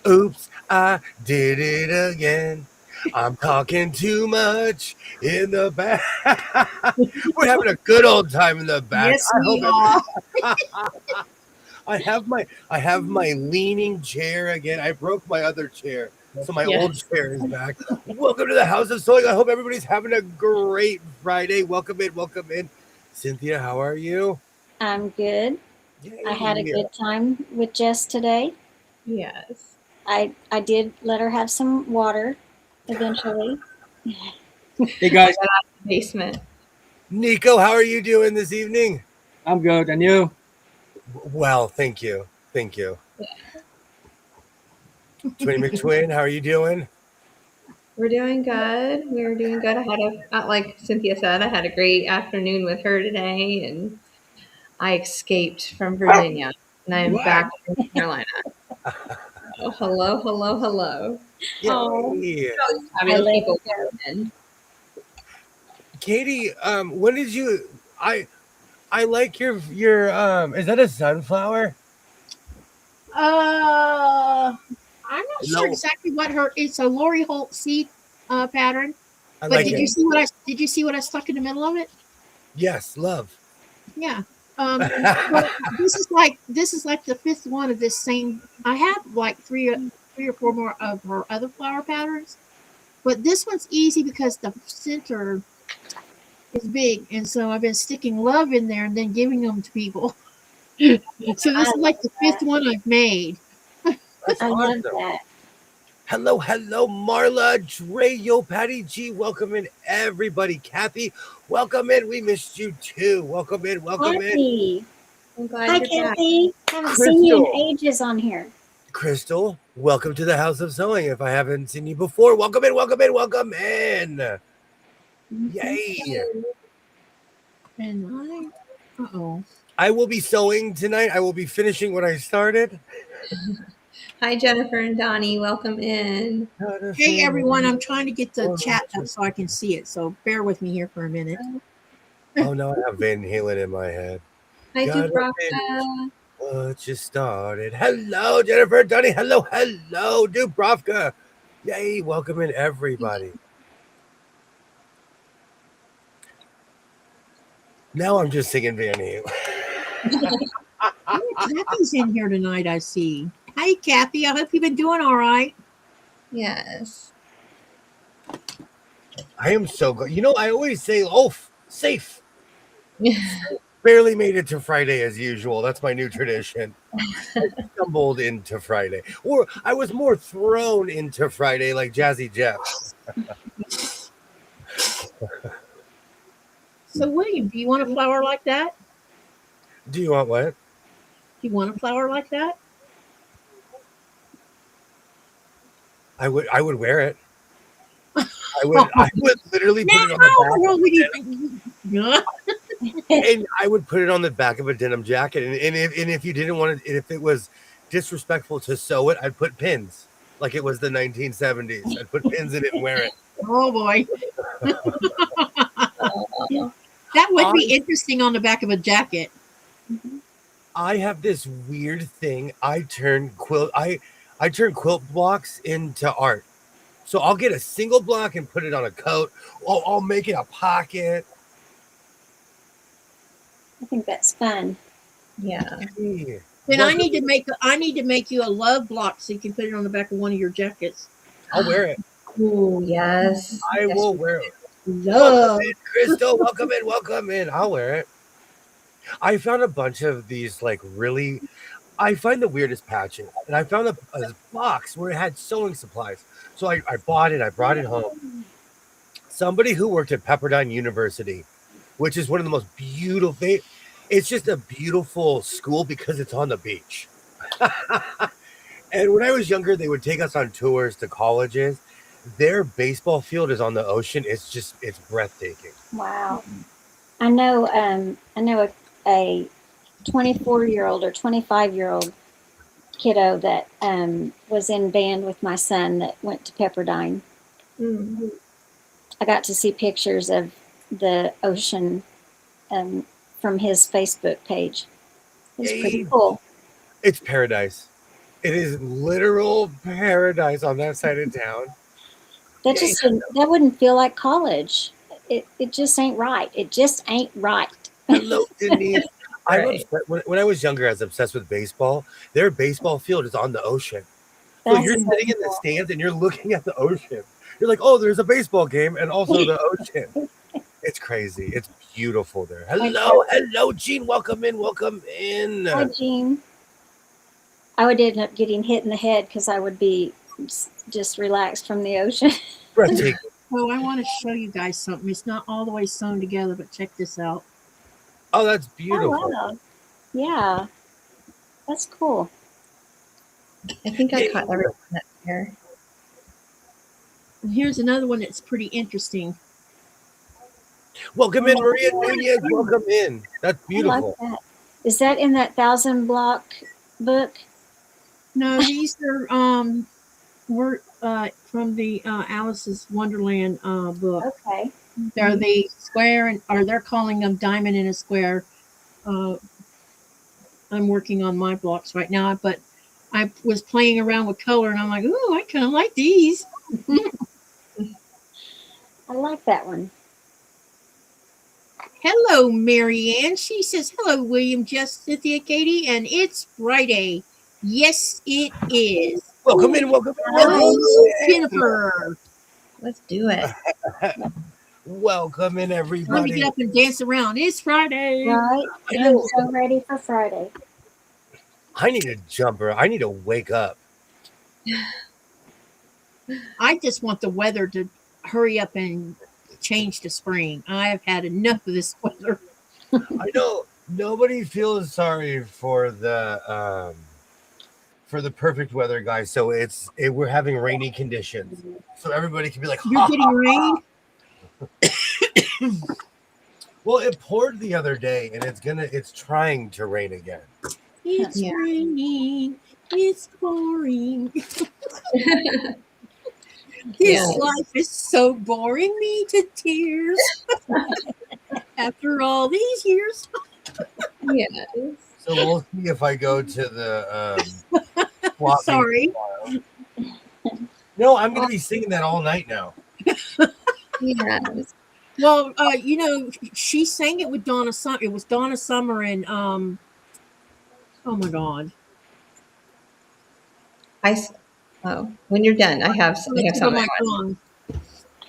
Oops, I did it again. I'm talking too much in the back. We're having a good old time in the back. Yes, I hope we every are. I have my leaning chair again. I broke my other chair, so my old Yes. chair is back. Welcome to the House of Sewing. I hope everybody's having a great Friday. Welcome in, welcome in. Cynthia, how are you? I'm good. I had a Yay. good time with Jess today. Yes. I did let her have some water eventually. Hey guys, Basement. Nico, how are you doing this evening? I'm good, and you? Well, thank you. Thank you. Twin McTwin, how are you doing? We're doing good. We're doing good. Like Cynthia said, I had a great afternoon with her today, and I escaped from Virginia, and I am What? back in North Carolina. Oh, hello, hello, hello. Oh, Yay. I Fabulous let people. her go. And Katie, when did you I like your is that a sunflower? I'm not sure No, exactly what her. It's a Lori Holt seed pattern. I But like did it. you see what I stuck in the middle of it? Yes, love. Yeah. Well, this is like the fifth one of this same. I have like three or four more of her other flower patterns, but this one's easy because the center is big, and so I've been sticking love in there and then giving them to people. So I this is love like the fifth that. one I've made. That's I love awesome. that. Hello, hello, Marla, Dre, Yo, Patty G. Welcome in, everybody. Kathy, welcome in. We missed you too. Welcome in, welcome in. Kathy. I'm glad Hi, you're back. Kathy. Haven't seen you in Crystal, ages on here. Crystal, welcome to the House of Sewing. If I haven't seen you before, welcome in, welcome in, welcome in. Mhm. Yay. And uh-oh. I will be sewing tonight. I will be finishing what I started. Hi, Jennifer and Donnie. Welcome in. Hey everyone, I'm trying to get the chat up so I can see it. So bear with me here for a minute. Oh no, I have Van Halen in my head. Hi, Gotta finish Dubravka. what you started. Hello, Jennifer, Donnie. Hello, hello, Dubrovka. Yay, welcome in everybody. Now I'm just singing Van Halen. Kathy's in here tonight, I see. Hi, Kathy. I hope you've been doing all right. Yes. I am so good. You know, I always say, oh, safe. Barely made it to Friday as usual. That's my new tradition. I stumbled into Friday. Or I was more thrown into Friday like Jazzy Jeff. So, William, do you want a flower like that? Do you want what? Do you want a flower like that? I would wear it. I would literally put it on the No, back no, of we a didn't. No. and I would put it on the back of a denim jacket. And if you didn't want it, if it was disrespectful to sew it, I'd put pins like it was the 1970s. I'd put pins in it and wear it. Oh boy, Oh, that would I be interesting on the back of a jacket. Mhm. I have this weird thing. I turn quilt blocks into art. So I'll get a single block and put it on a coat. I'll make it a pocket. I think that's fun. yeah. Hey, Then welcome. I need to make you a love block so you can put it on the back of one of your jackets. I'll wear it. Ooh, yes. I Yes, will wear it. Welcome Love. in, Crystal. Welcome in. Welcome in. I'll wear it. I found a bunch of these like really. I find the weirdest patches, and I found a box where it had sewing supplies. So I bought it. I brought it home. Somebody who worked at Pepperdine University, which is one of the most beautiful. It's just a beautiful school because it's on the beach. And when I was younger, they would take us on tours to colleges. Their baseball field is on the ocean. It's breathtaking. Wow. I know a 24-year-old or 25-year-old kiddo that was in band with my son that went to Pepperdine. Mm. I got to see pictures of the ocean um, from his Facebook page. It was pretty Yay. cool. It's paradise. It is literal paradise on that side of town. That Yeah, just that wouldn't feel like college. It just ain't right. It just ain't right. hello, Denise. I'm Right. obsessed. When I was younger, I was obsessed with baseball. Their baseball field is on the ocean. So That's you're so sitting in the cool. stands and you're looking at the ocean. You're like, oh, there's a baseball game and also the ocean. It's crazy. It's beautiful there. I, Hello, Gene. Welcome in. Welcome in. hi, Jean. I would end up getting hit in the head because I would be just relaxed from the ocean. Breathtaking. So I want to show you guys something. It's not all the way sewn together, but check this out. Oh, that's Oh, beautiful. wow. Yeah, that's cool. I think I Hey, caught everyone up here. And here's another one that's pretty interesting. welcome in, Maria Nunez. Welcome in. That's I like beautiful. that. Is that in that 1,000 block book? No, these are were from the Alice's Wonderland book. Okay. They're the square and or they're calling them diamond in a square. Uh, I'm working on my blocks right now, but I was playing around with color and I'm like, ooh, I kind of like these. I like that one. Hello, Marianne. She says, hello, William, Jess, Cynthia, Katie, and it's Friday. Yes, it is. Welcome in. Welcome in. Welcome Hello, in. Jennifer. Let's do it. Welcome in, Let me everybody. get up and dance around. It's Friday. Right? I I'm know. so ready for Friday. I need a jumper. I need to wake up. I just want the weather to hurry up and change to spring. I've had enough of this weather. I know nobody feels sorry for the perfect weather, guys. So we're having rainy conditions, so everybody can be like, You're ha, getting rain? well, it poured the other day, and it's trying to rain again. It's Yeah. raining. It's pouring. This Yeah. life is so boring me to tears. After all these years. Yeah. So we'll see if I go to the swap meet Sorry. tomorrow. No, I'm going to be singing that all night now. Yeah. Well, she sang it with Donna Summer. It was Donna Summer and oh my God. When you're done, I have On the tip of something. my tongue.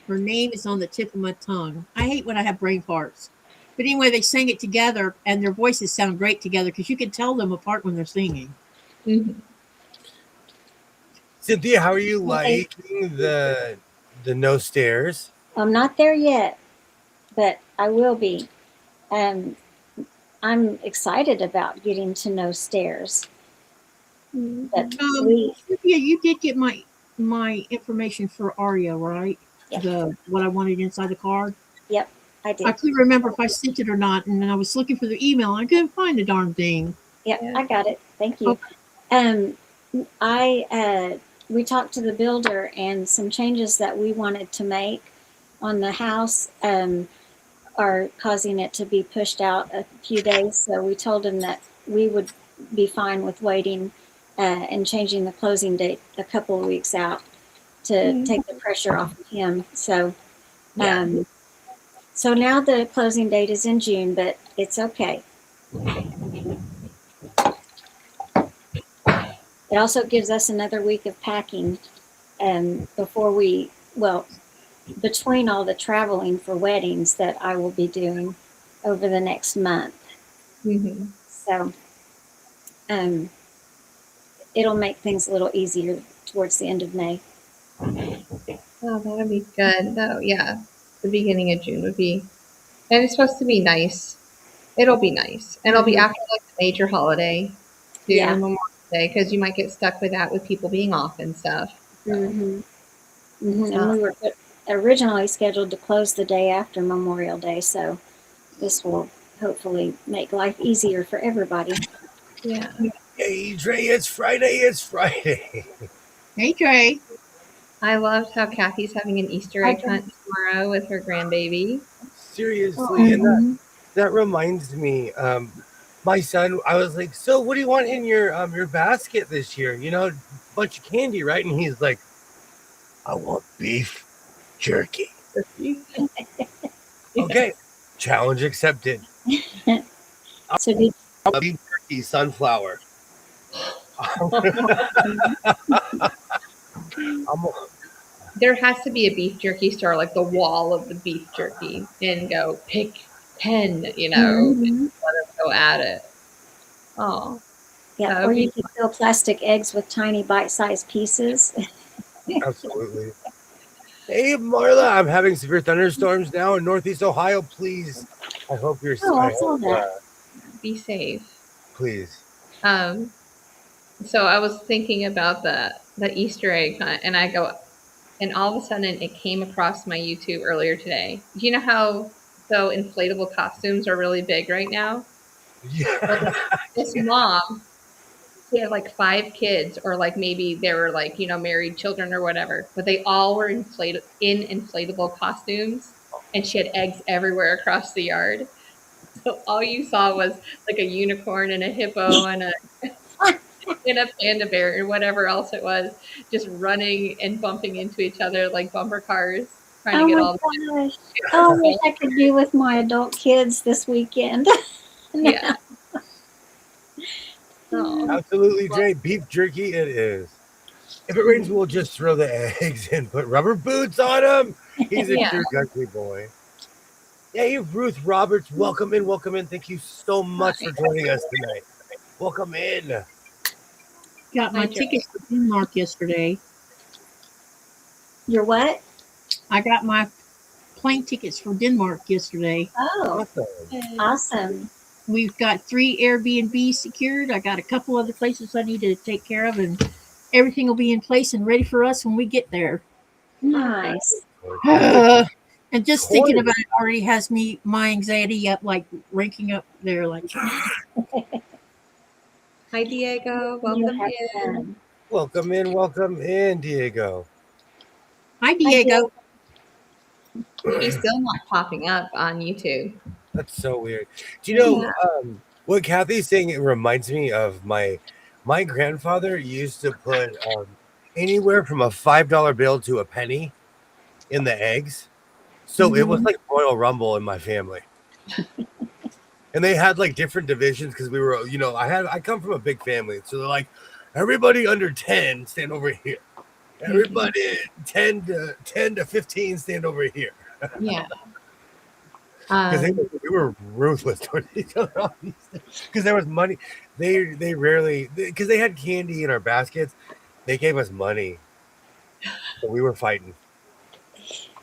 Her name is on the tip of my tongue. I hate when I have brain farts. But anyway, they sang it together and their voices sound great together because you can tell them apart when they're singing. Mhm. Cynthia, how are you Okay. liking the no stairs? I'm not there yet, but I will be. Um, I'm excited about getting to know stairs. But Cynthia, you did get my information for Aria, right? Yeah. What I wanted inside the card. Yep, I did. I couldn't remember if I sent it or not, and I was looking for the email. I couldn't find the darn thing. Yep, Yeah. I got it. Thank you. We talked to the builder, and some changes that we wanted to make on the house are causing it to be pushed out a few days. So we told him that we would be fine with waiting and changing the closing date a couple of weeks out to take the pressure off of him. So, so now the closing date is in June, but it's okay. It also gives us another week of packing between all the traveling for weddings that I will be doing over the next month. Mhm. So it'll make things a little easier towards the end of May. Oh, that'll be good. Yeah. The beginning of June would be, and it's supposed to be nice. It'll be nice, and it'll be after like the major holiday, too, Yeah. Memorial Day, because you might get stuck with that with people being off and stuff. So. And we were originally scheduled to close the day after Memorial Day, so this will hopefully make life easier for everybody. Yeah. Hey, Dre, it's Friday. It's Friday. Hey, Trey. I loved how Kathy's having an Easter egg hunt tomorrow with her grandbaby. Seriously, and that reminds me. my son, I was like, "So, what do you want in your basket this year? You know, bunch of candy, right?" And he's like, "I want beef jerky." Okay, challenge accepted. So did Beef jerky, sunflower. I'm, There has to be a beef jerky store, like the wall of the beef jerky, and go pick 10, Mhm. let us go at it. Oh, Yeah, that or would you be could fill plastic eggs with tiny bite-sized pieces. absolutely. Hey, Marla, I'm having severe thunderstorms now in Northeast Ohio. Please, I hope you're. Oh, I I saw hope, that. be safe. please. Um, so I was thinking about the Easter egg hunt, and I go, and all of a sudden it came across my YouTube earlier today. You know how inflatable costumes are really big right now? Well, Yeah. this mom, she had like 5 kids, or like maybe they were like married children or whatever, but they all were in inflatable costumes, and she had eggs everywhere across the yard. So all you saw was like a unicorn and a hippo and a panda bear and whatever else it was, just running and bumping into each other like bumper cars, trying to Oh get my all gosh. Oh, I wish I could do with my adult kids this weekend. yeah. Oh, Absolutely, Dre. Beef jerky it is. If it rains, we'll just throw the eggs and put rubber boots on him. He's a yeah. true country boy. Hey, Ruth Roberts, welcome in, welcome in. Thank you so much for joining us tonight. Welcome in. Got Hi, my Joe. tickets for Denmark yesterday. You're what? I got my plane tickets for Denmark yesterday. Oh, Awesome. awesome. We've got 3 Airbnb secured. I got a couple other places I need to take care of, and everything will be in place and ready for us when we get there. Nice. That's And just thinking about it already has my anxiety up, like ranking up there. Like, Hi, Diego. You Welcome have in. fun. welcome in, Diego. hi, I Diego. do. He's still not popping up on YouTube. That's so weird. Do you know Yeah. what Kathy's saying? It reminds me of my grandfather used to put anywhere from a $5 bill to a penny in the eggs. So it was Mhm. like Royal Rumble in my family. And they had like different divisions because we were, I come from a big family. So they're like, everybody under 10 stand over here. Everybody 10 to 15 stand over here. Yeah. Because they were ruthless towards each other on these things. Because there was money. They rarely, because they had candy in our baskets. They gave us money. So we were fighting.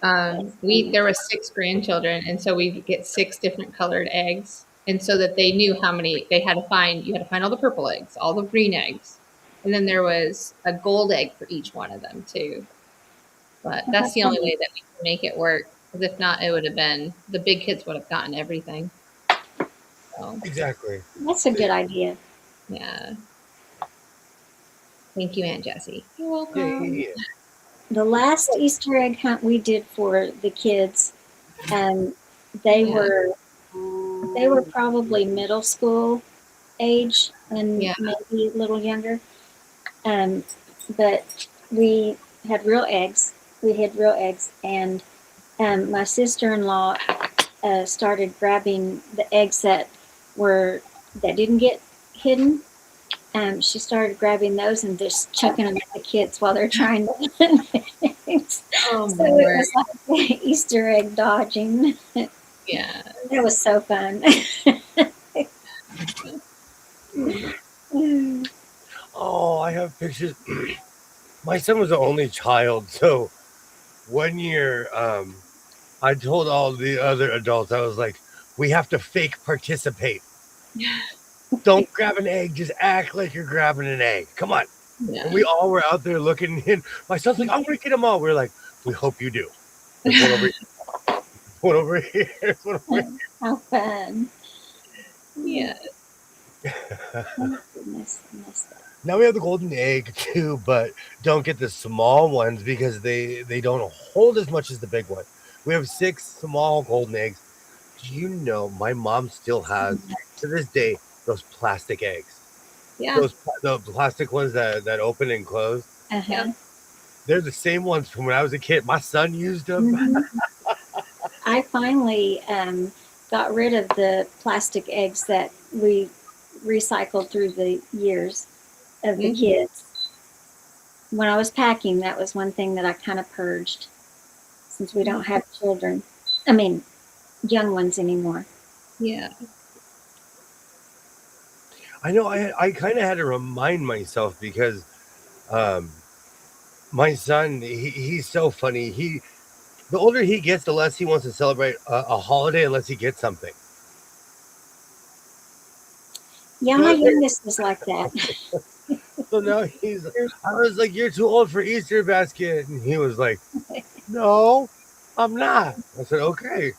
There were 6 grandchildren, and so we get 6 different colored eggs, and so that they knew how many they had to find. You had to find all the purple eggs, all the green eggs, and then there was a gold egg for each one of them too. But that's the only way that we can make it work. Because if not, it would have been the big kids would have gotten everything. So Exactly. That's a good idea. yeah. Thank you, Aunt Jessie. You're welcome. Yeah. The last Easter egg hunt we did for the kids, um, they Yeah. were probably middle school age and Yeah. maybe a little younger. But we had real eggs. We had real eggs, and my sister-in-law started grabbing the eggs that didn't get hidden. She started grabbing those and just chucking them at the kids while they're trying to find eggs. Oh, So it Lord. was like Easter egg dodging. Yeah. It was so fun. Oh, I have pictures. My son was the only child, so one year, I told all the other adults, I was like, we have to fake participate. Don't grab an egg, just act like you're grabbing an egg. Come on. Yeah. And we all were out there looking in. My son's like, I'm gonna get them all. We're like, we hope you do. There's one over here. One over here. There's one over here. How fun. Yeah. Oh, goodness, I missed that. Now we have the golden egg too, but don't get the small ones because they don't hold as much as the big one. We have 6 small golden eggs. Do you know my mom still has to this day those plastic eggs. Yeah. The plastic ones that open and close. Uh-huh. They're the same ones from when I was a kid. My son used them. Mhm. I finally got rid of the plastic eggs that we recycled through the years of the Mhm. kids. When I was packing, that was one thing that I kind of purged since we don't have children. I mean, young ones anymore. Yeah. I know I kind of had to remind myself because um, my son he's so funny. The older he gets, the less he wants to celebrate a holiday unless he gets something. Yeah, my So, youngest is like that. so now I was like, "You're too old for Easter basket," and he was like, "No, I'm not." I said, "Okay,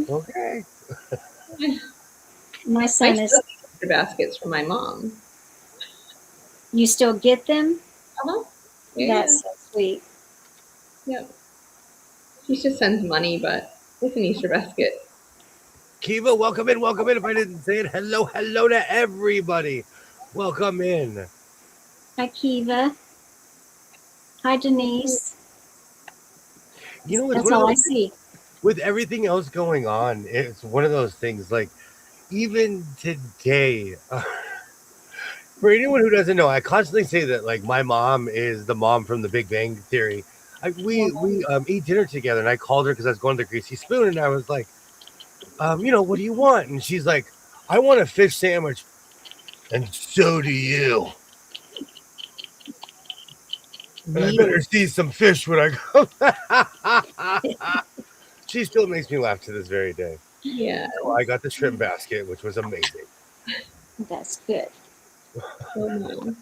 okay." My I son still is. get Easter baskets from my mom. You still get them? Uh-huh. Yeah. That's so sweet. Yeah. She just sends money, but it's an Easter basket. Kiva, welcome in, welcome in. If I didn't say it, hello, hello to everybody. Welcome in. Hi, Kiva. Hi, Denise. You know, it's That's one of all I those see. with everything else going on. It's one of those things. Like even today, for anyone who doesn't know, I constantly say that like my mom is the mom from The Big Bang Theory. We eat dinner together, and I called her because I was going to the Greasy Spoon, and I was like, what do you want? And she's like, I want a fish sandwich, and so do you. And I better see some fish when I go. She still makes me laugh to this very day. Yeah. So I got the shrimp basket, which was amazing. That's good. Oh,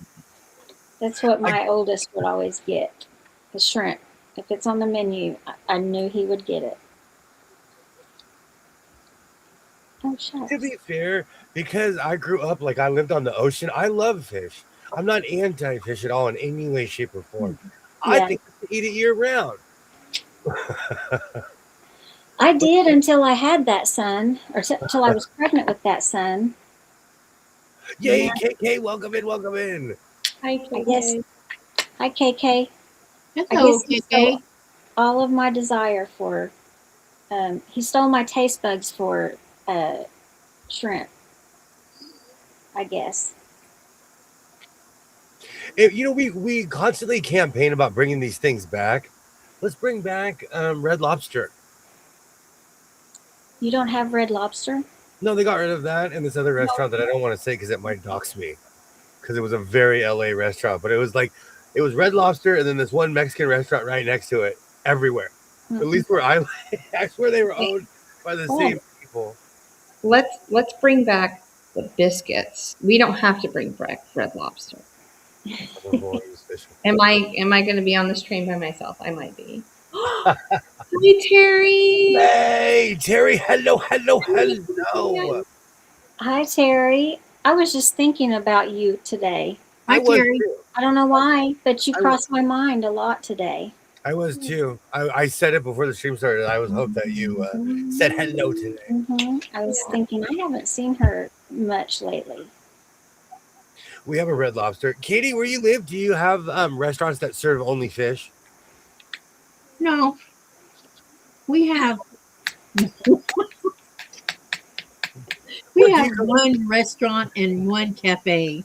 That's what I, my oldest would always get, the shrimp. If it's on the menu, I knew he would get it. Oh, to shucks. be fair, because I grew up like I lived on the ocean, I love fish. I'm not anti-fish at all in any way, shape, or form. I Yeah, think you should eat it year round. I But did until I had that son, or till I was pregnant with that son. And yay, KK, welcome in, welcome in. hi, I guess, KK. hi, KK. I Hello, guess he stole KK. all of my desire for, he stole my taste buds for uh, shrimp, I guess. We constantly campaign about bringing these things back. Let's bring back Red Lobster. You don't have red lobster? No, they got rid of that and this other restaurant that I don't want to say because it might dox me. Because it was a very LA restaurant, but it was Red Lobster and then this one Mexican restaurant right next to it. Everywhere, at Mm-mm. least where I, I swear they were owned by the Oh, same people. let's bring back the biscuits. We don't have to bring back Red Lobster. Am I going to be on this train by myself? I might be. Hi, Terry. Hey, Terry! Hello, hello, hello! Hi, Terry. I was just thinking about you today. I Hi, was Terry. too. I don't know why, but you I was, crossed my mind a lot today. I was too. I said it before the stream started. I was hoped that you said hello today. I was Yeah. thinking I haven't seen her much lately. We have a Red Lobster. Katie, where you live, do you have restaurants that serve only fish? No, we have we What do have you? one restaurant and one cafe.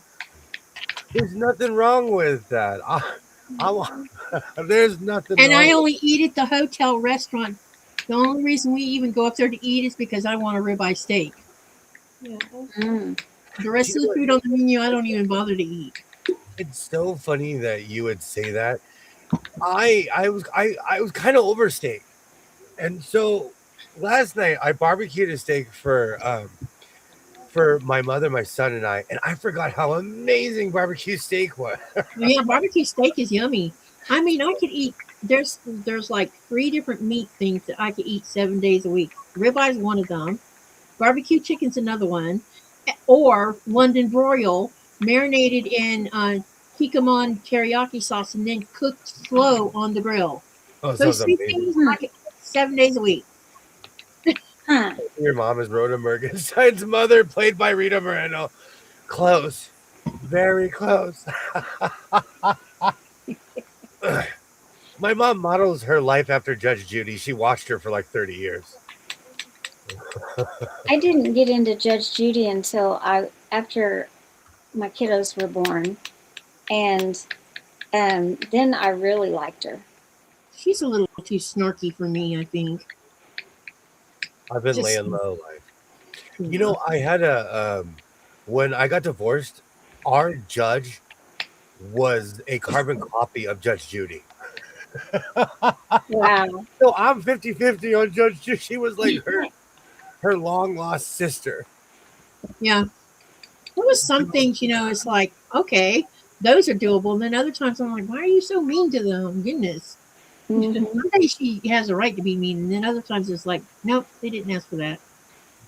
There's nothing wrong with that. There's nothing And I wrong with. only eat at the hotel restaurant. The only reason we even go up there to eat is because I want a ribeye steak. Yeah. Mm. The Do rest you of know the food on the menu, I don't even bother to eat. it's so funny that you would say that. I was kind of overstayed, and so last night I barbecued a steak for my mother, my son, and I forgot how amazing barbecue steak was. Yeah, barbecue steak is yummy. I mean, I could eat. There's like three different meat things that I could eat 7 days a week. Ribeye is one of them. Barbecue chicken's another one, or London broil marinated in kikkoman teriyaki sauce and then cooked slow on the grill. Oh, it Those sounds three amazing. things Hmm. I could eat 7 days a week. Huh. Your mom is Rhoda Mergenstein's mother, played by Rita Moreno. Close. Very close. My mom models her life after Judge Judy. She watched her for like 30 years. I didn't get into Judge Judy until after my kiddos were born, and then I really liked her. She's a little too snarky for me, I think. I've been Just- laying low. You know, I had when I got divorced, our judge was a carbon copy of Judge Judy. Wow. So I'm 50-50 on Judge Judy. She was like her long lost sister. Yeah. There was some things, it's like, okay, those are doable. And then other times I'm like, why are you so mean to them? Goodness. Mhm. Some days she has a right to be mean. And then other times it's like, nope, they didn't ask for that.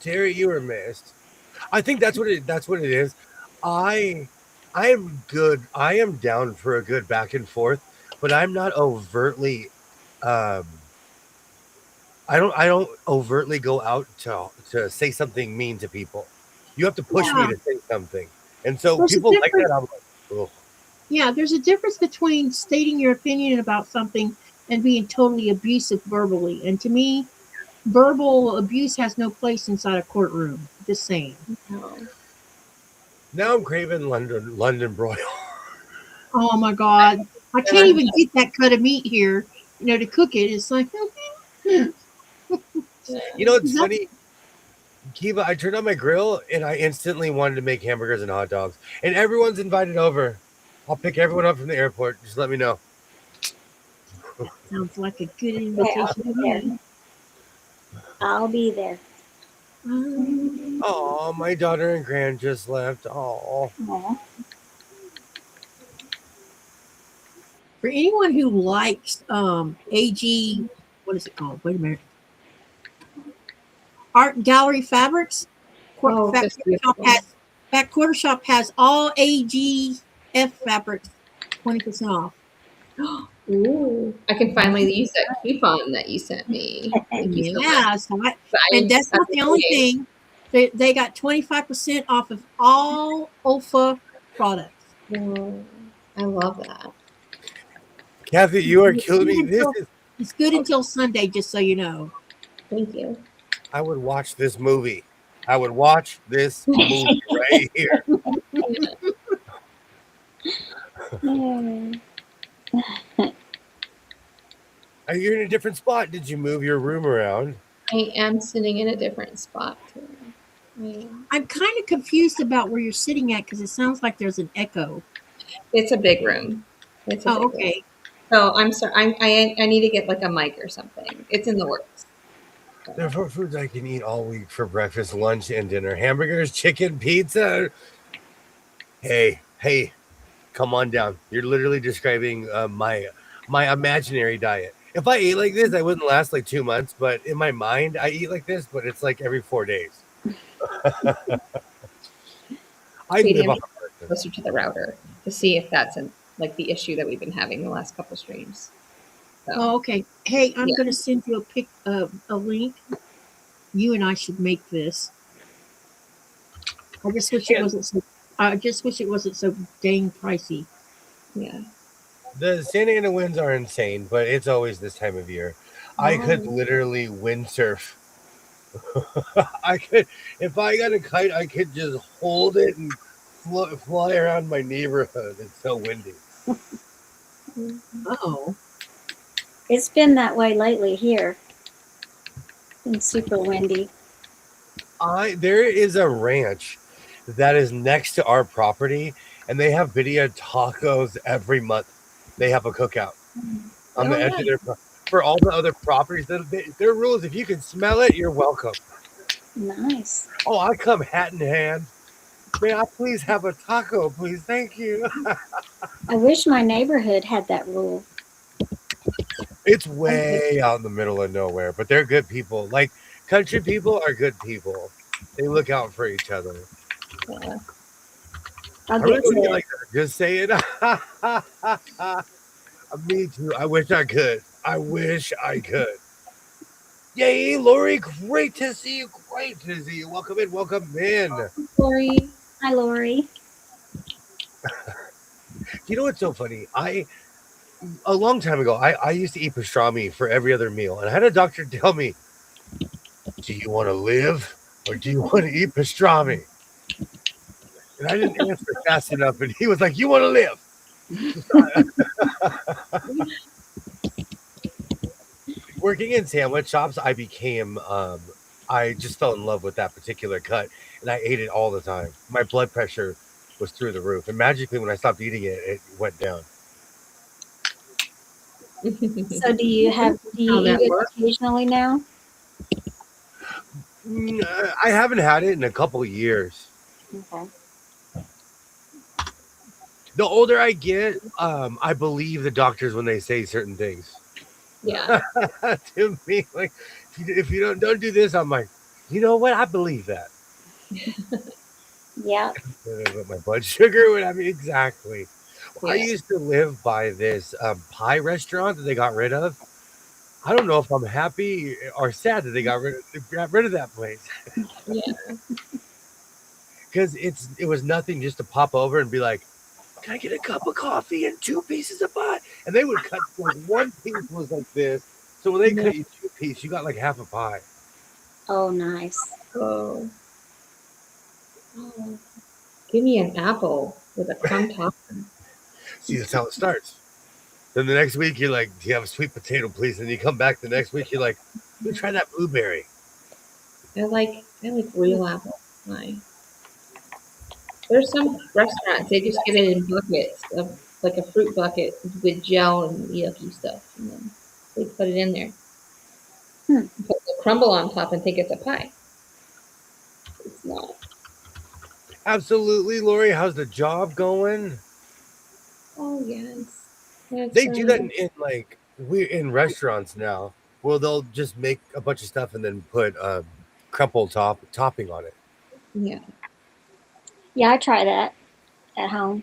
Terry, you were missed. I think that's what it is. I am good. I am down for a good back and forth, but I'm not overtly I don't overtly go out to say something mean to people. You have to push me Yeah. to say something. And so There's a people like that. difference. I'm like, ugh. Yeah, there's a difference between stating your opinion about something and being totally abusive verbally. And to me, verbal abuse has no place inside a courtroom. Just saying. No. Now I'm craving London broil. Oh my God. I can't even get that cut of meat here, to cook it. It's like, You know, it's funny. Kiva, I turned on my grill and I instantly wanted to make hamburgers and hot dogs. And everyone's invited over. I'll pick everyone up from the airport. Just let me know. sounds like a good Okay, invitation to me. I'll be there. Oh, my daughter and grand just left. Oh, Aw. For anyone who likes AG, what is it called? Wait a minute. Art Gallery Fabrics. Oh, Fat that's Quarter Shop beautiful. has Fat Quarter Shop has all AGF fabrics 20% off. Ooh, I can finally use that coupon that you sent me. Thank you so much. Yeah, and that's not the only thing. They got 25% off of all OFA products. Oh, I love that. Kathy, you are killing me. It's good until Sunday, just so you know. Thank you. I would watch this movie. I would watch this movie right here. Mm. Are you in a different spot? Did you move your room around? I am sitting in a different spot. I'm kind of confused about where you're sitting at because it sounds like there's an echo. It's a big room. It's a big room. Okay. So I'm sorry. I need to get like a mic or something. It's in the works. There are foods I can eat all week for breakfast, lunch, and dinner. Hamburgers, chicken, pizza. Hey, come on down. You're literally describing my imaginary diet. If I ate like this, I wouldn't last like 2 months. But in my mind, I eat like this, but it's like every 4 days. I Sweetie, live I'm off of closer to the router to see if that's like the issue that we've been having the last couple streams. So, Oh, okay. Hey, I'm Yeah. going to send you a link. You and I should make this. I just wish it wasn't so. I just wish it wasn't so dang pricey. yeah. The Santa Ana winds are insane, but it's always this time of year. I could Oh. literally windsurf. I could, if I got a kite, I could just hold it and fly around my neighborhood. It's so windy. Oh, It's been that way lately here. Been super windy. There is a ranch that is next to our property, and they have video tacos every month. They have a cookout on the edge of their for all the other properties. Their rules: if you can smell it, you're welcome. Nice. Oh, I come hat in hand. May I please have a taco, please? Thank you. I wish my neighborhood had that rule. It's way out in the middle of nowhere, but they're good people. Like country people are good people. They look out for each other. Yeah. I I'll really get don't to get it. like that. Just say it. Me too. I wish I could. I wish I could. Yay, Lori, great to see you. Great to see you. Welcome in. Welcome in. Lori. Hi, Lori. You know what's so funny? A long time ago, I used to eat pastrami for every other meal, and I had a doctor tell me, "Do you want to live or do you want to eat pastrami?" And I didn't answer fast enough, and he was like, "You want to live." Working in sandwich shops, I just fell in love with that particular cut, and I ate it all the time. My blood pressure was through the roof, and magically, when I stopped eating it, it went down. So do you How eat that it works? occasionally now? I haven't had it in a couple of years. Okay. The older I get, I believe the doctors when they say certain things. Yeah. To me, like if you don't do this, I'm like, you know what? I believe that. Yeah. But my blood sugar would. I mean, exactly. I Yeah. used to live by this pie restaurant that they got rid of. I don't know if I'm happy or sad that they got rid of that place Yeah. because it was nothing just to pop over and be like, "Can I get a cup of coffee and two pieces of pie?" And they would cut like one piece was like this. So when they No. cut you two pieces, you got like half a pie. Oh, nice. Oh. Oh. Give me an apple with a crumb top. See, that's how it starts. Then the next week you're like, "Do you have a sweet potato, please?" And you come back the next week, you're like, "Let me try that blueberry." I like real apple pie. There's some restaurants they just get it in buckets of like a fruit bucket with gel and yucky stuff, and then they put it in there. Hmm. Put the crumble on top and think it's a pie. It's not. Absolutely, Lori. How's the job going? Oh yes. That's They do that in like we in restaurants now, where they'll just make a bunch of stuff and then put crumple topping on it. yeah. Yeah, I try that at home.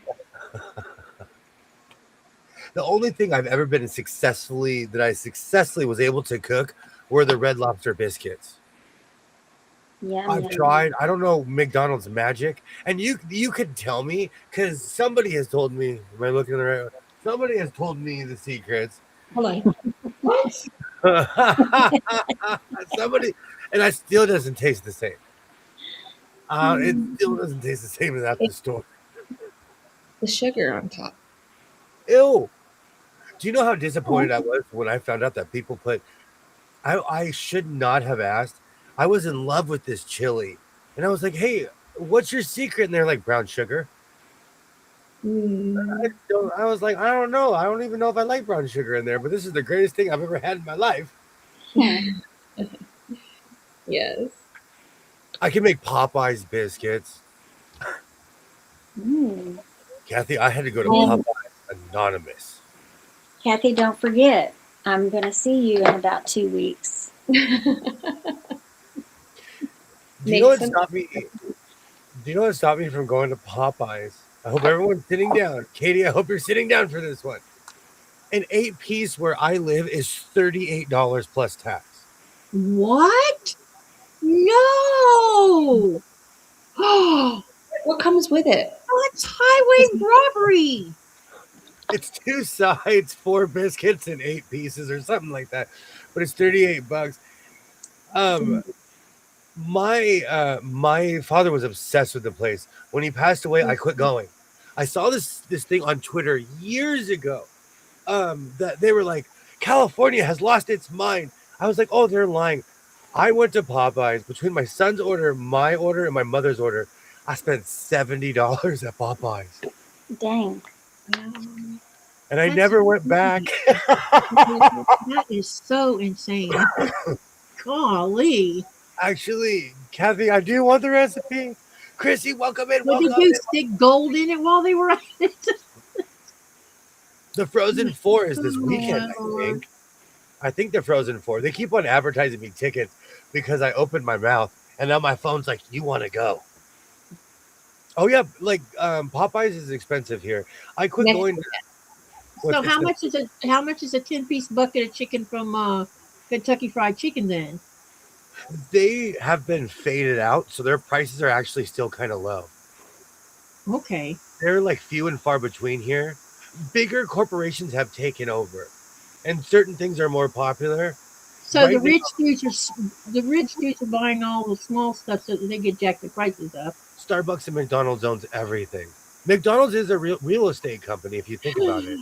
The only thing I've ever been I successfully was able to cook were the Red Lobster biscuits. I've Yum. tried. I don't know McDonald's magic, and you could tell me because somebody has told me. Am I looking at the right one? Somebody has told me the secrets. Hold on. What? Somebody, and it still doesn't taste the same. It Mm. still doesn't taste the same as at the store. The sugar on top. Ew. Do you know how Oh, disappointed I was when I found out that people put? I should not have asked. I was in love with this chili, and I was like, "Hey, what's your secret?" And they're like, "Brown sugar." Mm. I was like, "I don't know. I don't even know if I like brown sugar in there, but this is the greatest thing I've ever had in my life." huh. Yes. I can make Popeyes biscuits. Mm. Kathy, I had to go to And Popeyes Anonymous. Kathy, don't forget, I'm going to see you in about 2 weeks. Do you know Make what some. stopped me? Do you know what stopped me from going to Popeyes? I hope everyone's sitting down. Katie, I hope you're sitting down for this one. An 8-piece where I live is $38 plus tax. What? No! Oh, What comes with it? that's highway robbery. It's two sides, 4 biscuits, and 8 pieces, or something like that. But it's $38. Um, my father was obsessed with the place. When he passed away, I quit going. I saw this thing on Twitter years ago. That they were like, California has lost its mind. I was like, oh, they're lying. I went to Popeyes between my son's order, my order, and my mother's order. I spent $70 at Popeyes, Dang. and I That's never went back. that is so insane. Golly. Actually, Kathy, I do want the recipe. Chrissy, welcome in, What did welcome you in. stick gold in it while they were at it? The Frozen 4 is this Oh, weekend, my I Lord. think. I think the Frozen 4. They keep on advertising me tickets because I opened my mouth, and now my phone's like, "You want to go?" Oh yeah, like Popeyes is expensive here. I quit Next going. So What's how expensive? much is a 10-piece bucket of chicken from Kentucky Fried Chicken then. They have been faded out, so their prices are actually still kind of low. Okay. They're like few and far between here. Bigger corporations have taken over, and certain things are more popular. So Right now, the rich dudes are buying all the small stuff so that they can jack the prices up. Starbucks and McDonald's owns everything. McDonald's is a real estate company if you think about it.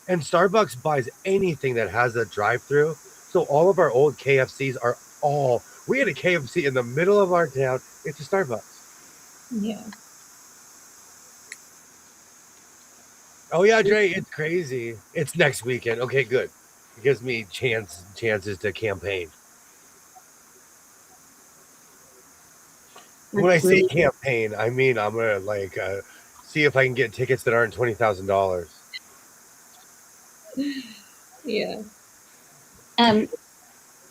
And Starbucks buys anything that has a drive-through. So all of our old KFCs are all. We had a KFC in the middle of our town. It's a Starbucks. Yeah. Oh yeah, Dre, it's crazy. It's next weekend. Okay, good. It gives me chances to campaign. When I say campaign, I mean I'm gonna see if I can get tickets that aren't $20,000. Yeah.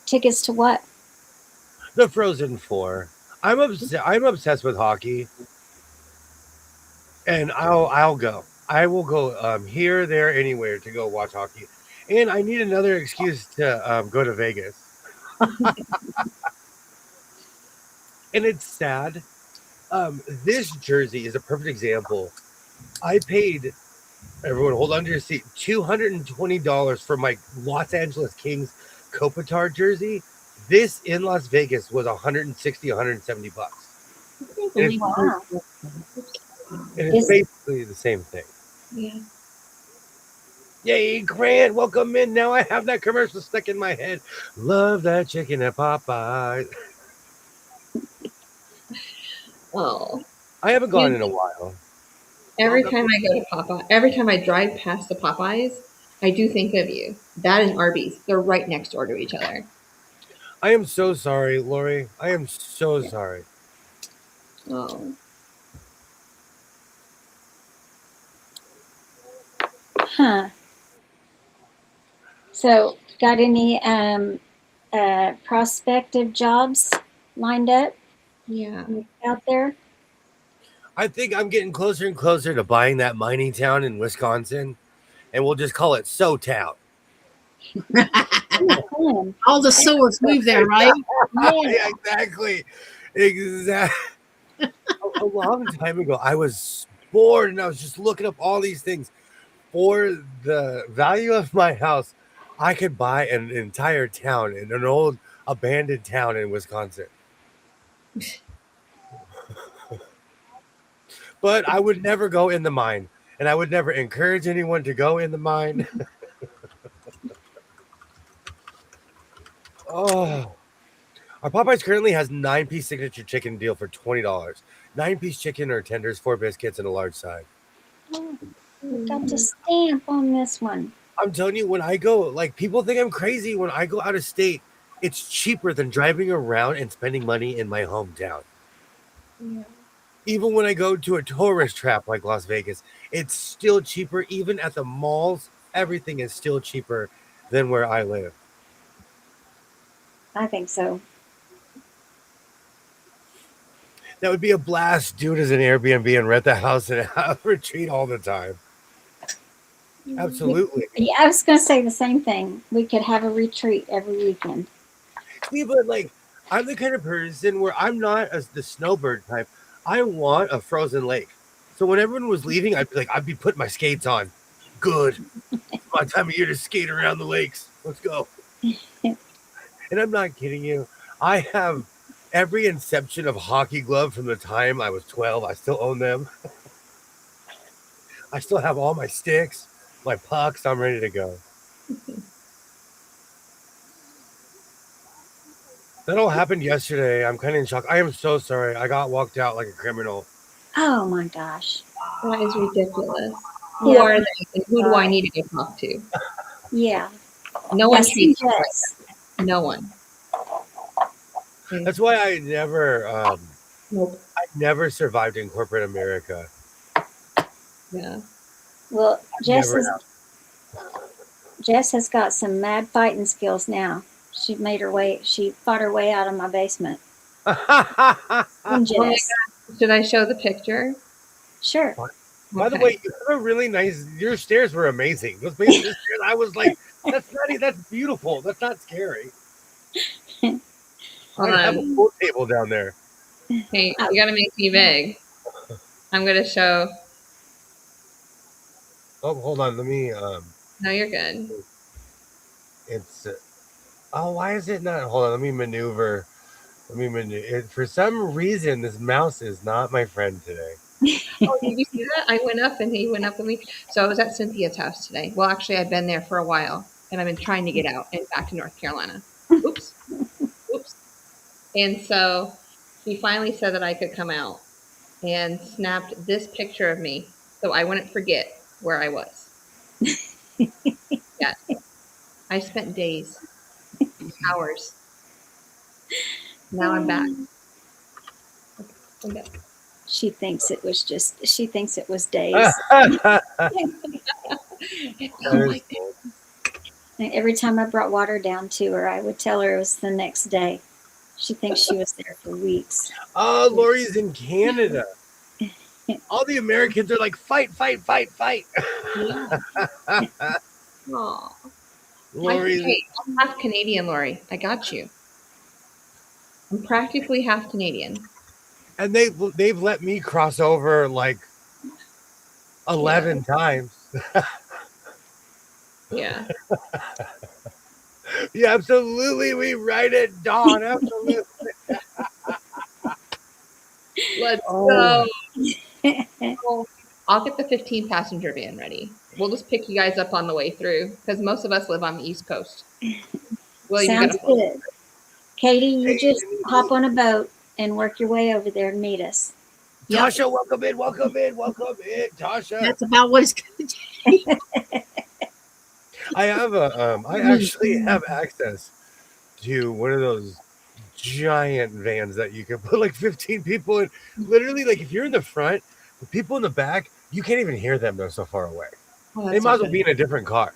Tickets to what? The Frozen Four. I'm obsessed with hockey, and I'll go. I will go here, there, anywhere to go watch hockey, and I need another excuse to go to Vegas. And it's sad. This jersey is a perfect example. I paid everyone hold on to your seat $220 for my Los Angeles Kings Kopitar jersey. This in Las Vegas was 160, 170 bucks. And it's, Wow. and it's basically the same thing. Yeah. Yay, Grant, welcome in. Now I have that commercial stuck in my head. Love that chicken at Popeye. Oh. I haven't gone in a while. Every time I go to Popeye, every time I drive past the Popeyes, I do think of you. That and Arby's. They're right next door to each other. I am so sorry, Lori. I am so sorry. Oh. Huh. So, got any prospective jobs lined up Yeah. out there? I think I'm getting closer and closer to buying that mining town in Wisconsin, and we'll just call it So Town. All the sewers move there, right? Yeah, exactly. A long time ago, I was bored and I was just looking up all these things. For the value of my house, I could buy an entire town in an old abandoned town in Wisconsin. But I would never go in the mine, and I would never encourage anyone to go in the mine. Oh, our Popeyes currently has 9-piece signature chicken deal for $20. 9-piece chicken or tenders, 4 biscuits, and a large side. We got to stamp on this one. I'm telling you, when I go, like people think I'm crazy. When I go out of state, it's cheaper than driving around and spending money in my hometown. Yeah. Even when I go to a tourist trap like Las Vegas, it's still cheaper. Even at the malls, everything is still cheaper than where I live. I think so. That would be a blast. Do it as an Airbnb and rent the house and have a retreat all the time. Absolutely. Yeah, I was going to say the same thing. We could have a retreat every weekend. See, but like, I'm the kind of person where I'm not as the snowbird type. I want a frozen lake. So when everyone was leaving, I'd be putting my skates on. Good. It's my time of year to skate around the lakes. Let's go. And I'm not kidding you. I have every inception of hockey glove from the time I was 12. I still own them. I still have all my sticks, my pucks. I'm ready to go. That all happened yesterday. I'm kind of in shock. I am so sorry. I got walked out like a criminal. Oh my gosh. That is ridiculous. Who are they? And who do I need to go talk to? Yeah. No one Yes, treats me yes. right. No one. That's why I never Nope. I never survived in corporate America. Yeah. Well, Never Jess has got some mad fighting skills now. She fought her way out of my basement. have. And Jess. Should I show the picture? Sure. By the Okay. way, you have a really nice. Your stairs were amazing. Those basement stairs. I was like, that's not. That's beautiful. That's not scary. Hold I'd have a on. pool table down there. Hey, I, you gotta make me big. I'm gonna show. Oh, hold on. Let me. No, you're good. It's. Oh, why is it not? Hold on. Let me maneuver. Let me maneuver. For some reason, this mouse is not my friend today. Oh, did you see that? I went up and he went up with me. So I was at Cynthia's house today. Well, actually, I've been there for a while and I've been trying to get out and back to North Carolina. Oops. Oops. And so he finally said that I could come out and snapped this picture of me so I wouldn't forget where I was. Yeah. I spent days, hours. Now I'm back. Okay. she thinks it was days. That It felt is like cool. And every time I brought water down to her, I would tell her it was the next day. She thinks she was there for weeks. Oh, Lori's in Canada. All the Americans are like, fight, fight, fight, fight. Yeah. Aw. Lori's. Hey, I'm half Canadian, Lori. I got you. I'm practically half Canadian. And they've let me cross over like 11 times. Yeah. Yeah, absolutely. We ride at dawn. Absolutely. Let's Oh. go. I'll get the 15 passenger van ready. We'll just pick you guys up on the way through because most of us live on the East Coast. We'll even get Sounds a phone. good. Katie, you Hey, just hop on a boat and work your way over there and meet us. Yep. Tasha, welcome in, welcome in, welcome in, Tasha. That's about what it's going to take. I have I actually have access to one of those giant vans that you can put like 15 people in. Literally, like if you're in the front, the people in the back, you can't even hear them. They're so far away. Oh, They that's might so as well good. be in a different car.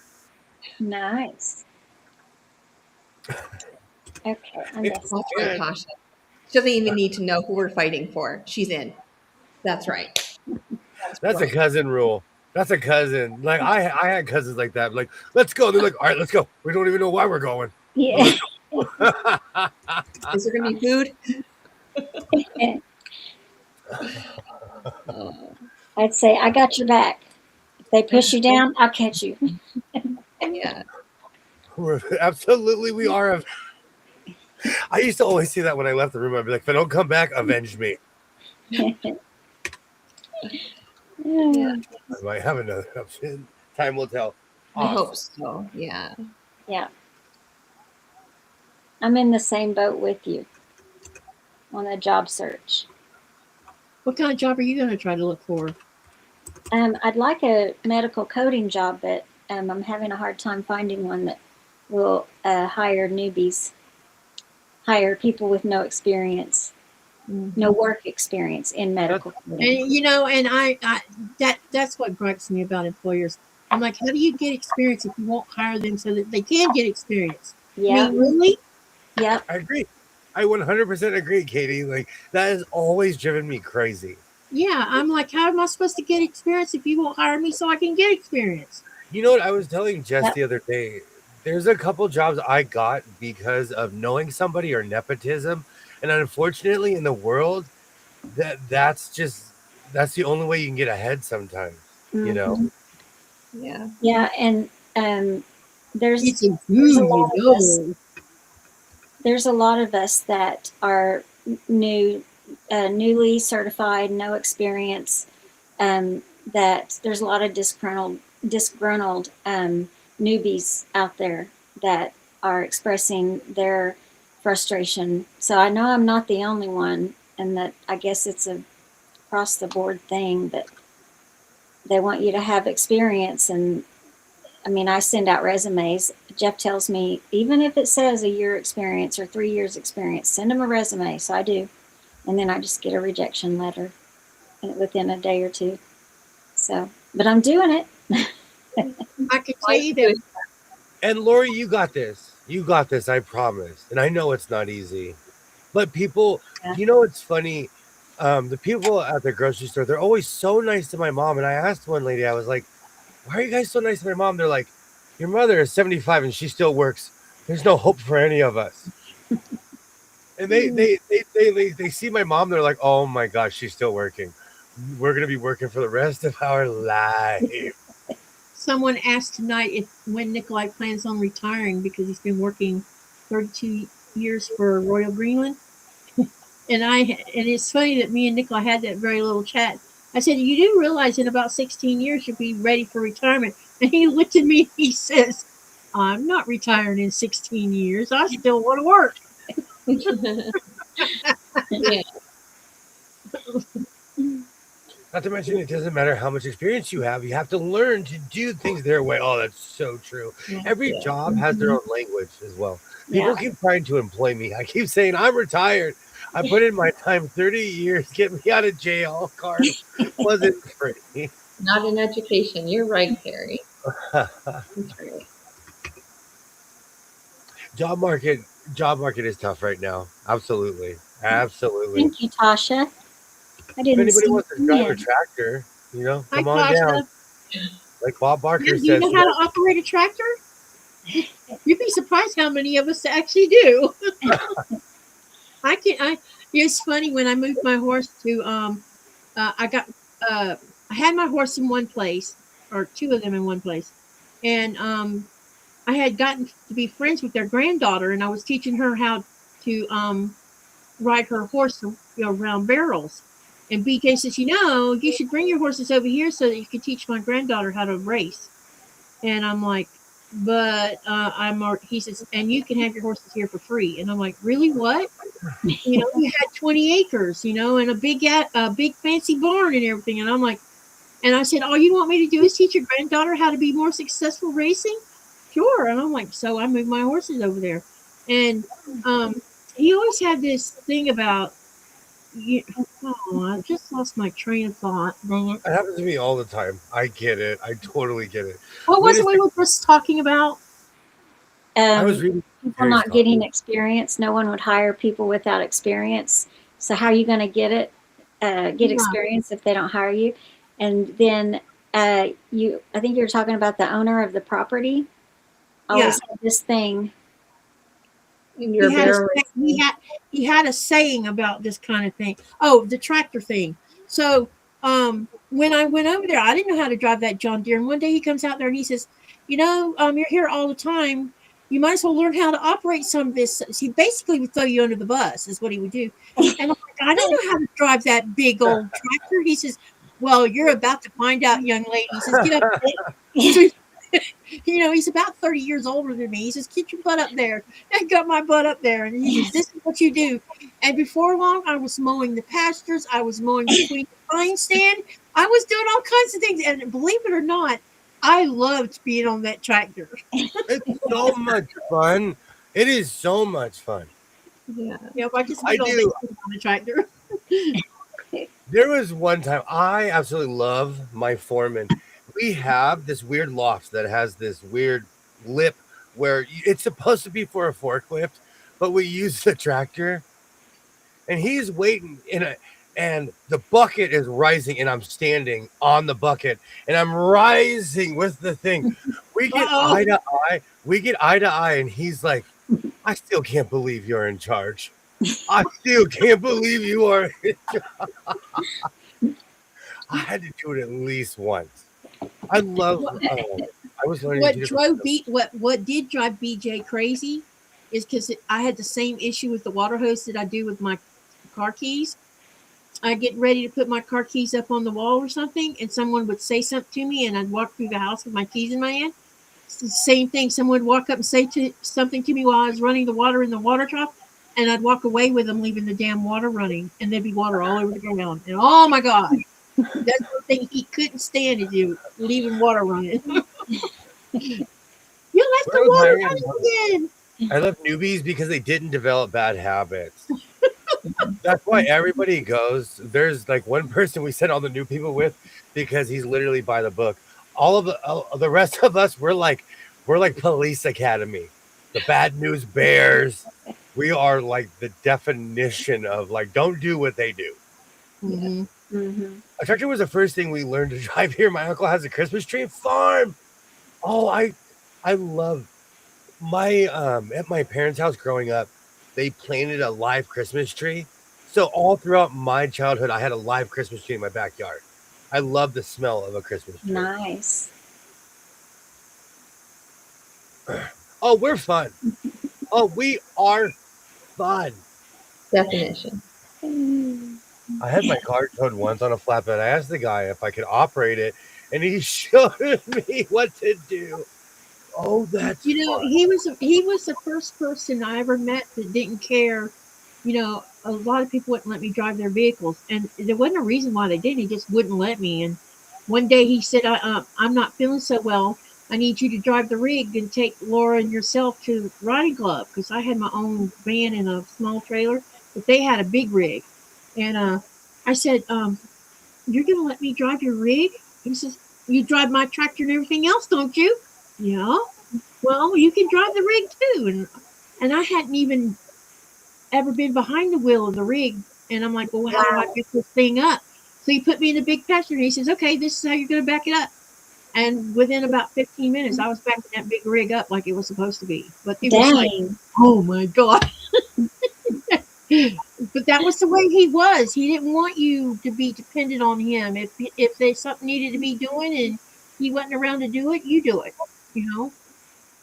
Nice. Okay, I'm It's just That's right, good. Tasha. She doesn't even need to know who we're fighting for. She's in. That's right. That's a right. cousin rule. That's a cousin. Like I had cousins like that. Like, let's go. They're like, all right, let's go. We don't even know why we're going. yeah. Is there going to be food? Oh, I'd say I got your back. If they push you down, I'll catch you. yeah. Absolutely, we are. I used to always say that when I left the room. I'd be like, if I don't come back, avenge me. Yeah. I might have another option. Time will tell. I hope Awesome. so. Yeah. Yeah. I'm in the same boat with you on a job search. What kind of job are you going to try to look for? I'd like a medical coding job, but I'm having a hard time finding one that will hire newbies, hire people with no experience, no work experience in medical coding. And and I that's what gripes me about employers. I'm like, how do you get experience if you won't hire them so that they can get experience? Yeah. I mean, really? Yep. I agree. I 100% agree, Katie. Like that has always driven me crazy. Yeah, I'm like, how am I supposed to get experience if you won't hire me so I can get experience? You know what I was telling Jess Yep. the other day? There's a couple jobs I got because of knowing somebody or nepotism, and unfortunately, in the world, that's the only way you can get ahead sometimes. You know. Yeah. Yeah, and there's It's a there's a good, lot of us. There's a lot of us that are newly certified, no experience. That there's a lot of disgruntled newbies out there that are expressing their frustration. So I know I'm not the only one, and that I guess it's a across the board thing that they want you to have experience. And I mean, I send out resumes. Jeff tells me, even if it says a year experience or 3 years experience, send them a resume. So I do. And then I just get a rejection letter within a day or two. So, but I'm doing it. I can tell you that. And Lori, you got this. You got this. I promise. And I know it's not easy, but people, Yeah. you know, it's funny. The people at the grocery store, they're always so nice to my mom. And I asked one lady, I was like, "Why are you guys so nice to my mom?" They're like, "Your mother is 75 and she still works. There's no hope for any of us." And they see my mom. They're like, "Oh my gosh, she's still working. We're gonna be working for the rest of our life." Someone asked tonight if when Nikolai plans on retiring because he's been working 32 years for Royal Greenland. And it's funny that me and Nikolai had that very little chat. I said, "You do realize in about 16 years you'll be ready for retirement." And he looked at me and he says, "I'm not retiring in 16 years. I still want to work." Yeah. Not to mention, it doesn't matter how much experience you have to learn to do things their way. Oh, that's so true. Every Yeah. job has their own language as well. Yeah. People keep trying to employ me. I keep saying, I'm retired. I put in my time 30 years, get me out of jail. Card wasn't free. Not in education. You're right, Carrie. That's right. job market job market is tough right now. Absolutely. Absolutely. Thank you, Tasha. I If didn't anybody see wants to you drive a in. tractor, Hi, come on down. Tasha. Like Bob Barker Do you says, know how to operate a tractor? You'd be surprised how many of us actually do. I can. I. It's funny when I moved my horse to. I got. I had my horse in one place, or two of them in one place, and I had gotten to be friends with their granddaughter, and I was teaching her how to ride her horse, around barrels. And BK says, you should bring your horses over here so that you can teach my granddaughter how to race. And I'm like, but he says, and you can have your horses here for free. And I'm like, really? What? We had 20 acres, and a big fancy barn and everything. And I'm like, and I said, all you want me to do is teach your granddaughter how to be more successful racing? Sure. And I'm like, so I moved my horses over there. And he always had this thing about, oh, I just lost my train of thought. Dang it. it happens to me all the time. I get it. I totally get it. What was it we Wait were just talking about? I was Um, reading people Terry's not thought. getting experience. No one would hire people without experience. So how are you going to get it? Get Yeah. experience if they don't hire you? And then I think you were talking about the owner of the property. Always had this thing. In your He had, a, barrel he, had, he had a saying about this kind of thing. Oh, the tractor thing. So when I went over there, I didn't know how to drive that John Deere. And one day he comes out there and he says, you're here all the time. You might as well learn how to operate some of this. He basically would throw you under the bus, is what he would do. And I'm like, I don't know how to drive that big old tractor. He says, well, you're about to find out, young lady. He says, get up there. He's about 30 years older than me. He says, get your butt up there. I got my butt up there. And he says, this is what you do. And before long, I was mowing the pastures. I was mowing between the vine stand. I was doing all kinds of things. And believe it or not, I loved being on that tractor. It's so much fun. It is so much fun. Yeah. I just I did all do. these things on the tractor. There was one time I absolutely love my foreman. We have this weird loft that has this weird lip where it's supposed to be for a forklift, but we use the tractor, and he's waiting and the bucket is rising, and I'm standing on the bucket, and I'm rising with the thing. We get Uh-oh. eye to eye. We get eye to eye, and he's like, "I still can't believe you're in charge. I still can't believe you are." I had to do it at least once. I love. I was learning to do What did drive BJ crazy is because I had the same issue with the water hose that I do with my car keys. I get ready to put my car keys up on the wall or something, and someone would say something to me, and I'd walk through the house with my keys in my hand. It's the same thing. Someone would walk up and say something to me while I was running the water in the water trough, and I'd walk away with them, leaving the damn water running, and there'd be water all over the ground. And oh my God, that's the thing he couldn't stand, is you leaving water running. You left the water running again. I love newbies because they didn't develop bad habits. That's why everybody goes. There's like one person we send all the new people with because he's literally by the book. All the rest of us, we're like police academy, the bad news bears. We are like the definition of like, don't do what they do. Mhm. Mm-hmm. A tractor was the first thing we learned to drive here. My uncle has a Christmas tree farm. Oh, I love my at my parents' house growing up, they planted a live Christmas tree. So all throughout my childhood, I had a live Christmas tree in my backyard. I love the smell of a Christmas tree. Nice. Oh, we're fun. Oh, we are fun. Definition. I had my car towed once on a flatbed. I asked the guy if I could operate it, and he showed me what to do. Oh, that's You know, fun. he was the first person I ever met that didn't care. You know, a lot of people wouldn't let me drive their vehicles, and there wasn't a reason why they didn't. He just wouldn't let me. And one day he said, "I'm not feeling so well. I need you to drive the rig and take Laura and yourself to Riding Club because I had my own van and a small trailer, but they had a big rig." And I said, "You're gonna let me drive your rig?" He says, "You drive my tractor and everything else, don't you?" Yeah. Well, you can drive the rig too, and I hadn't even ever been behind the wheel of the rig, and I'm like, well, how do I Wow. pick this thing up? So he put me in the big passenger, and he says, okay, this is how you're going to back it up. And within about 15 minutes, I was backing that big rig up like it was supposed to be. But it was like, Dang. oh my god! But that was the way he was. He didn't want you to be dependent on him. If there's something needed to be doing and he wasn't around to do it, you do it. You know,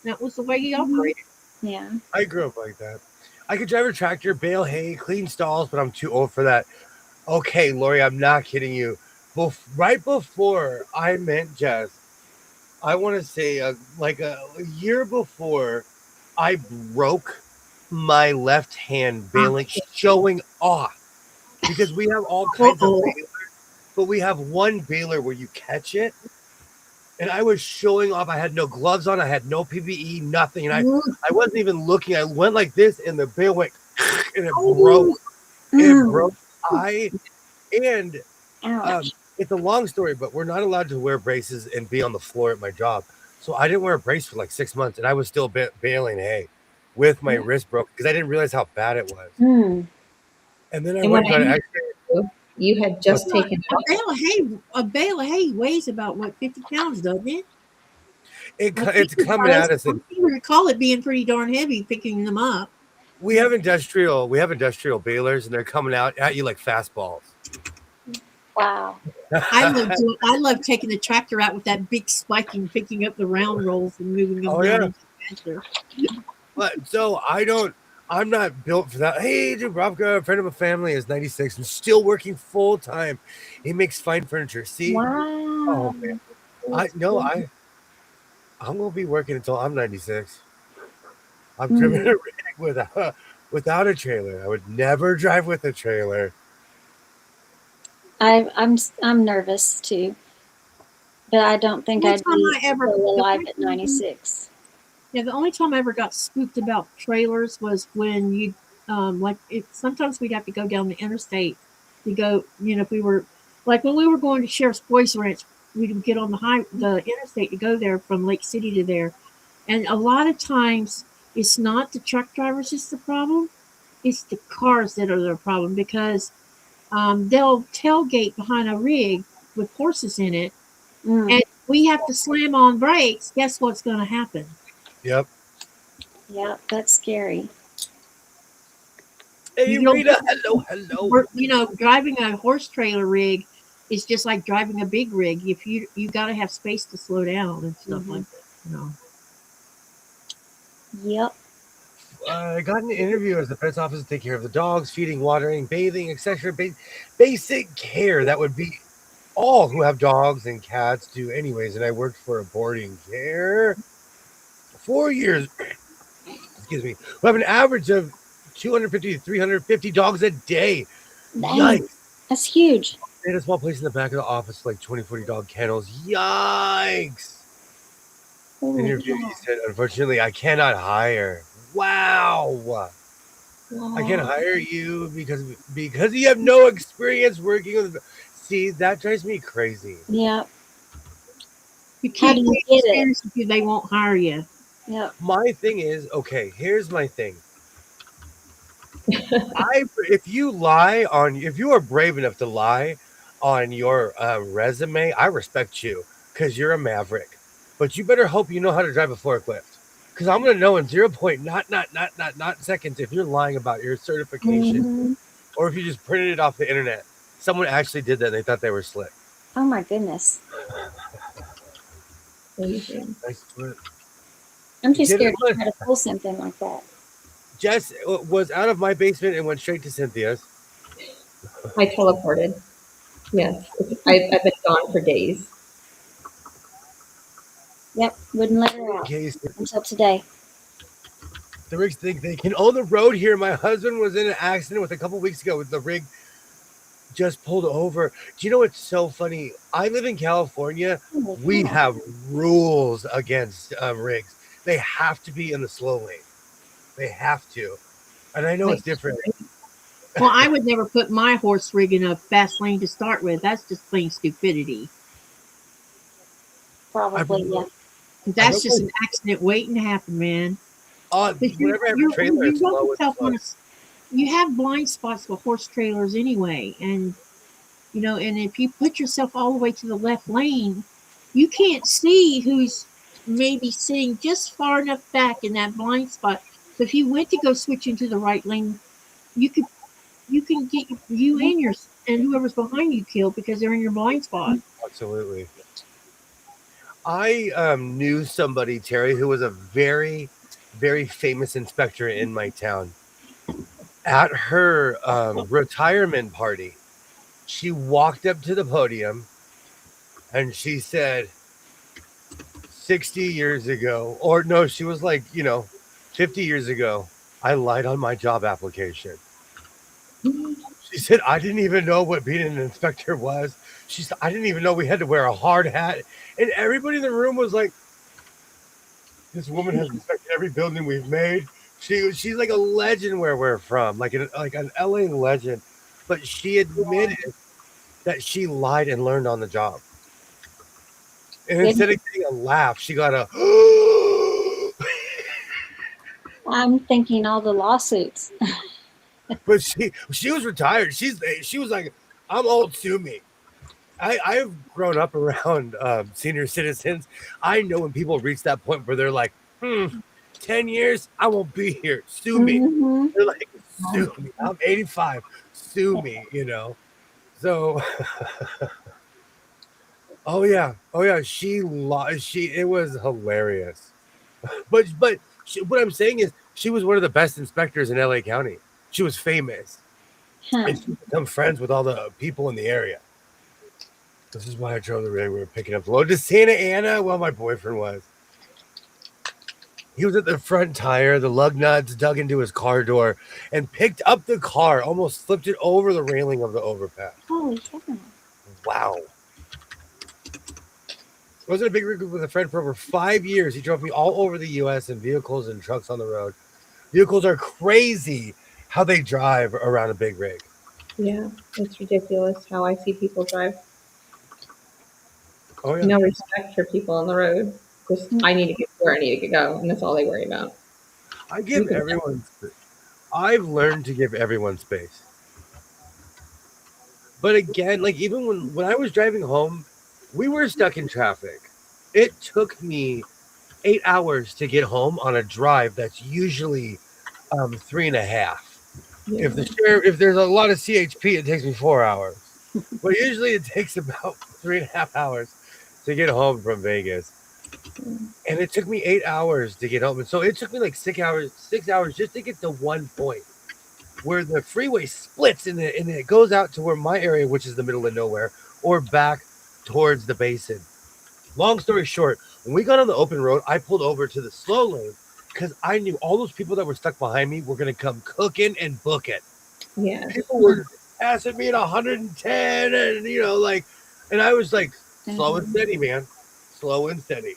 that was the way he operated. Yeah. I grew up like that. I could drive a tractor, bale hay, clean stalls, but I'm too old for that. Okay, Lori, I'm not kidding you. Right before I met Jess, I want to say like a year before, I broke my left hand Ah, baling, showing off because we have all kinds of uh-oh. balers, but we have one baler where you catch it. And I was showing off. I had no gloves on. I had no PPE, nothing. And I wasn't even looking. I went like this, and the bale went, and it broke. Oh, It Mm. broke. I and Ouch. it's a long story, but we're not allowed to wear braces and be on the floor at my job. So I didn't wear a brace for like 6 months, and I was still baling hay with my wrist broken because I didn't realize how bad it was. Mm. And then I And went when and got I an met X-ray. you, you had What's just taken a off. bale of hay. A bale of hay weighs about what 50 pounds, doesn't it? I think it's it coming does. at us, I and seem to recall it being pretty darn heavy picking them up. we have industrial balers, and they're coming out at you like fastballs. Wow. I love taking the tractor out with that big spike and picking up the round rolls and moving them Oh down yeah. into the pasture. But so I'm not built for that. Hey, Dubrovka, a friend of a family, is 96 and still working full time. He makes fine furniture. See, oh Wow. man, I That's no, cool. I'm gonna be working until I'm 96. I've driven Mm. a rig without a trailer. I would never drive with a trailer. I'm nervous too, but I don't think Only I'd time be I ever, still the alive only at time, 96. yeah, the only time I ever got spooked about trailers was when like, sometimes we'd have to go down the interstate to go, if we were, like when we were going to Sheriff's Boys Ranch, we would get on the interstate to go there from Lake City to there. And a lot of times it's not the truck drivers that's the problem, it's the cars that are the problem because they'll tailgate behind a rig with horses in it, Mm. and we have to slam on brakes. Guess what's going to happen? Yep. Yeah, that's scary. Hey, You'll Rita, hello, hello. driving a horse trailer rig is just like driving a big rig. If you got to have space to slow down and stuff Hmm. like that. Yep. I got an interview as the pet's office to take care of the dogs, feeding, watering, bathing, etc. Basic care that would be all who have dogs and cats do anyways. And I worked for a boarding care 4 years. Excuse me. We have an average of 250 to 350 dogs a day. Dang. Yikes. That's huge. They had a small place in the back of the office, like 20, 40 dog kennels. Yikes. The Holy interview, he cow. said, unfortunately, I cannot hire. Wow. I can't Wow. hire you because you have no experience working with. See, that drives me crazy. Yep. You How do can't you gain get it? experience if they won't hire you. Yep. My thing is, okay, here's my thing. If you lie on, if you are brave enough to lie on your resume, I respect you because you're a maverick. But you better hope you know how to drive a forklift, because I'm gonna know in 0. Not seconds if you're lying about your certification Hmm. or if you just printed it off the internet. Someone actually did that. And they thought they were slick. Oh my goodness. Amazing. I swear. I'm too Did it, scared to try to pull something like that. Jess was out of my basement and went straight to Cynthia's. I teleported. Yes, I've been gone for days. Yep, wouldn't let her In out case until today. the rigs think they can own the road here. My husband was in an accident with a couple weeks ago with the rig just pulled over. Do you know what's so funny? I live in California. Holy We cow. have rules against rigs. They have to be in the slow lane. They have to. And I know it's Like, different. Well, I would never put my horse rig in a fast lane to start with. That's just plain stupidity. I Probably, yeah. I That's don't just like an accident waiting to happen, man. Because whenever I have a trailer, you it's run slow. It's yourself slow. you have blind spots for horse trailers anyway, and and if you put yourself all the way to the left lane, you can't see who's maybe sitting just far enough back in that blind spot. So if you went to go switch into the right lane, you could you can get you and your and whoever's behind you killed because they're in your blind spot. Absolutely. I knew somebody, Terry, who was a very, very famous inspector in my town. At her retirement party, she walked up to the podium and she said, 60 years ago, or no, she was like, 50 years ago, I lied on my job application. She said, I didn't even know what being an inspector was. She said, I didn't even know we had to wear a hard hat. And everybody in the room was like, this woman has inspected every building we've made. She's like a legend where we're from, like an LA legend. But she admitted that she lied and learned on the job. And instead Goodness. of getting a laugh, she got a I'm thinking all the lawsuits. but she was retired. She was like, I'm old, sue me. I've grown up around senior citizens. I know when people reach that point where they're like, 10 years, I won't be here. Sue me. Hmm. They're like, sue me. I'm 85. Sue me. So oh yeah, it was hilarious. What I'm saying is she was one of the best inspectors in LA County. She was famous. Huh. And she become friends with all the people in the area. This is why I drove the rig. We were picking up load to Santa Ana. Well, my boyfriend was. He was at the front tire. The lug nuts dug into his car door and picked up the car, almost flipped it over the railing of the overpass. Holy cow. Wow. I was in a big rig with a friend for over 5 years. He drove me all over the U.S. in vehicles and trucks on the road. Vehicles are crazy how they drive around a big rig. Yeah, it's ridiculous how I see people drive. Oh, yeah. No respect for people on the road. Just I need to get where I need to go, and that's all they worry about. I give You can everyone, I've learned to give everyone space. But again, like even when I was driving home, we were stuck in traffic. It took me 8 hours to get home on a drive that's usually 3.5. yeah. If there's a lot of CHP, it takes me 4 hours. But usually it takes about 3.5 hours to get home from Vegas. And it took me 8 hours to get home. And so it took me like 6 hours just to get to one point where the freeway splits and it goes out to where my area, which is the middle of nowhere, or back towards the basin. Long story short, when we got on the open road, I pulled over to the slow lane because I knew all those people that were stuck behind me were going to come cooking and booking. Yeah. People were passing me at 110, and and I was like, slow and steady, man, slow and steady.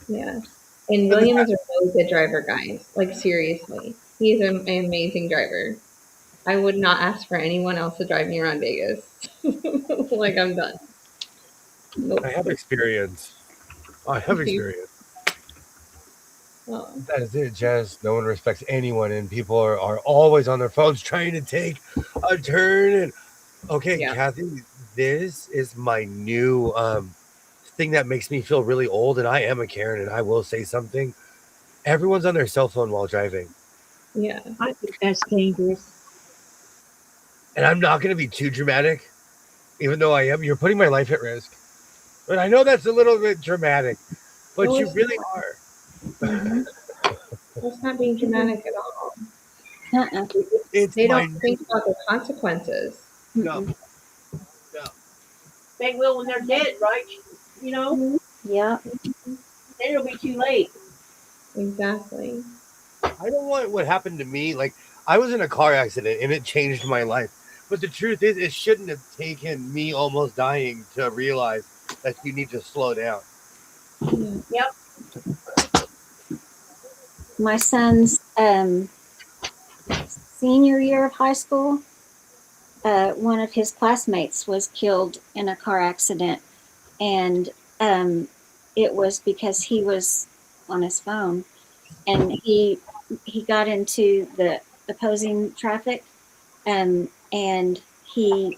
Yeah. And And the William is a really good driver, guys. Like seriously, he is an amazing driver. I would not ask for anyone else to drive me around Vegas. Like I'm done. Nope. I have experience. I have experience. Oh, That is it, Jess. No one respects anyone, and people are always on their phones trying to take a turn. And okay, yeah. Kathy, this is my new thing that makes me feel really old, and I am a Karen, and I will say something. Everyone's on their cell phone while driving, Yeah. I think that's dangerous. and I'm not going to be too dramatic, even though I am. You're putting my life at risk, but I know that's a little bit dramatic, but No, you it's really not. are. Mm-hmm. It's not being dramatic at all. Uh-uh. It's They my don't new think about the consequences. no, Mm-mm. no. They will when they're dead, right? You know, Yeah. then it'll be too late. Exactly. I don't want what happened to me. Like I was in a car accident and it changed my life. But the truth is, it shouldn't have taken me almost dying to realize that you need to slow down. Yeah. Yep. My son's senior year of high school, one of his classmates was killed in a car accident, and um, it was because he was on his phone, and he got into the opposing traffic, and he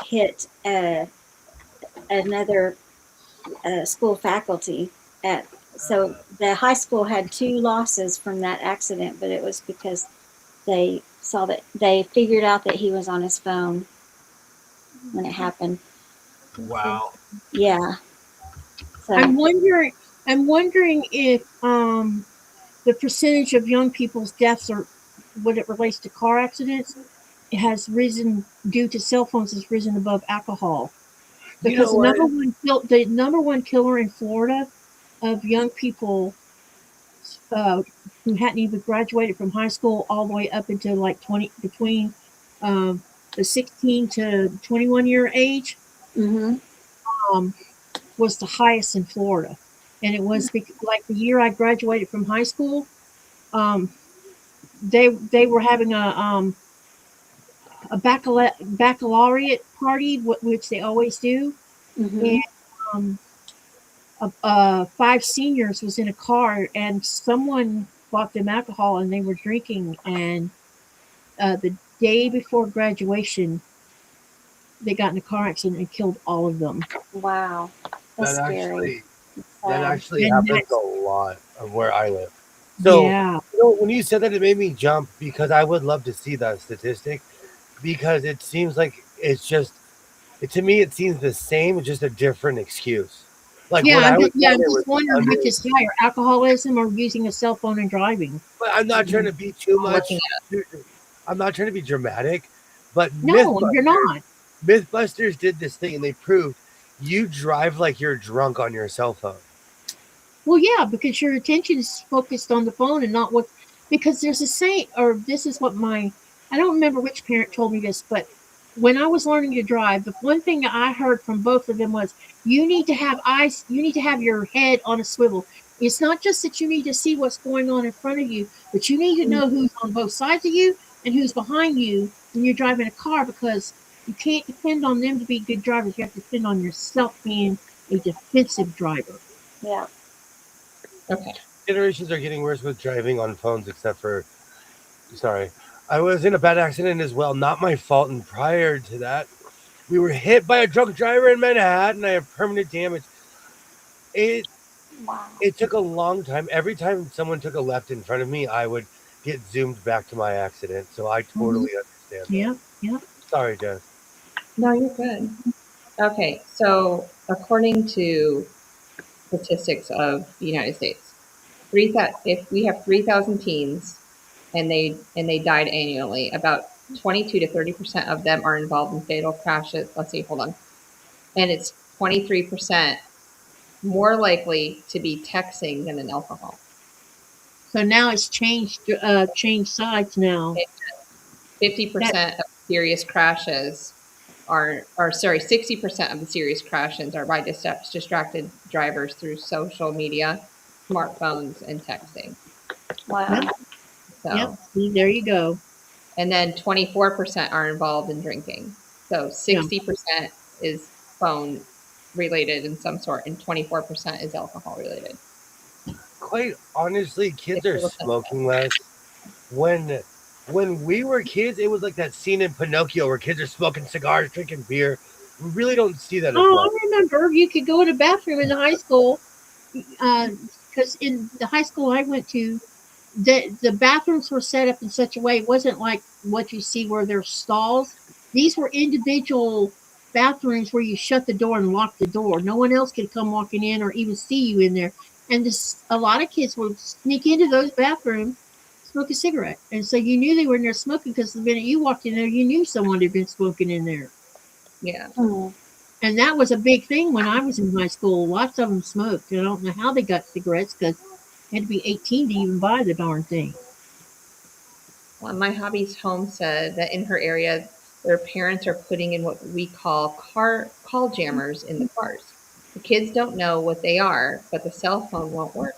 hit another school faculty at. So the high school had two losses from that accident, but it was because they saw that they figured out that he was on his phone when it happened. Wow. Yeah. So I'm wondering. I'm wondering if the percentage of young people's deaths or when it relates to car accidents it has risen due to cell phones has risen above alcohol You because know what? the number one killer in Florida of young people uh, who hadn't even graduated from high school all the way up into like 20 between um, the 16 to 21-year age hmm um, was the highest in Florida, and it was like the year I graduated from high school. Um, they were having a baccalaureate party, which they always do, and hmm um, five seniors was in a car, and someone bought them alcohol, and they were drinking, and the day before graduation, they got in a car accident and killed all of them. wow, that's That scary. actually that Sad. actually And happens a that's lot of where I live. So, yeah, when you said that, it made me jump because I would love to see that statistic because it seems like it's just to me it seems the same, it's just a different excuse. Like yeah. when I was young, I'm it was just wondering which under. is higher, alcoholism or using a cell phone and driving. But I'm not trying to be too I'm looking much. I'm not trying to be dramatic, but No, you're not. Mythbusters did this thing and they proved you drive like you're drunk on your cell phone. Well, yeah, because your attention is focused on the phone and not what. Because there's a saying, or this is what I don't remember which parent told me this, but when I was learning to drive, the one thing that I heard from both of them was you need to have eyes, you need to have your head on a swivel. It's not just that you need to see what's going on in front of you, but you need to know who's on both sides of you and who's behind you when you're driving a car because you can't depend on them to be good drivers. You have to depend on yourself being a defensive driver. Yeah. Okay. Generations are getting worse with driving on phones, except for sorry. I was in a bad accident as well. Not my fault. And prior to that, we were hit by a drunk driver in Manhattan. I have permanent damage. It Wow. it took a long time. Every time someone took a left in front of me, I would get zoomed back to my accident. So I Mhm. totally understand that. Yeah, yeah. Sorry, Jess. No, you're good. Okay. So according to statistics of the United States, if we have 3,000 teens and they died annually, about 22 to 30% of them are involved in fatal crashes. Let's see, hold on. And it's 23% more likely to be texting than an alcohol. So now it's changed sides now. 50% of serious crashes are sorry, 60% of the serious crashes are by distracted drivers through social media, smartphones, and texting. Yep, Wow. yep. So, See, there you go. and then 24% are involved in drinking. So Yeah. 60% is phone related in some sort, and 24% is alcohol related. quite honestly, kids If are you look at smoking less. When we were kids, it was like that scene in Pinocchio where kids are smoking cigars, drinking beer. We really don't see that as Oh, much. I remember you could go in a bathroom in the high school because in the high school I went to, the bathrooms were set up in such a way it wasn't like what you see where there's stalls. These were individual bathrooms where you shut the door and lock the door. No one else could come walking in or even see you in there. And a lot of kids would sneak into those bathrooms, smoke a cigarette, and so you knew they were in there smoking because the minute you walked in there, you knew someone had been smoking in there. Yeah. Mm. And that was a big thing when I was in high school. Lots of them smoked. I don't know how they got cigarettes because you had to be 18 to even buy the darn thing. Well, my hobby's home said that in her area, their parents are putting in what we call call jammers in the cars. The kids don't know what they are, but the cell phone won't work.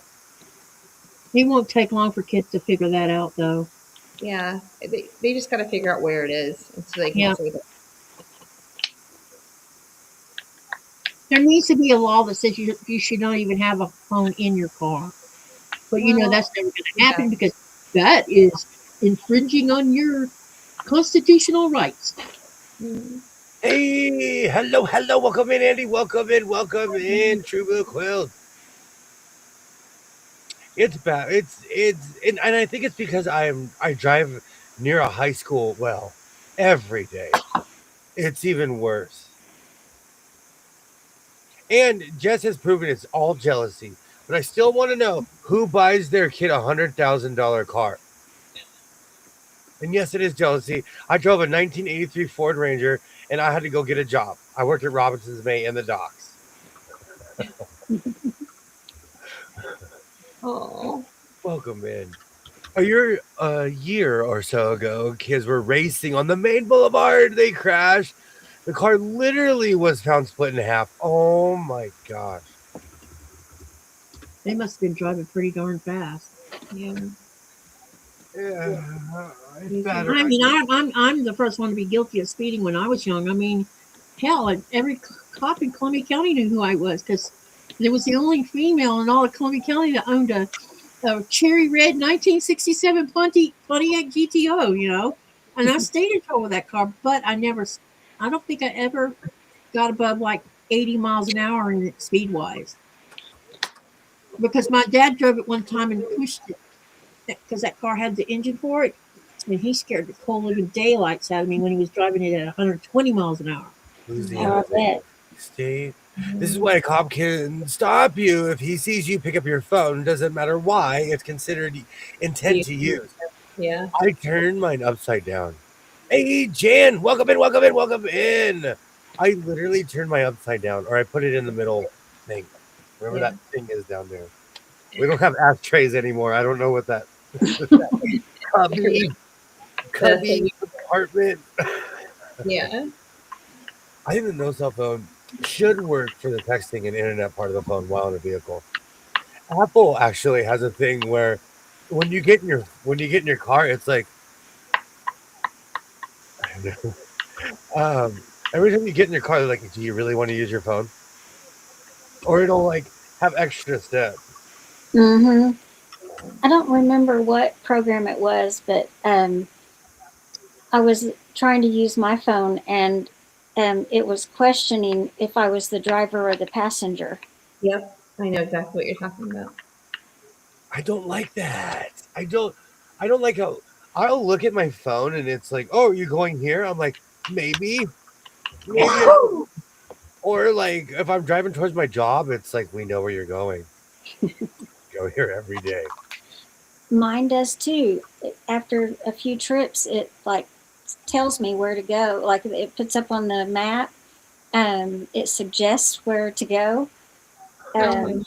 It won't take long for kids to figure that out, though. Yeah, they just got to figure out where it is, and so they can Yeah, save it. there needs to be a law that says you should not even have a phone in your car. But Well, that's never going to yeah. happen because that is infringing on your constitutional rights. Mm. Hey, hello, welcome in, Andy. Welcome in, True Blue Quilt. It's bad. And I think it's because I drive near a high school. Well, every day. It's even worse. And Jess has proven it's all jealousy. But I still want to know who buys their kid $100,000 car. And yes, it is jealousy. I drove a 1983 Ford Ranger, and I had to go get a job. I worked at Robinson's May in the docks. Oh, Welcome in. A year or so ago, kids were racing on the main boulevard. They crashed. The car literally was found split in half. Oh my gosh. They must have been driving pretty darn fast. yeah. Yeah, it's These bad. are- I mean, I'm the first one to be guilty of speeding when I was young. I mean, hell, every cop in Columbia County knew who I was because there was the only female in all of Columbia County that owned a cherry red 1967 Pontiac GTO. And I stayed in trouble with that car, but I don't think I ever got above like 80 miles an hour in it speed wise because my dad drove it one time and pushed it because that car had the engine for it, and he scared the cold living daylights out of me when he was driving it at 120 miles an hour. Oh, I Louisiana bet. State. This is why a cop can stop you if he sees you pick up your phone. Doesn't matter why. It's considered intent to use. Yeah. I turned mine upside down. Hey, Jan, welcome in. I literally turned my upside down, or I put it in the middle thing. Wherever Yeah. that thing is down there. We don't have ashtrays anymore. I don't know what that cubby, The thing. compartment. Yeah. I think the no cell phone should work for the texting and internet part of the phone while in a vehicle. Apple actually has a thing where when you get in your car, it's like I don't know. Every time you get in your car, they're like, "Do you really want to use your phone?" Or it'll like have extra steps. Hmm. I don't remember what program it was, but I was trying to use my phone and it was questioning if I was the driver or the passenger. Yep. I know exactly what you're talking about. I don't like that. I don't like how I'll look at my phone and it's like, "Oh, are you going here?" I'm like, maybe, or like if I'm driving towards my job, it's like we know where you're going. Go here every day. Mine does too. After a few trips, it like tells me where to go. Like it puts up on the map. It suggests where to go. Oh my. Um,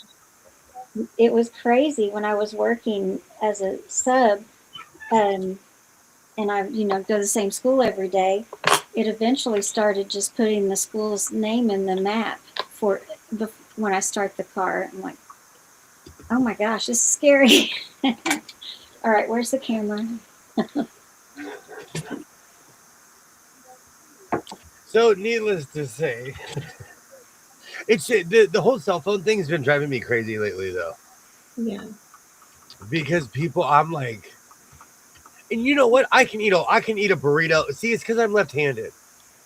it was crazy when I was working as a sub, um, and I, go to the same school every day. It eventually started just putting the school's name in the map for the when I start the car. I'm like, oh my gosh, this is scary. All right, where's the camera? So, needless to say, the whole cell phone thing has been driving me crazy lately, though. Yeah. because people, I'm like, and you know what? I can eat a burrito. See, it's because I'm left-handed.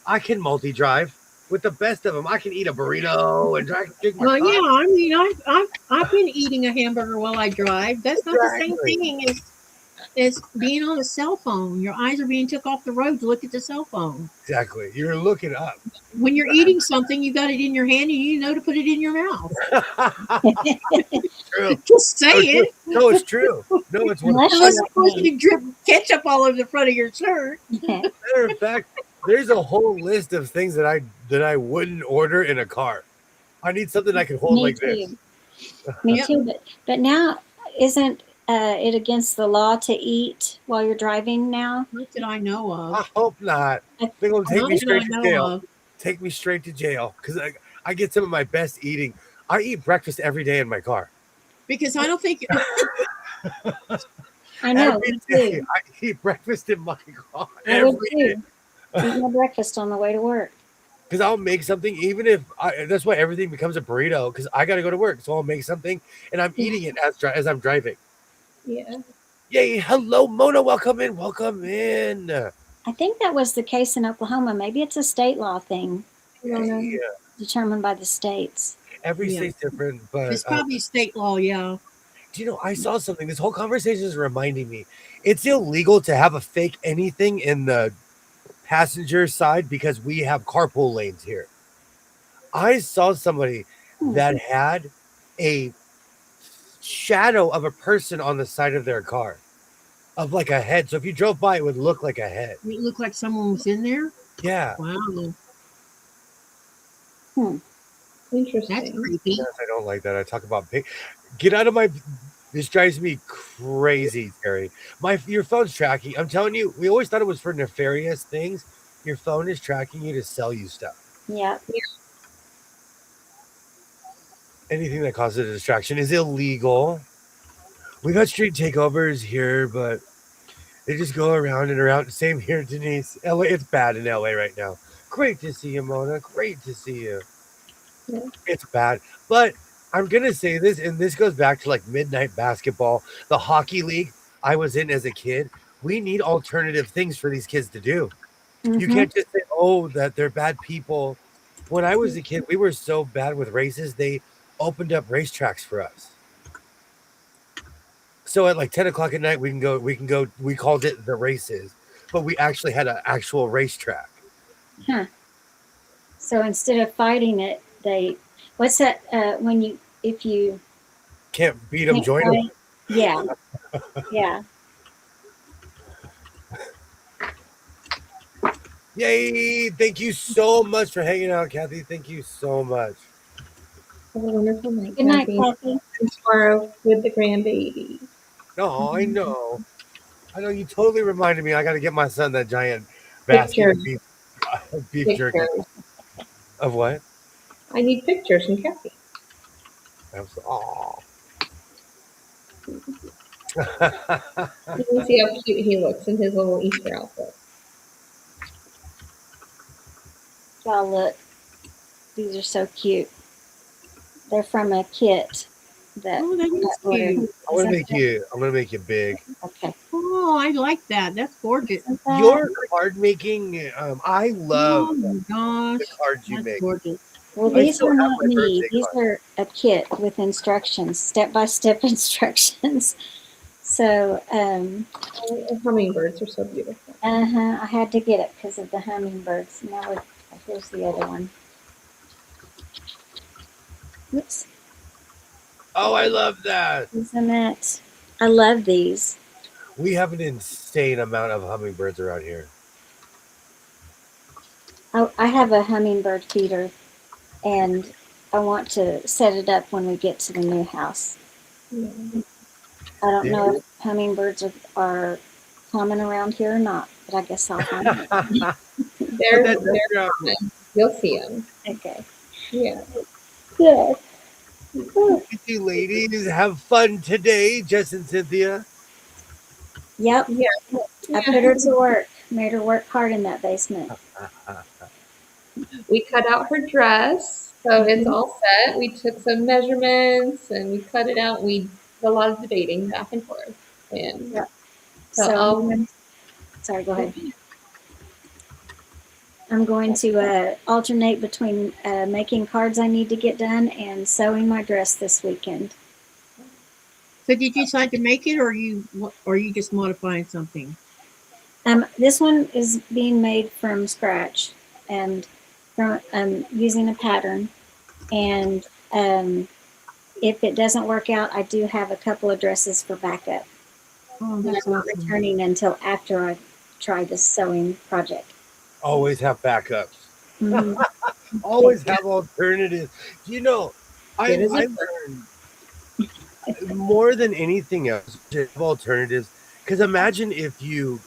I can multi-drive with the best of them. I can eat a burrito and drink my Well, yeah, coffee. I mean, I've been eating a hamburger while I drive. That's not the same Exactly. thing as being on a cell phone. Your eyes are being took off the road to look at the cell phone. Exactly. You're looking up. When you're eating something, you got it in your hand and you know to put it in your mouth. True. Just So true. saying. No, it's true. No, it's one. Unless Unless, you're of course, like you drip ketchup all over the front of your shirt. me. Matter of fact, there's a whole list of things that I wouldn't order in a car. I need something I can hold Me like this. too. Me Yep. too. But now isn't it against the law to eat while you're driving now? Not that I know of. I hope not. I, They're gonna I take Not me think that I straight to know jail. of. Take me straight to jail because I get some of my best eating. I eat breakfast every day in my car. Because I don't think I know. Every Me day too. I eat breakfast in my car I would every day too. Eat my breakfast on the way to work. because I'll make something even if that's why everything becomes a burrito because I got to go to work, so I'll make something and I'm eating it as I'm driving. yeah. Yay! Hello, Mona. Welcome in. Welcome in. I think that was the case in Oklahoma. Maybe it's a state law thing I don't know. Yeah, determined by the states. every Yeah. state's different, but It's probably state law, yeah. do you know? I saw something. This whole conversation is reminding me. It's illegal to have a fake anything in the passenger side because we have carpool lanes here. I saw somebody Hmm. that had a shadow of a person on the side of their car, of like a head. So if you drove by, it would look like a head. It looked like someone was in there. Yeah. Wow. Hmm. That's Interesting. creepy. Yes, I don't like that. I talk about pig. Get out of my. This drives me crazy, Terry. Your phone's tracking. I'm telling you, we always thought it was for nefarious things. Your phone is tracking you to sell you stuff. Yeah. Anything that causes a distraction is illegal. We've had street takeovers here, but they just go around and around. Same here, Denise. LA, it's bad in LA right now. Great to see you, Mona. Great to see you. Yeah. It's bad. But I'm going to say this, and this goes back to like midnight basketball, the hockey league I was in as a kid. We need alternative things for these kids to do. You Mm-hmm. can't just say, oh, that they're bad people. When I was a kid, we were so bad with races, they opened up racetracks for us. So at like 10 o'clock at night, we can go, we called it the races, but we actually had an actual racetrack. Huh. So instead of fighting it, what's that? When you if you Can't beat them, can't join them. fight, yeah, yeah. Yay! Thank you so much for hanging out, Kathy. Thank you so much. Have a wonderful night, Good night, Kathy. Kathy. And tomorrow with the grandbaby. No, I know. I know you totally reminded me. I got to get my son that giant basket Pictures. of beef jerky. Pictures. Of what? I need pictures from Kathy. Aw. You can see how cute he looks in his little Easter outfit. Y'all look. These are so cute. They're from a kit that Oh, that is I ordered. cute. I'm gonna Isn't make that- you. I'm gonna make you big. Okay. Oh, I like that. That's gorgeous. Isn't that- Your card making. I love Oh my gosh. the cards you That's make. gorgeous. Well, I these still are have not my me. birthday These card. are a kit with instructions, step-by-step instructions. So, Hummingbirds are so beautiful. I had to get it because of the hummingbirds. Now here's the other one. Oops, Oh, I love that. isn't it? I love these. We have an insane amount of hummingbirds around here. I have a hummingbird feeder, and I want to set it up when we get to the new house. Yeah. I don't know if hummingbirds are common around here or not, but I guess I'll find out. They're fun. You'll see them. Okay. Yeah. Good. You two ladies have fun today, Jess and Cynthia. Yep. Yeah. I put her to work. Made her work hard in that basement. We cut out her dress, so it's all set. We took some measurements and we cut it out. We a lot of debating back and forth. And Yep. so So I'll, sorry, go ahead. I'm going to alternate between making cards I need to get done and sewing my dress this weekend. So did you decide to make it, or you just modifying something? This one is being made from scratch and from using a pattern. And if it doesn't work out, I do have a couple of dresses for backup. Oh, And I'm that's not awesome. returning until after I try this sewing project. Always have backups. Mhm. Always have alternatives. You know, Get I a learned more than anything else to have alternatives. Because imagine if you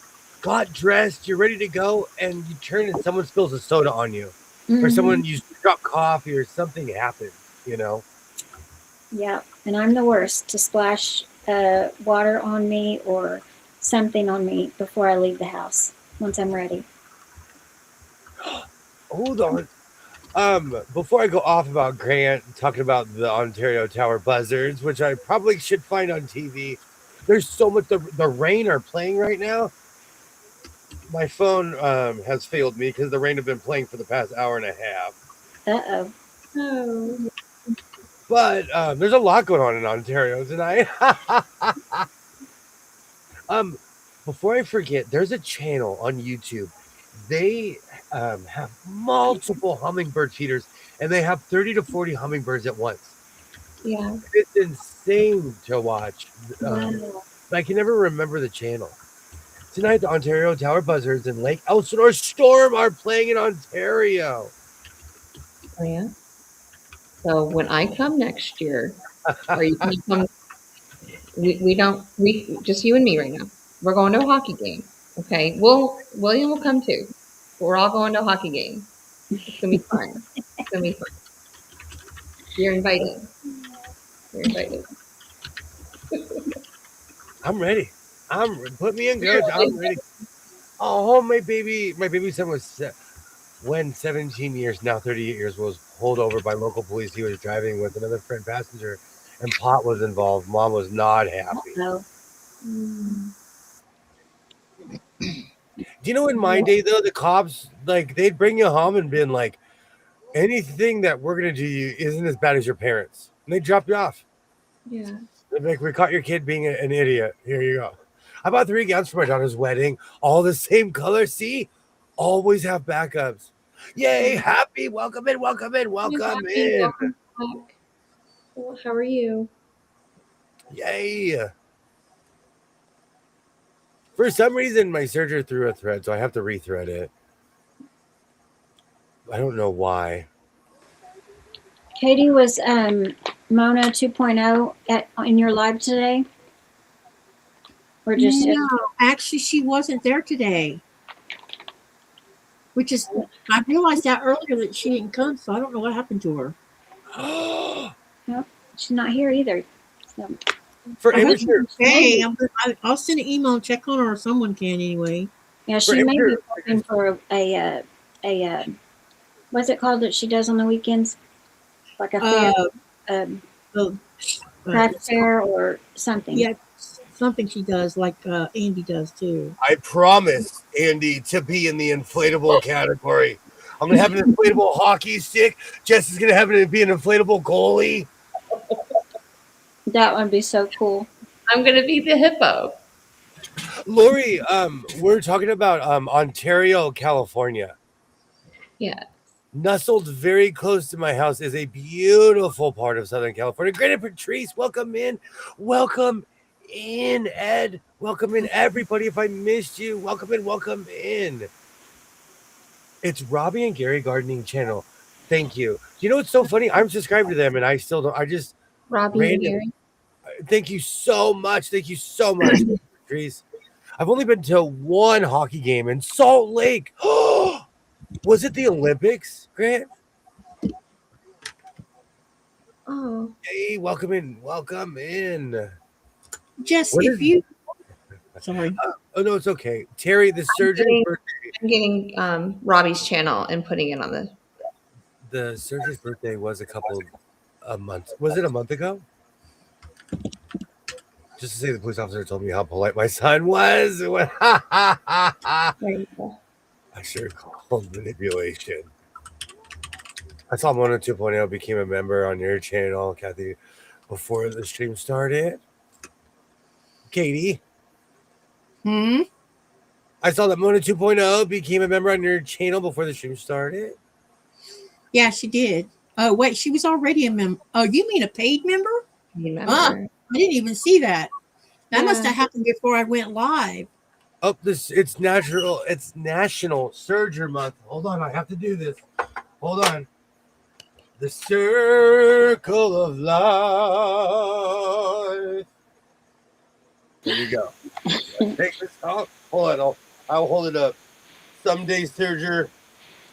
got dressed, you're ready to go, and you turn and someone spills a soda on you, or someone Mhm. you drop coffee, or something happens. You know. Yeah, and I'm the worst to splash water on me or something on me before I leave the house once I'm ready. Hold on. Before I go off about Grant talking about the Ontario Tower buzzards, which I probably should find on TV, there's so much. The rain are playing right now. My phone has failed me because the rain have been playing for the past hour and a half. Uh oh. Oh, But there's a lot going on in Ontario tonight. um, before I forget, there's a channel on YouTube. They have multiple hummingbird feeders, and they have 30 to 40 hummingbirds at once. yeah. It's insane to watch. Wow. But I can never remember the channel. Tonight, the Ontario Tower Buzzards and Lake Elsinore Storm are playing in Ontario. Oh, yeah. So when I come next year, or you can come, we don't, we just you and me right now. We're going to a hockey game. Okay. William will come too. We're all going to a hockey game. It's gonna be fun. It's gonna be fun. You're invited. You're invited. I'm ready. Put me in, You're coach. I'm ready. Oh, my baby son was when 17 years, now 38 years, was pulled over by local police. He was driving with another friend passenger, and pot was involved. Mom was not happy. Oh, Mm, Do you know in my day though, the cops like they'd bring you home and been like, anything that we're gonna do you isn't as bad as your parents, and they drop you off. yeah. They'd be like, we caught your kid being an idiot. Here you go. I bought 3 gowns for my daughter's wedding, all the same color. See, always have backups. Yay! Happy, welcome in, welcome in, Hey, welcome Happy, in. welcome back. Well, how are you? Yay! For some reason, my searcher threw a thread, so I have to rethread it. I don't know why. Katie, was Mona 2.0 in your live today? Or just No, actually, she wasn't there today. Which is, I realized that earlier that she didn't come, so I don't know what happened to her. no, she's not here either. So, For I hope she's amateur, okay. I'll send an email and check on her, or someone can anyway. yeah, for she may be amateur, working for a what's it called that she does on the weekends? Like a fair, Uh, um, oh, craft fair or something. yeah, something she does, like Andy does too. I promise Andy to be in the inflatable category. I'm gonna have an inflatable hockey stick. Jess is gonna have it be an inflatable goalie. That would be so cool. I'm gonna be the hippo. Lori, we're talking about Ontario, California. Yeah. Nestled very close to my house is a beautiful part of Southern California. Granted, Patrice, welcome in. Welcome in, Ed. Welcome in, everybody. If I missed you, welcome in, welcome in. It's Robbie and Gary Gardening Channel. Thank you. You know what's so funny? I'm subscribed to them and I still don't. I just Robbie and random. Gary. Thank you so much. Thank you so much, Patrice. I've only been to one hockey game in Salt Lake. Was it the Olympics, Grant? Oh, Hey, welcome in. Welcome in. Jess, What if is? you, sorry, Oh no, it's okay. Terry, the surgeon's getting, birthday. I'm getting Robbie's channel and putting it on the. The surgeon's birthday was a month. Was it a month ago? Just to say, the police officer told me how polite my son was. I There you go. sure called manipulation. I saw Mona 2.0 became a member on your channel, Kathy, before the stream started. Katie, I saw that Mona 2.0 became a member on your channel before the stream started. Yeah, she did. Oh, wait, she was already a member. Oh, you mean a paid member? Remember. I didn't even see that. That must Yeah. have happened before I went live. Oh, it's natural. It's National Surger Month. Hold on, I have to do this. Hold on. The circle of life. There you go. Take this off. Hold on. I'll hold it up. Someday, Surger,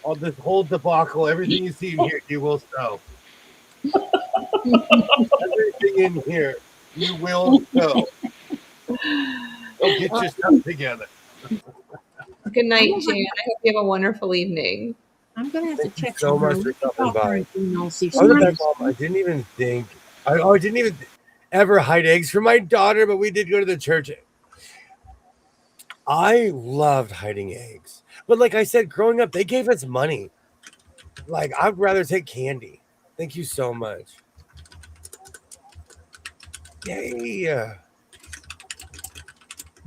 on this whole debacle, everything you see in here, you will sow. Everything in here, you will sow. Go get your stuff together. Good night, Jan. I hope you have a wonderful evening. I'm going to have to Thank you check so on her. much for Let me stopping call her by. and email, see if I she was a bad knows. mom. I didn't even think. I didn't even ever hide eggs from my daughter, but we did go to the church. I loved hiding eggs, but like I said, growing up, they gave us money. Like I'd rather take candy. Thank you so much. Yay!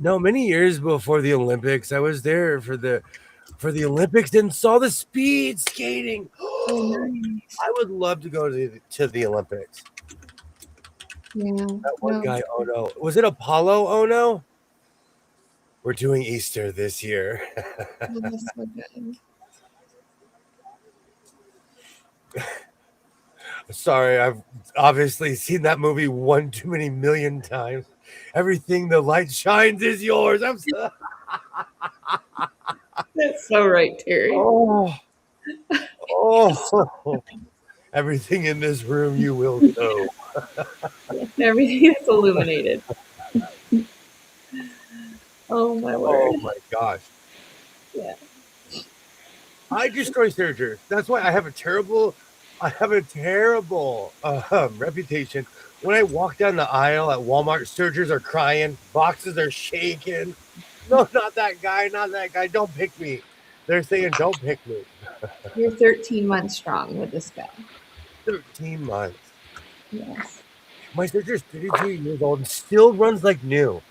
No, many years before the Olympics, I was there for the Olympics and saw the speed skating. Oh, nice. I would love to go to the Olympics. Yeah. That one No. guy, Ono. Was it Apollo Ono? We're doing Easter this year. Oh, that's so good. Sorry, I've obviously seen that movie one too many million times. Everything the light shines is yours. I'm so, That's so right, Terry. oh, everything in this room you will know. Everything is illuminated. Oh my word. Oh my gosh. Yeah. I destroy surgers. That's why I have a terrible reputation. When I walk down the aisle at Walmart, surgers are crying, boxes are shaking. No, not that guy, not that guy. Don't pick me. They're saying, don't pick me. You're 13 months strong with this guy. 13 months. Yes. My surger's 32 years old and still runs like new.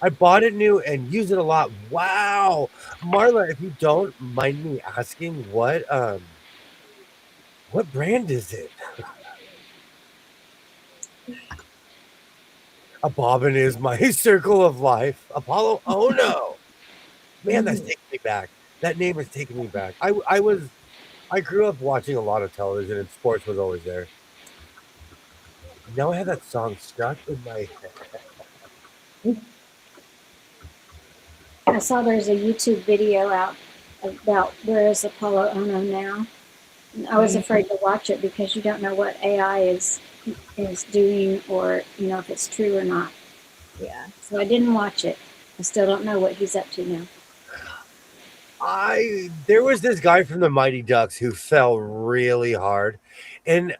I bought it new and use it a lot. Wow. Marla, if you don't mind me asking, what brand is it? A bobbin is my circle of life. Apollo. Oh no. Man, that's taking me back. That name is taking me back. I grew up watching a lot of television and sports was always there. Now I have that song stuck in my head. I saw there's a YouTube video out about where is Apollo Ono now. And I was afraid to watch it because you don't know what AI is doing, or if it's true or not. Yeah. So I didn't watch it. I still don't know what he's up to now. There was this guy from the Mighty Ducks who fell really hard, and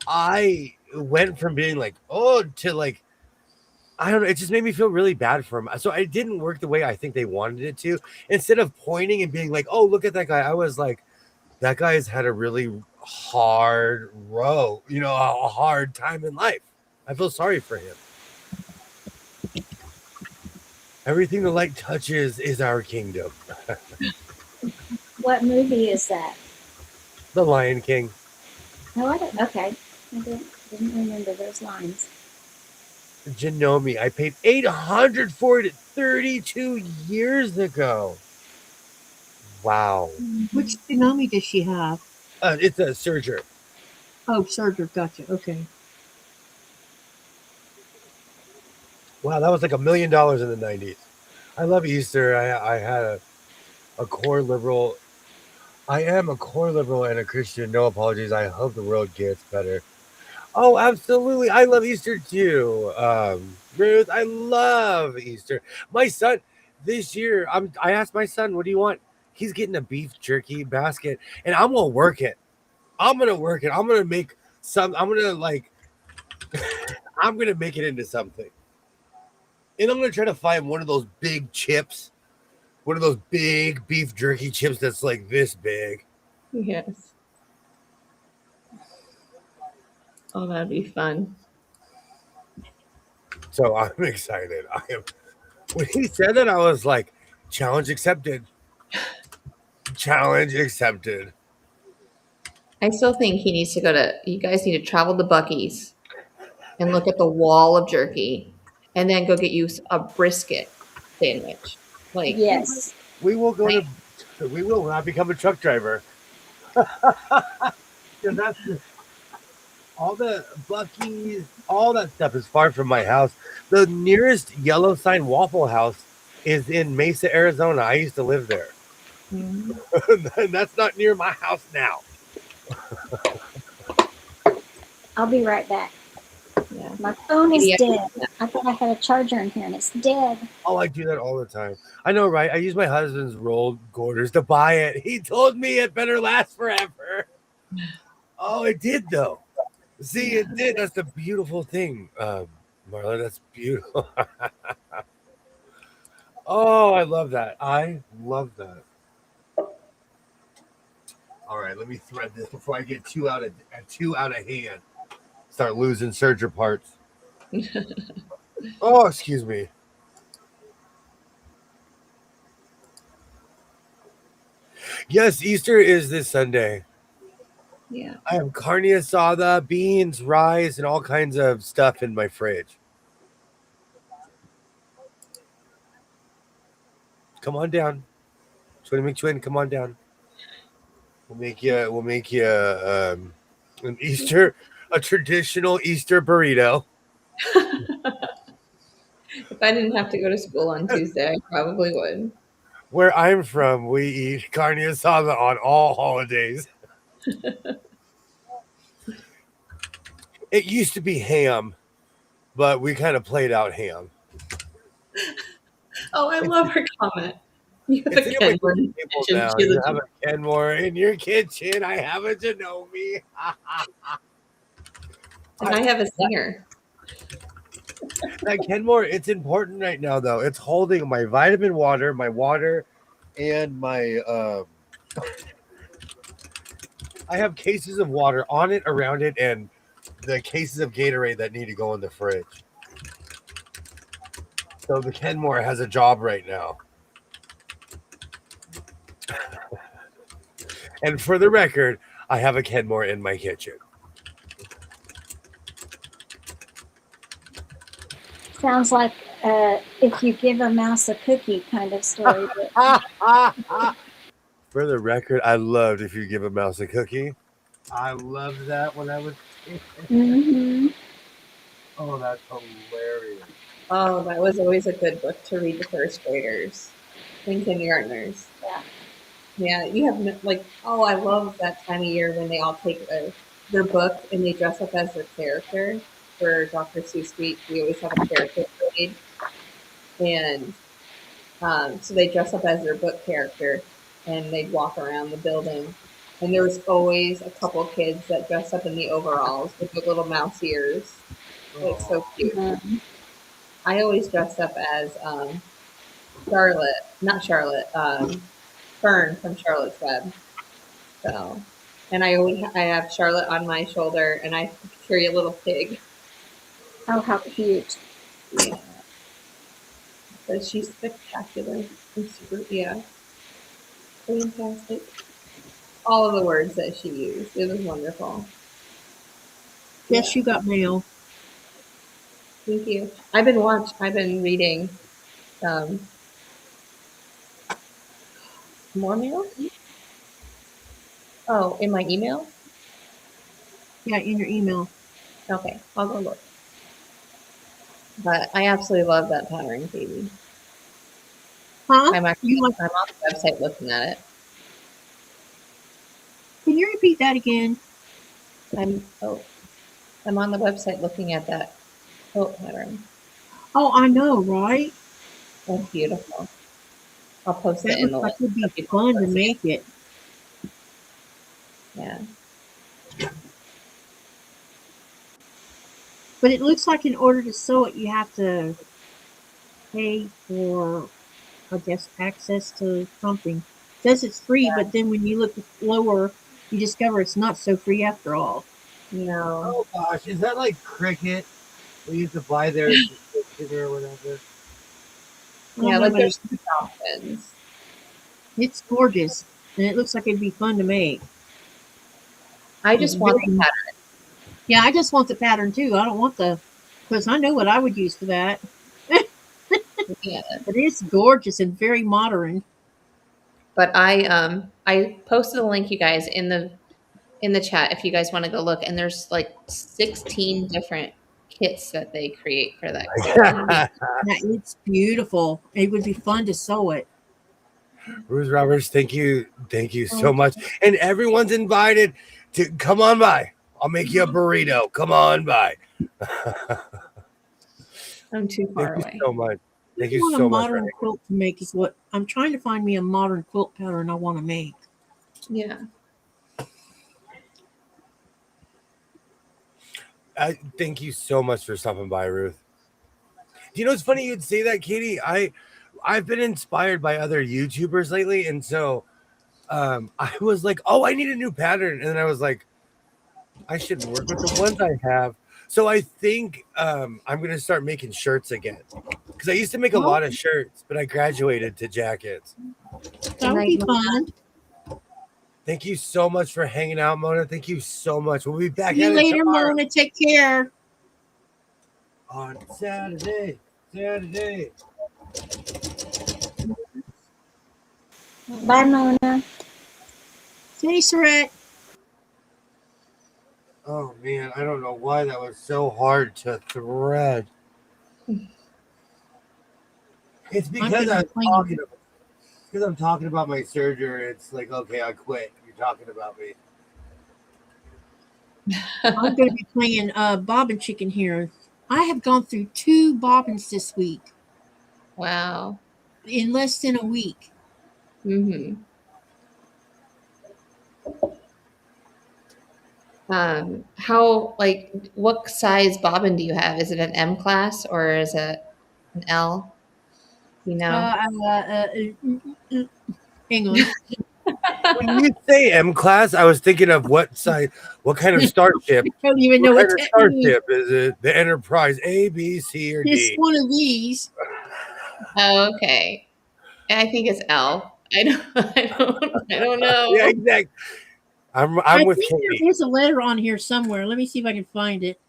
I went from being like, oh, to like, I don't know. It just made me feel really bad for him. So it didn't work the way I think they wanted it to. Instead of pointing and being like, oh, look at that guy, I was like, that guy has had a really hard road, a hard time in life. I feel sorry for him. Everything the light touches is our kingdom. What movie is that? The Lion King. No, I don't. Okay, I didn't remember those lines. Janome, I paid $800 for it 32 years ago. Wow. Which tsunami does she have? It's a Surger. Oh, Surger. Gotcha. Okay. Wow, that was like $1 million in the 90s. I love Easter. I had a core liberal. I am a core liberal and a Christian. No apologies. I hope the world gets better. Oh, absolutely. I love Easter too. Ruth, I love Easter. My son, this year, I asked my son, what do you want? He's getting a beef jerky basket, and I'm gonna work it. I'm gonna make I'm gonna make it into something. And I'm gonna try to find one of those big chips, one of those big beef jerky chips that's like this big. Yes. Oh, that'd be fun. So I'm excited. I am. When he said that, I was like, challenge accepted. Challenge accepted. I still think he needs to go to. You guys need to travel to Bucky's and look at the wall of jerky, and then go get you a brisket sandwich. Like, Yes. We will go to. We will not become a truck driver. 'Cause that's all the Bucky's, all that stuff is far from my house. The nearest yellow sign Waffle House is in Mesa, Arizona. I used to live there. mm, And that's not near my house now. I'll be right back. yeah. My phone is Yeah. dead. I thought I had a charger in here and it's dead. Oh, I do that all the time. I know, right? I use my husband's rolled quarters to buy it. He told me it better last forever. Oh, it did though. See, it did. That's the beautiful thing, Marla. That's beautiful. Oh, I love that. I love that. All right, let me thread this before I get too out of hand. Start losing serger parts. Oh, excuse me. Yes, Easter is this Sunday. Yeah. I have carne asada, beans, rice, and all kinds of stuff in my fridge. Come on down, Twin McTwin. Come on down. We'll make you. We'll make you an Easter, a traditional Easter burrito. If I didn't have to go to school on Tuesday, I probably would. Where I'm from, we eat carne asada on all holidays. It used to be ham, but we kind of played out ham. Oh, I love her comment. You have It's a in my Kenmore in kitchen your table kitchen. now. She has You a have a Kenmore in your kitchen. I have a Janome. and I have a singer. That Kenmore, it's important right now though. It's holding my vitamin water, and my I have cases of water on it, around it, and the cases of Gatorade that need to go in the fridge. So the Kenmore has a job right now. And for the record, I have a Kenmore in my kitchen. Sounds like if you give a mouse a cookie kind of story. But For the record, I loved If You Give a Mouse a Cookie. I loved that when I was. mm-hmm. Oh, that's hilarious. Oh, that was always a good book to read to first graders and kindergartners. Yeah. Yeah, you have like, oh, I love that time of year when they all take their book and they dress up as their character. For Dr. Seuss Week, we always have a character parade, and so they dress up as their book character and they'd walk around the building. And there was always a couple of kids that dressed up in the overalls with the little mouse ears. It's so cute. I always dressed up as Charlotte, not Charlotte, Fern from Charlotte's Web. So, and I have Charlotte on my shoulder, and I carry a little pig. Oh, how cute. Yeah, but she's spectacular and super. Yeah, fantastic. All of the words that she used, it was wonderful. Yes, you got mail. Thank you. I've been reading more mail. Oh, in my email. Yeah, in your email. Okay, I'll go look. But I absolutely love that Powering Baby. Huh? I'm on You like? the website looking at it. Can you repeat that again? I'm on the website looking at that quilt pattern. Oh, I know, right? That's beautiful. I'll post That it in looks the like link. it'd be so people fun can to see it. make it. Yeah. But it looks like in order to sew it, you have to pay for, I guess, access to something. It says it's free, but then when you look lower, you discover it's not so free after all. No. Oh gosh, is that like Cricket? We used to buy their subscription or whatever. I don't Yeah, know like about there's it. options. It's gorgeous, and it looks like it'd be fun to make. I It's just want the very, pattern. yeah, I just want the pattern too. I don't want the, because I know what I would use for that. Yeah. But it's gorgeous and very modern. But I posted a link, you guys, in the chat if you guys want to go look, and there's like 16 different kits that they create for that quilt. Yeah, it's beautiful. It would be fun to sew it. Bruce Roberts, thank you so Oh, much. And everyone's invited to come on by. I'll make you a burrito. Come on by. I'm too Thank far you away. so much. Thank I you want a so much for modern hanging. quilt to make is what I'm trying to find me a modern quilt pattern I want to make. Yeah. Thank you so much for stopping by, Ruth. Do you know it's funny you'd say that, Katie? I've been inspired by other YouTubers lately, and so I was like, oh, I need a new pattern, and then I was like, I should work with the ones I have. So I think I'm gonna start making shirts again because I used to make a lot of shirts, but I graduated to jackets. That would be fun. Thank you so much for hanging out, Mona. Thank you so much. We'll be back See you at it later, tomorrow Mona. Take care. on Saturday. Bye, Mona. See you, Saret. Oh man, I don't know why that was so hard to thread. It's because I'm talking about my surgery. It's like, okay, I quit. You're talking about me. I'm going to be playing bobbin chicken here. I have gone through 2 bobbins this week Wow. in less than a week. Mm-hmm. How, like, what size bobbin do you have? Is it an M class or is it an L? You know? Hang on. When you say M class, I was thinking of what kind of starship? I don't even know What what kind of that means. starship is it? The Enterprise A, B, C, or It's D? one of these. Oh, okay. I think it's L. I don't know. Yeah, exactly. I'm I with think Katie. there is a letter on here somewhere. Let me see if I can find it.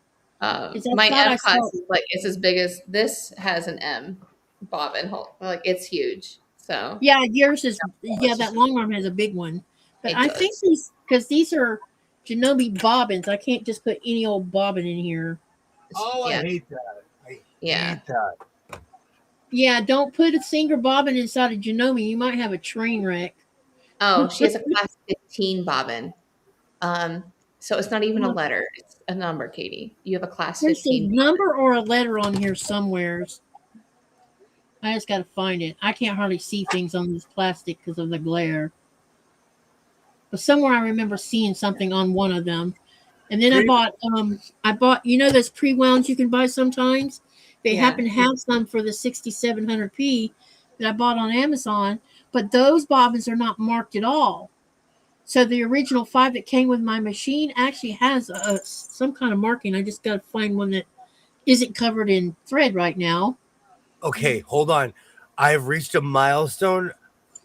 My M class is like it's as big as this has an M bobbin hole. Like it's huge. So Yeah, yours is that long arm has a big one. But it I does. think these are Janome bobbins. I can't just put any old bobbin in here. Oh, yeah. I hate that. I Yeah. hate that. Yeah, don't put a single bobbin inside of Janome. You might have a train wreck. Oh, she has a class 15 bobbin. So it's not even a letter. It's a number, Katie. You have a class There's a 15 bobbin. number or a letter on here somewheres. I just got to find it. I can't hardly see things on this plastic because of the glare. But somewhere I remember seeing something on one of them. And then I bought those pre-wounds you can buy sometimes. They happen to have some for the 6700P that I bought on Amazon, but those bobbins are not marked at all. So the original 5 that came with my machine actually has some kind of marking. I just got to find one that isn't covered in thread right now. Okay, hold on. I've reached a milestone.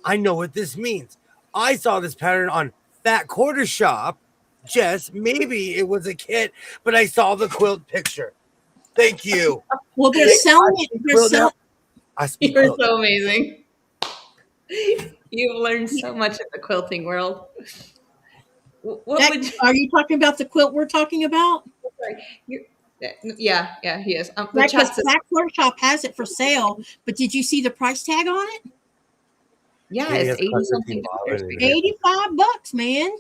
I know what this means. I saw this pattern on Fat Quarter Shop. Jess, maybe it was a kit, but I saw the quilt picture. Thank you. Well, they're selling it. They're selling. You're so amazing. You've learned so much in the quilting world. Are you talking about the quilt we're talking about? Yeah, he is. Because Fat Quarter Shop has it for sale, but did you see the price tag on it? Yeah, it's 80 something. $85, man.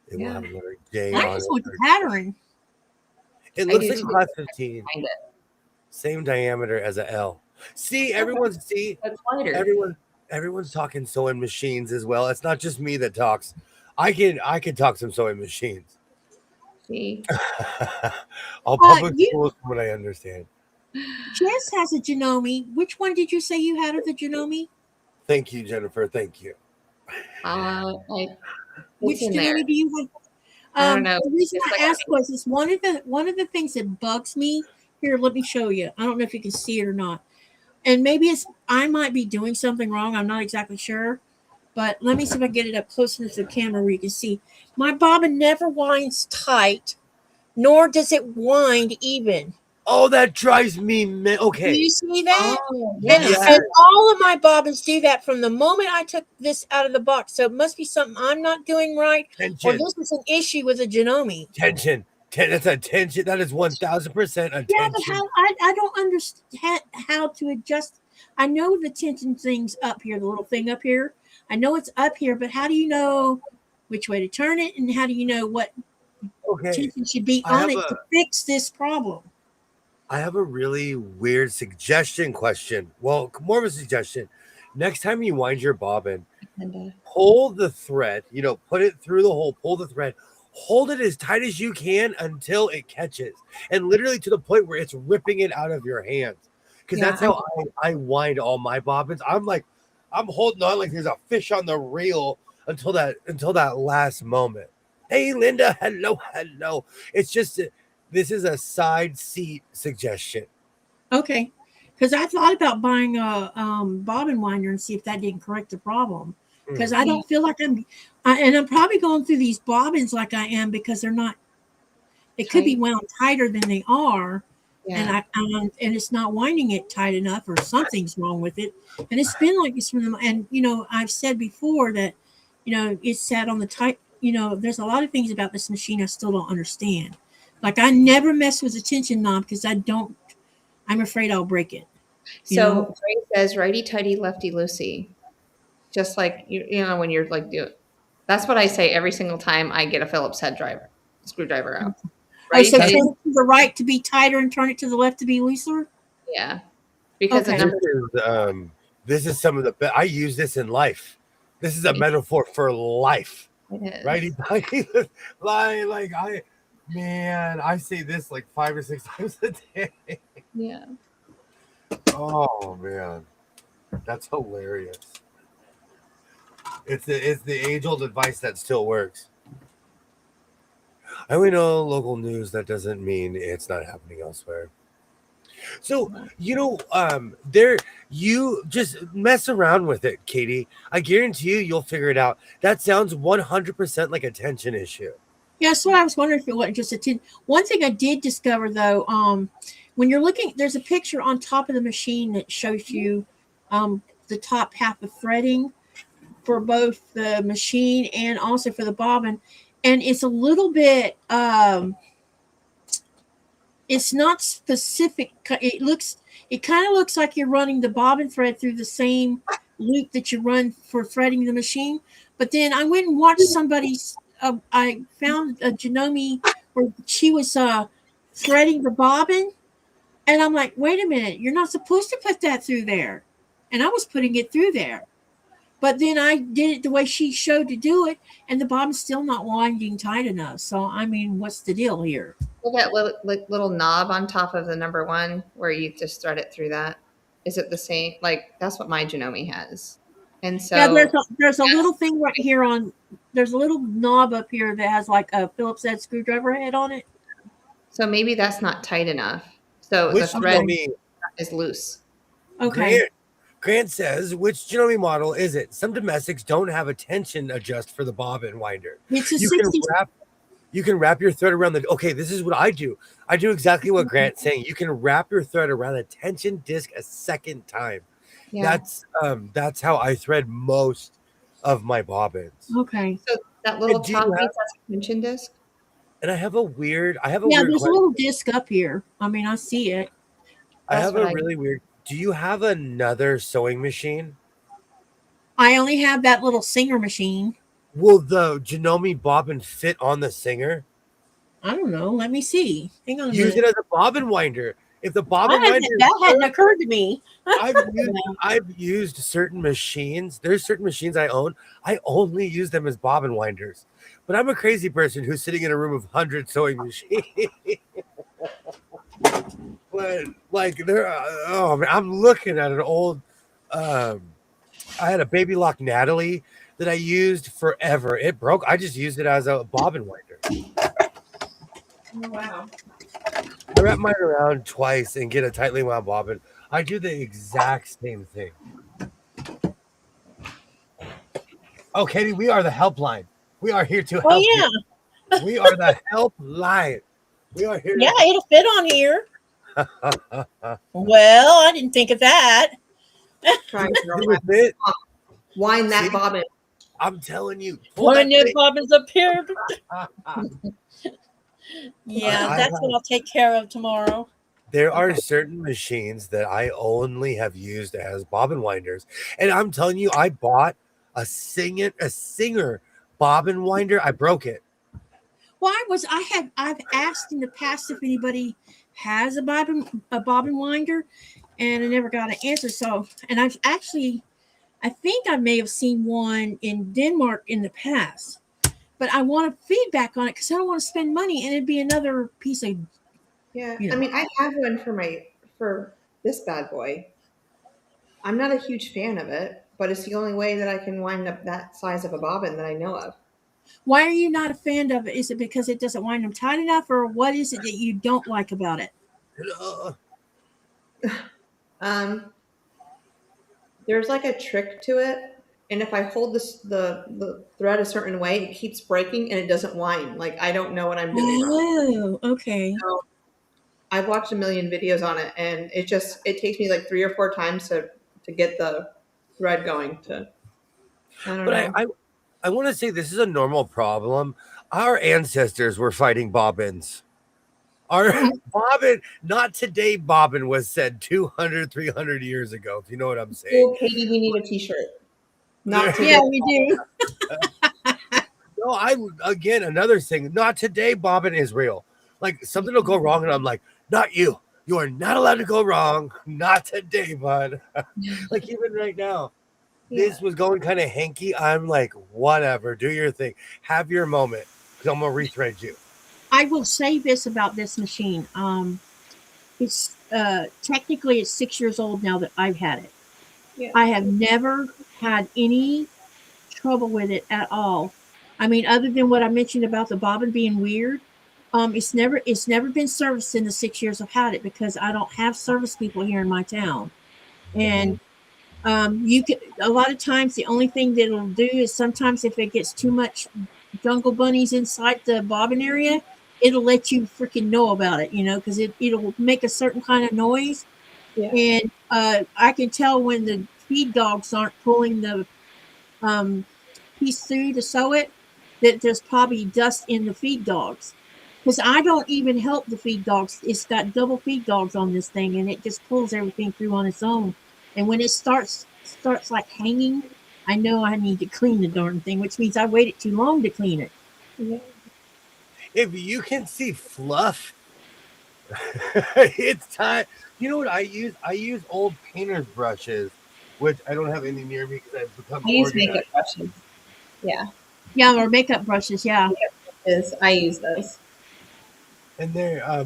It will have another J I on just it. want the pattern. It looks like class 15. Same diameter as a L. See, everyone's talking sewing machines as well. It's not just me that talks. I can talk some sewing machines. See, all public schools, from what I understand. Jess has a Janome. Which one did you say you had of the Janome? Thank you, Jennifer. Thank you. Like Which it's in there. Janome do you have? I don't know. The reason It's I like asked was it's one of the things that bugs me. Here, let me show you. I don't know if you can see it or not. And maybe it's I might be doing something wrong. I'm not exactly sure. But let me see if I can get it up close enough to the camera where you can see. My bobbin never winds tight, nor does it wind even. Oh, that drives me. Do Okay. you see that? oh And, yeah. Yes. and all of my bobbins do that from the moment I took this out of the box. So it must be something I'm not doing right, or Tension. this is an issue with a Janome. Tension. That's attention. That is 1000% Yeah, but attention. I don't understand how to adjust. I know the tension thing's up here, the little thing up here. I know it's up here, but how do you know which way to turn it, and how do you know what Okay. tension should be I on have it a to fix this problem? I have a really weird suggestion question. Well, more of a suggestion. Next time you wind your bobbin, And, pull the thread, put it through the hole, pull the thread, hold it as tight as you can until it catches, and literally to the point where it's ripping it out of your hands. Because yeah, that's how I wind all my bobbins. I'm holding on like there's a fish on the reel until that last moment. Hey Linda, hello. It's just this is a side seat suggestion. Okay, because I thought about buying a bobbin winder and see if that didn't correct the problem. Because I yeah, don't feel like and I'm probably going through these bobbins like I am because they're not. They could be tight. wound tighter than they are, and Yeah. and it's not winding it tight enough, or something's wrong with it. And it's been like this from them. And I've said before that, it's sat on the tight. There's a lot of things about this machine I still don't understand. Like I never mess with the tension knob because I don't. I'm afraid I'll break it. You So know. Ray says righty tighty, lefty loosey. Just like when you're like do that's what I say every single time I get a Phillips head driver screwdriver out. Oh, Righty so turn tighty, it to the right to be tighter and turn it to the left to be looser. yeah. Because the Okay. This number is some of the best. I use this in life. This is a metaphor for life, it right? is. like I say this like 5 or 6 times a day. Yeah. Oh man, that's hilarious. It's the age old advice that still works. And we know local news. That doesn't mean it's not happening elsewhere. So there you just mess around with it, Katie. I guarantee you'll figure it out. That sounds 100% like a tension issue. Yeah, that's what I was wondering if it wasn't just a tin. One thing I did discover though, when you're looking, there's a picture on top of the machine that shows you the top half of threading for both the machine and also for the bobbin, and it's a little bit. It's not specific. It kind of looks like you're running the bobbin thread through the same loop that you run for threading the machine. But then I went and watched somebody's. I found a Janome where she was threading the bobbin, and I'm like, wait a minute, you're not supposed to put that through there, and I was putting it through there. But then I did it the way she showed to do it, and the bobbin's still not winding tight enough. So I mean, what's the deal here? Well, that little knob on top of the number one where you just thread it through that. Is it the same? Like that's what my Janome has. And Yeah, so there's a that's little thing right here on. There's a little knob up here that has like a Phillips head screwdriver head on it. so maybe that's not tight enough. So the Which thread Okay. Janome is loose. Okay. Grant says, which Janome model is it? Some domestics don't have a tension adjust for the bobbin winder. It's a You can 60. wrap you can wrap your thread around the okay, this is what I do. I do exactly what Grant's saying. You can wrap your thread around a tension disc a second time. Yeah. That's how I thread most of my bobbins. Okay. So that little And do top you piece have has a tension disc. and I have a Yeah, weird there's a question. little disc up here. I mean, I see it. I That's have what a I really weird. Do you have another sewing machine? I only have that little Singer machine. Will the Janome bobbin fit on the Singer? I don't know. Let me see. Hang on a Use minute. it as a bobbin winder. If the bobbin winder is That hadn't good, occurred to me. I've used certain machines. There's certain machines I own. I only use them as bobbin winders. But I'm a crazy person who's sitting in a room of 100 sewing machines. But But like there, oh man, I'm looking at an old. I had a baby lock Natalie that I used forever. It broke. I just used it as a bobbin winder. Oh, wow. I wrap mine around twice and get a tightly wound bobbin. I do the exact same thing. Oh, Katie, we are the helpline. We are here to Oh help yeah, you. We are the helpline. We are here yeah, to it'll fit on here. help. Well, I didn't think of that. Trying to See with it? wind that See? bobbin. I'm telling you. Pull When that your thing. bobbins up here. I Yeah, have- that's what I'll take care of tomorrow. There are certain machines that I only have used as bobbin winders, and I'm telling you, I bought a singer bobbin winder. I broke it. Well, I've asked in the past if anybody has a bobbin winder, and I never got an answer. So, and I think I may have seen one in Denmark in the past, but I want feedback on it because I don't want to spend money, and it'd be another piece of Yeah, you I know. mean, I have one for this bad boy. I'm not a huge fan of it, but it's the only way that I can wind up that size of a bobbin that I know of. Why are you not a fan of it? Is it because it doesn't wind them tight enough, or what is it that you don't like about it? Um, there's like a trick to it, and if I hold the thread a certain way, it keeps breaking and it doesn't wind. Like I don't know what I'm doing wrong. Oh, okay. So I've watched a million videos on it, and it takes me like 3 or 4 times to get the thread going. I don't But know. I want to say this is a normal problem. Our ancestors were fighting bobbins. Our bobbin, not today, bobbin was said 200, 300 years ago, if you know what I'm saying. Oh, Katie, we need a T-shirt. Not There- today. Yeah, we do. No, again, another thing, not today, bobbin is real. Like something will go wrong, and I'm like, not you. You are not allowed to go wrong. Not today, bud. Like even right now, this was going kind of hanky. I'm like, whatever, do your thing. Have your moment. Because I'm gonna rethread you. I will say this about this machine. It's technically it's 6 years old now that I've had it. Yeah. I have never had any trouble with it at all. I mean, other than what I mentioned about the bobbin being weird, it's never been serviced in the 6 years I've had it because I don't have service people here in my town. And you can a lot of times the only thing that it'll do is sometimes if it gets too much jungle bunnies inside the bobbin area, it'll let you freaking know about it, because it'll make a certain kind of noise. Yeah. And I can tell when the feed dogs aren't pulling the piece through to sew it, that there's probably dust in the feed dogs. Because I don't even help the feed dogs. It's got double feed dogs on this thing, and it just pulls everything through on its own. And when it starts like hanging, I know I need to clean the darn thing, which means I waited too long to clean it. Yeah. If you can see fluff, it's time. You know what I use? I use old painter's brushes, which I don't have any near me because I've become I use organized. makeup brushes. Yeah, Yeah, or makeup brushes. Yeah. I use those. And they're I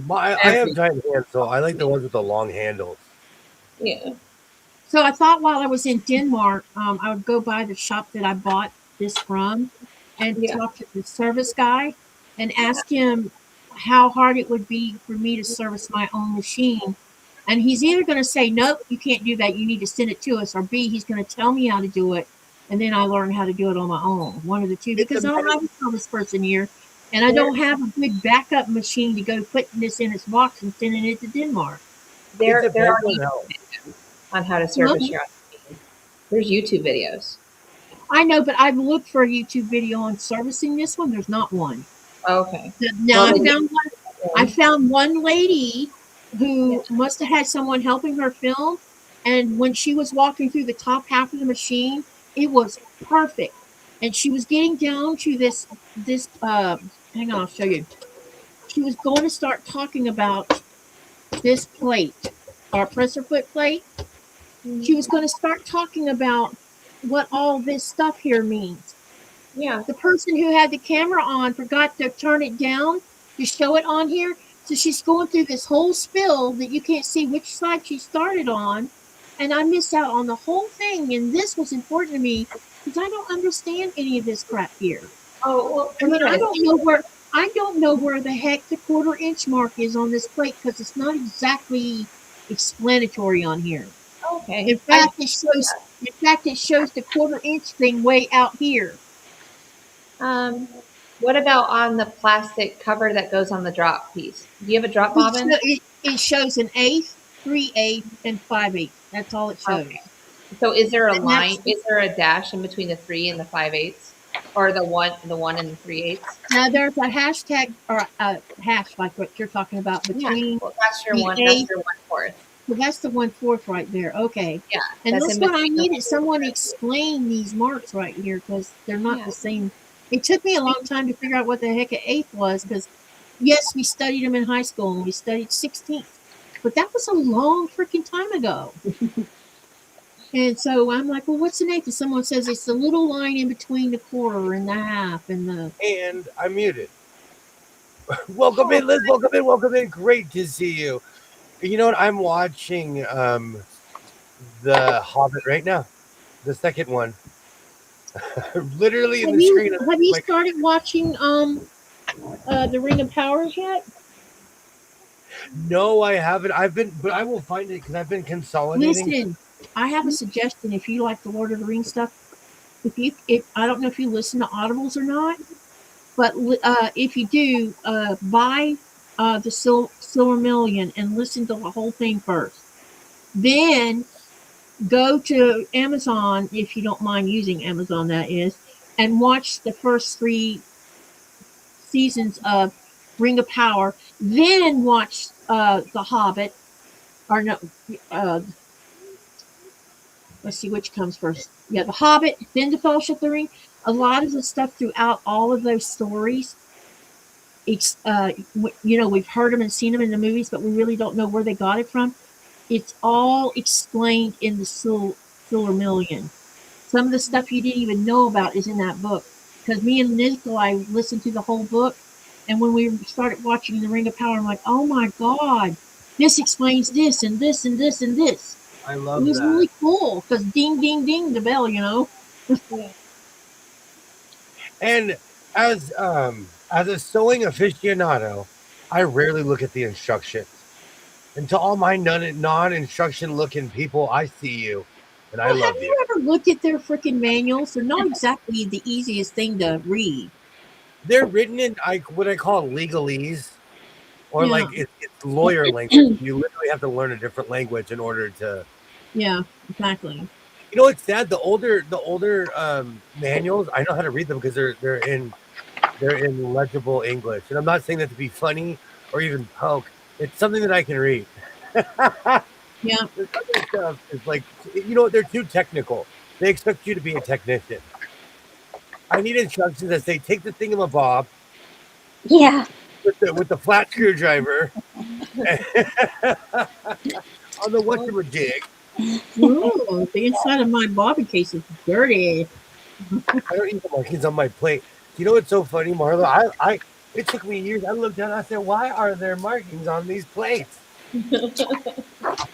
have giant hands, so I like the ones with the long handles. Yeah. So I thought while I was in Denmark, I would go by the shop that I bought this from and Yeah. talk to the service guy and ask him how hard it would be for me to service my own machine. And he's either going to say, nope, you can't do that. You need to send it to us. Or B, he's going to tell me how to do it. And then I learn how to do it on my own. One of the two. Because I don't have a service person here. And I don't have a good backup machine to go putting this in its box and sending it to Denmark. There It are depends on videos on how to service your own machine. There's YouTube videos. I know, but I've looked for a YouTube video on servicing this one. There's not one. Okay. Now Well, I found one lady who must have had someone helping her film, and when she was walking through the top half of the machine, it was perfect. And she was getting down to this hang on, I'll show you. She was going to start talking about this plate, our presser foot plate. She was going to start talking about what all this stuff here means. Yeah. The person who had the camera on forgot to turn it down to show it on here. So she's going through this whole spill that you can't see which side she started on, and I missed out on the whole thing. And this was important to me because I don't understand any of this crap here. Oh, well, I mean, listen. I don't know where the heck the 1/4 inch mark is on this plate because it's not exactly explanatory on here. Okay. In fact, it shows the 1/4 inch thing way out here. What about on the plastic cover that goes on the drop piece? Do you have a drop bobbin? It shows an eighth, 3/8, and 5/8. That's all it shows. Okay. So is there a And line? Is there a dash in between the 3 and the 5/8, or the one and the 3/8? Now there's a hashtag or a hash like what you're talking about between. Well, that's your the one. That's eighth- your 1/4. Well, that's the 1/4 right there. Okay. Yeah. And that's that's in what I between the needed. Someone explain these marks right here because they're not Yeah. the same. It took me a long time to figure out what the heck an eighth was because, yes, we studied them in high school and we studied 16th, but that was a long freaking time ago. And so I'm like, well, what's an eighth? And someone says it's the little line in between the 1/4 and the half and the. And I'm muted. Welcome in, Liz. Welcome in. Welcome in. Great to see you. You know what? I'm watching The Hobbit right now, the second one. Literally in Have the you screen. have you Like, started watching the Ring of Power yet? no, I haven't. But I will find it because I've been consolidating. Listen, I have a suggestion. If you like the Lord of the Rings stuff, if I don't know if you listen to audibles or not, but if you do, buy the Silmarillion and listen to the whole thing first. Then go to Amazon if you don't mind using Amazon. That is, and watch the first 3 seasons of Ring of Power. Then watch The Hobbit. Or no, let's see which comes first. Yeah, The Hobbit, then The Fellowship of the Ring. A lot of the stuff throughout all of those stories, it's we've heard them and seen them in the movies, but we really don't know where they got it from. It's all explained in the Silmarillion. Some of the stuff you didn't even know about is in that book. Because me and Nikolai listened to the whole book, and when we started watching The Ring of Power, I'm like, oh my god, this explains this and this and this and this. I It love was that. really cool because ding, ding, ding, the bell, And as a sewing aficionado, I rarely look at the instructions. And to all my non-instruction looking people, I see you, and I Well, love have you. you ever looked at their freaking manuals? They're not exactly the easiest thing to read. They're written in what I call legalese, or Yeah. like it's lawyer language. You literally have to learn a different language in order to. Yeah, exactly. You know, it's sad. The older manuals, I know how to read them because they're in legible English. And I'm not saying that to be funny or even poke. It's something that I can read. Yeah. This other stuff is like, they're too technical. They expect you to be a technician. I need instructions that say, take the thingamabob Yeah. with the flat screwdriver on the whatchamajig. Ooh, the inside of my bobbin case is dirty. I don't eat the markings on my plate. You know what's so funny, Marla? It took me years. I looked down and I said, why are there markings on these plates? I'm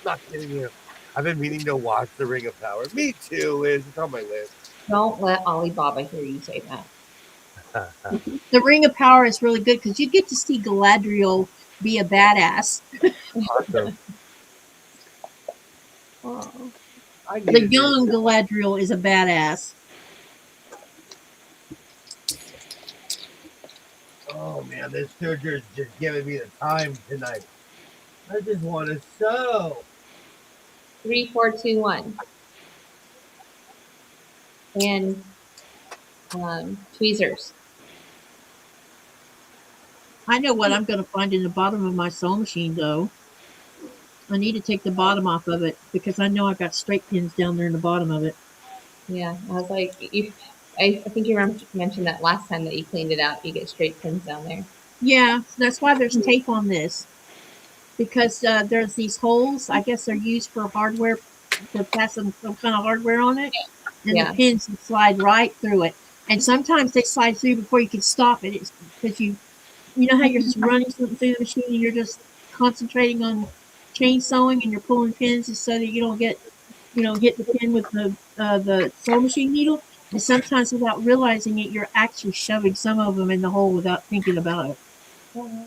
not kidding you. I've been meaning to watch The Ring of Power. Me too, Liz. It's on my list. Don't let Alibaba hear you say that. The Ring of Power is really good because you get to see Galadriel be a badass. Awesome. Oh. The young Galadriel is a badass. Oh man, this serger's just giving me the time tonight. I just want to sew. 3, 4, 2, 1. And tweezers. I know what I'm going to find in the bottom of my sewing machine, though. I need to take the bottom off of it because I know I've got straight pins down there in the bottom of it. Yeah, I was like, I think you mentioned that last time that you cleaned it out. You get straight pins down there. Yeah, that's why there's tape on this. Because there's these holes. I guess they're used for hardware, for passing some kind of hardware on it. And Yeah. the pins slide right through it. And sometimes they slide through before you can stop it. It's because You know how you're just running something through the machine and you're just concentrating on chain sewing and you're pulling pins just so that you don't get, hit the pin with the sewing machine needle. And sometimes without realizing it, you're actually shoving some of them in the hole without thinking about it. And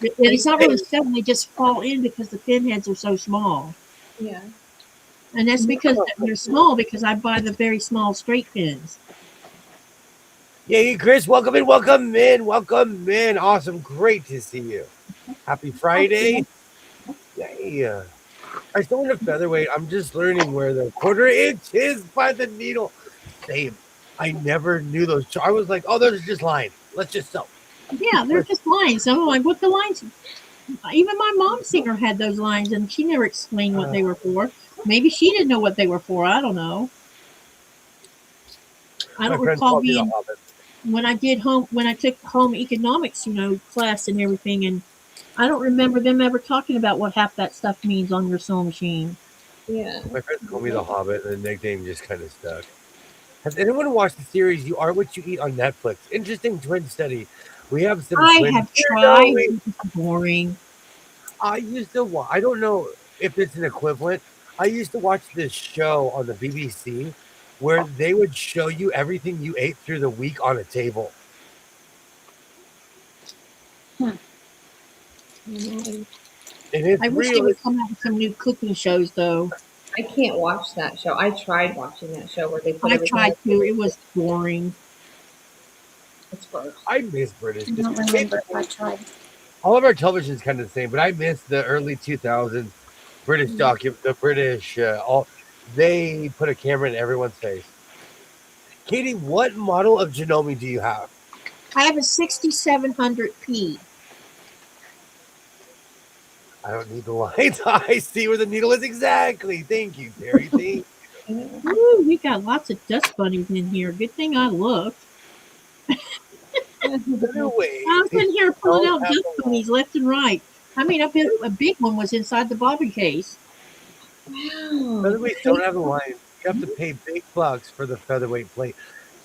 it's not really shoving; they just fall in because the pin heads are so small. Yeah. And that's because they're small. Because I buy the very small straight pins. Yay, Chris, welcome in, welcome in, welcome in. Awesome, great to see you. Happy Friday. Yay. I still want a featherweight. I'm just learning where the quarter inch is by the needle. Same. I never knew those. I was like, oh, those are just lines. Let's just sew. Yeah, they're just lines. So I'm like, what the lines? Even my mom singer had those lines, and she never explained what they were for. Maybe she didn't know what they were for. I don't know. I don't recall being when I took home economics, class and everything, and I don't remember them ever talking about what half that stuff means on your sewing machine. Yeah. My friends call me the Hobbit, and the nickname just kind of stuck. Has anyone watched the series "You Are What You Eat" on Netflix? Interesting twin study. We have some I twin. have tried. It's boring. I used to watch. I don't know if it's an equivalent. I used to watch this show on the BBC where they would show you everything you ate through the week on a table. And it's I wish they real. would come out with some new cooking shows, though. I can't watch that show. I tried watching that show where they put I everything. tried to. It was boring. It's gross. I miss British. I don't remember if I tried. All of our television is kind of the same, but I miss the early 2000s British the British. They put a camera in everyone's face. Katie, what model of Janome do you have? I have a 6700P. I don't need the lines. I see where the needle is exactly. Thank you, Terry. Thank you. Ooh, we got lots of dust bunnies in here. Good thing I looked. Featherweight. I was in here pulling out dust bunnies left and right. I mean, a big one was inside the bobbin case. Wow. Featherweights don't have the lines. You have to pay big bucks for the featherweight plate.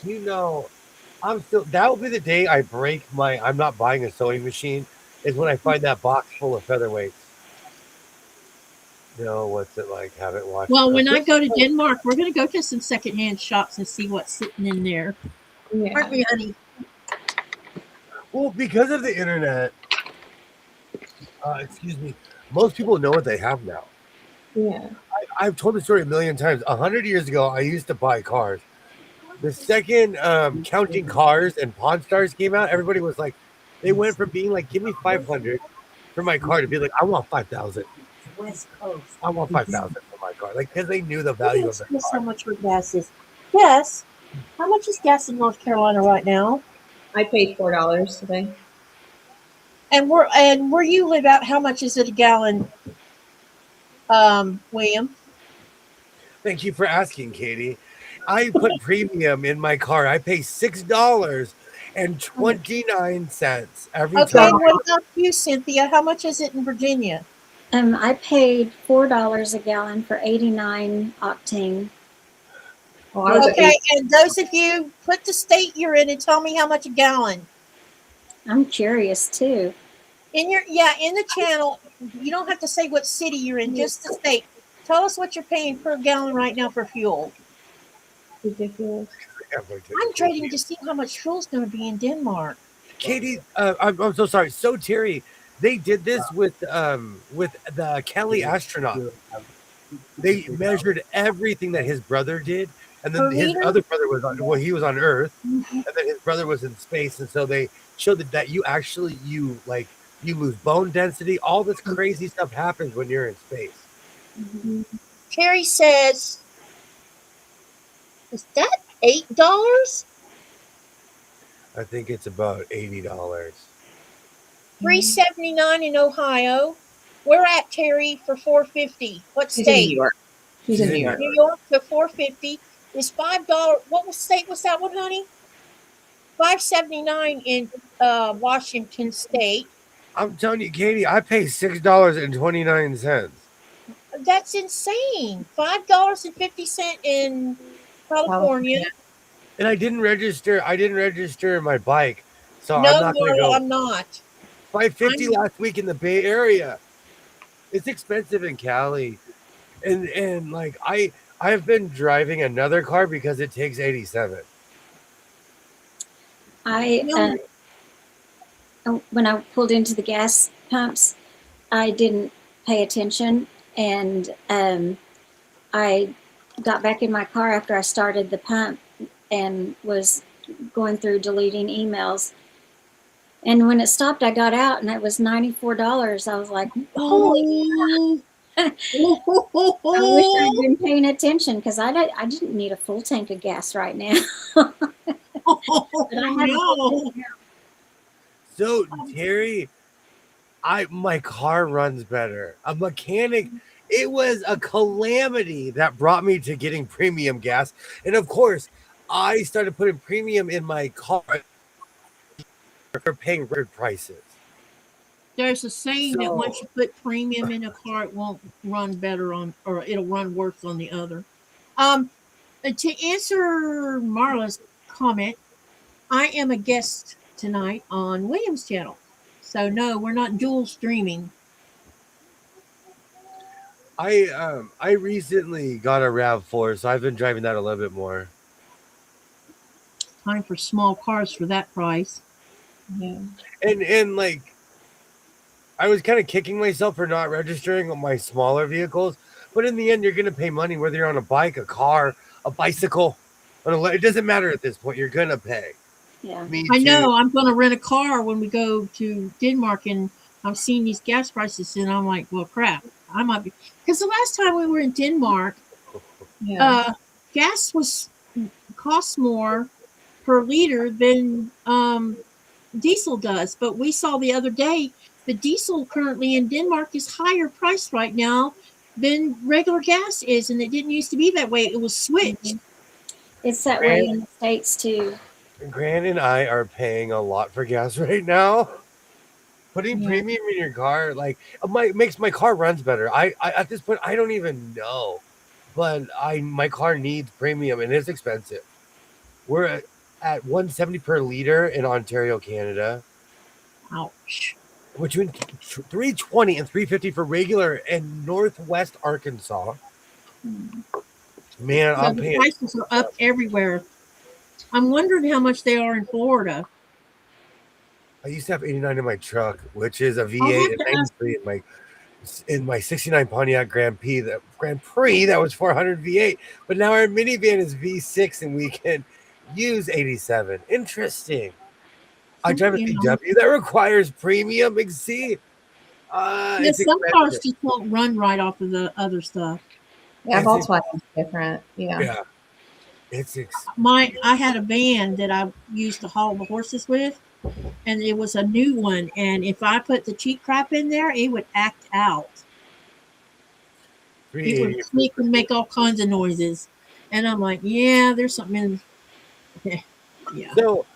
That will be the day I break I'm not buying a sewing machine, is when I find that box full of featherweights. What's it like? Haven't watched. Well, when I go to Denmark, we're going to go to some secondhand shops and see what's sitting in there. Yeah. Aren't we, honey? Well, because of the internet, excuse me, most people know what they have now. Yeah. I've told the story a million times. 100 years ago, I used to buy cars. The second Counting Cars and Pawn Stars came out, everybody was like, they went from being like, give me 500 for my car to be like, I want 5,000. West Coast. I want 5,000 for my car. Like, because they knew the value of the car. How much your gas is? Yes. How much is gas in North Carolina right now? I paid $4 today. And where you live out, how much is it a gallon, William? Thank you for asking, Katie. I put premium in my car. I pay $6.29 every time. Okay, what about you, Cynthia? How much is it in Virginia? I paid $4 a gallon for 89 octane. Okay, and those of you, put the state you're in and tell me how much a gallon. I'm curious too. In the channel, you don't have to say what city you're in, just the state. Tell us what you're paying per gallon right now for fuel. Ridiculous. I'm trading to see how much fuel's going to be in Denmark. Katie, I'm so sorry. So Terry, they did this with the Kelly astronaut. They measured everything that his brother did, and then his other brother was he was on Earth, and then his brother was in space, and so they showed that you lose bone density. All this crazy stuff happens when you're in space. Terry says, is that $8? I think it's about $80. $3.79 in Ohio. We're at Terry for $4.50. What He's in state? New York. He's in New York. New York to $4.50 is $5. What state was that one, honey? $5.79 in Washington State. I'm telling you, Katie, I pay $6.29. That's insane. $5.50 in California. And I didn't register my bike, so No, I'm not going to go. I'm not. 550 last week in the Bay Area. It's expensive in Cali, and like I've been driving another car because it takes 87. I when I pulled into the gas pumps, I didn't pay attention, and I got back in my car after I started the pump and was going through deleting emails. And when it stopped, I got out and it was $94. I was like, holy! I wish I'd been paying attention because I didn't need a full tank of gas right now. But I had a whole tank. So Terry, my car runs better. A mechanic, it was a calamity that brought me to getting premium gas. And of course, I started putting premium in my car for paying record prices. There's a saying that once you put premium in a car, it won't run better on, or it'll run worse on the other. To answer Marla's comment, I am a guest tonight on William's channel. So no, we're not dual streaming. I recently got a RAV4, so I've been driving that a little bit more. Time for small cars for that price. Yeah. And like I was kind of kicking myself for not registering on my smaller vehicles, but in the end, you're going to pay money whether you're on a bike, a car, a bicycle. It doesn't matter at this point. You're going to pay. Yeah. I know. I'm going to rent a car when we go to Denmark, and I'm seeing these gas prices, and I'm like, well, crap. I might be, because the last time we were in Denmark, gas costs more per liter than diesel does. But we saw the other day the diesel currently in Denmark is higher priced right now than regular gas is, and it didn't used to be that way. It was switched. It's that way in the States too. Grant and I are paying a lot for gas right now. Putting premium in your car, like, makes my car runs better. I at this point I don't even know, but my car needs premium and it's expensive. We're at 170 per liter in Ontario, Canada. Ouch. Between 320 and 350 for regular in Northwest Arkansas. Man, So the prices are up everywhere. I'm wondering how much they are in Florida. I used to have 89 in my truck, which is a V8 and 93 in my 69 Pontiac Grand Prix. That was 400 V8, but now our minivan is V6 and we can use 87. Interesting. I drive a VW that requires premium. See, some cars just won't run right off of the other stuff. Yeah, Volkswagen's different. Yeah. I had a van that I used to haul the horses with, and it was a new one. And if I put the cheap crap in there, it would act out. It would sneak and make all kinds of noises. And I'm like, yeah, there's something in. Yeah. So,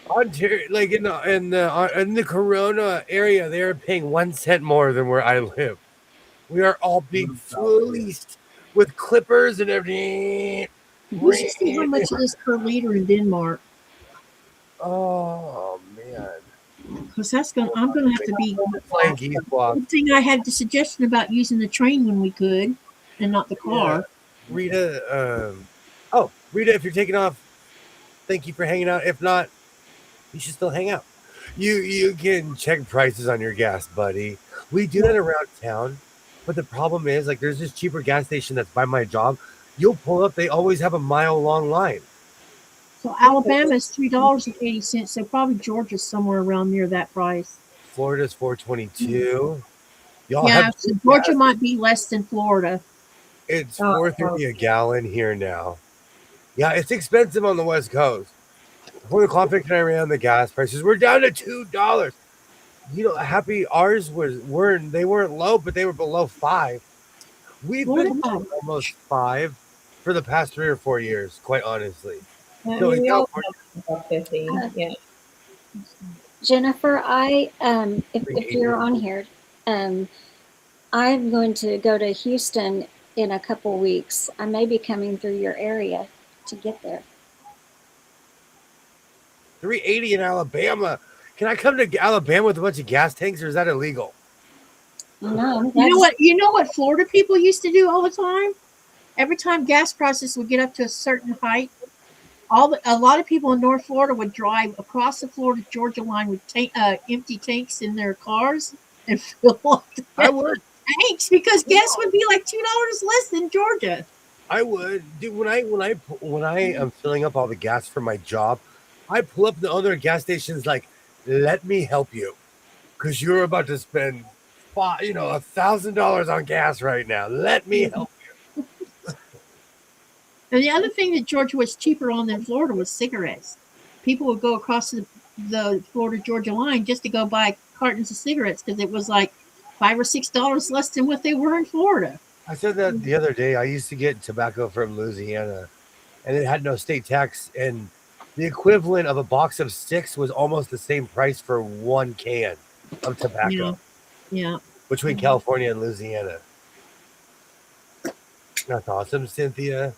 Ontario, like in the Corona area, they are paying 1 cent more than where I live. We are all being fleeced with clippers and everything. We should see how much it is per liter in Denmark. Oh man! Because I'm gonna have to be. Good thing I had the suggestion about using the train when we could, and not the car. Yeah. Rita, Rita, if you're taking off, thank you for hanging out. If not, you should still hang out. You can check prices on your gas, buddy. We do that around town, but the problem is, like, there's this cheaper gas station that's by my job. You'll pull up; they always have a mile-long line. So Alabama is $3.80. So probably Georgia's somewhere around near that price. Florida's $4.22. So Georgia might be less than Florida. It's $4.30 a gallon here now. Yeah, it's expensive on the West Coast. Before the conflict and I ran the gas prices, we're down to $2. You know, ours they weren't low, but they were below $5. We've been almost $5 for the past 3 or 4 years, quite honestly. So in California, 50. Yeah. Jennifer, if you're on here, I'm going to go to Houston in a couple weeks. I may be coming through your area to get there. $3.80 in Alabama. Can I come to Alabama with a bunch of gas tanks, or is that illegal? No, You know that's what? You know what Florida people used to do all the time? Every time gas prices would get up to a certain height, a lot of people in North Florida would drive across the Florida Georgia line with empty tanks in their cars and fill up I the would. tanks because gas would be like $2 less than Georgia. I would, dude. When I am filling up all the gas for my job, I pull up the other gas stations like, let me help you, because you're about to spend, $1,000 on gas right now. Let me help. And the other thing that Georgia was cheaper on than Florida was cigarettes. People would go across the Florida Georgia line just to go buy cartons of cigarettes because it was like $5 or $6 less than what they were in Florida. I said that the other day. I used to get tobacco from Louisiana, and it had no state tax, and the equivalent of a box of six was almost the same price for one can of Yeah, tobacco yeah. between California and Louisiana. That's awesome, Cynthia.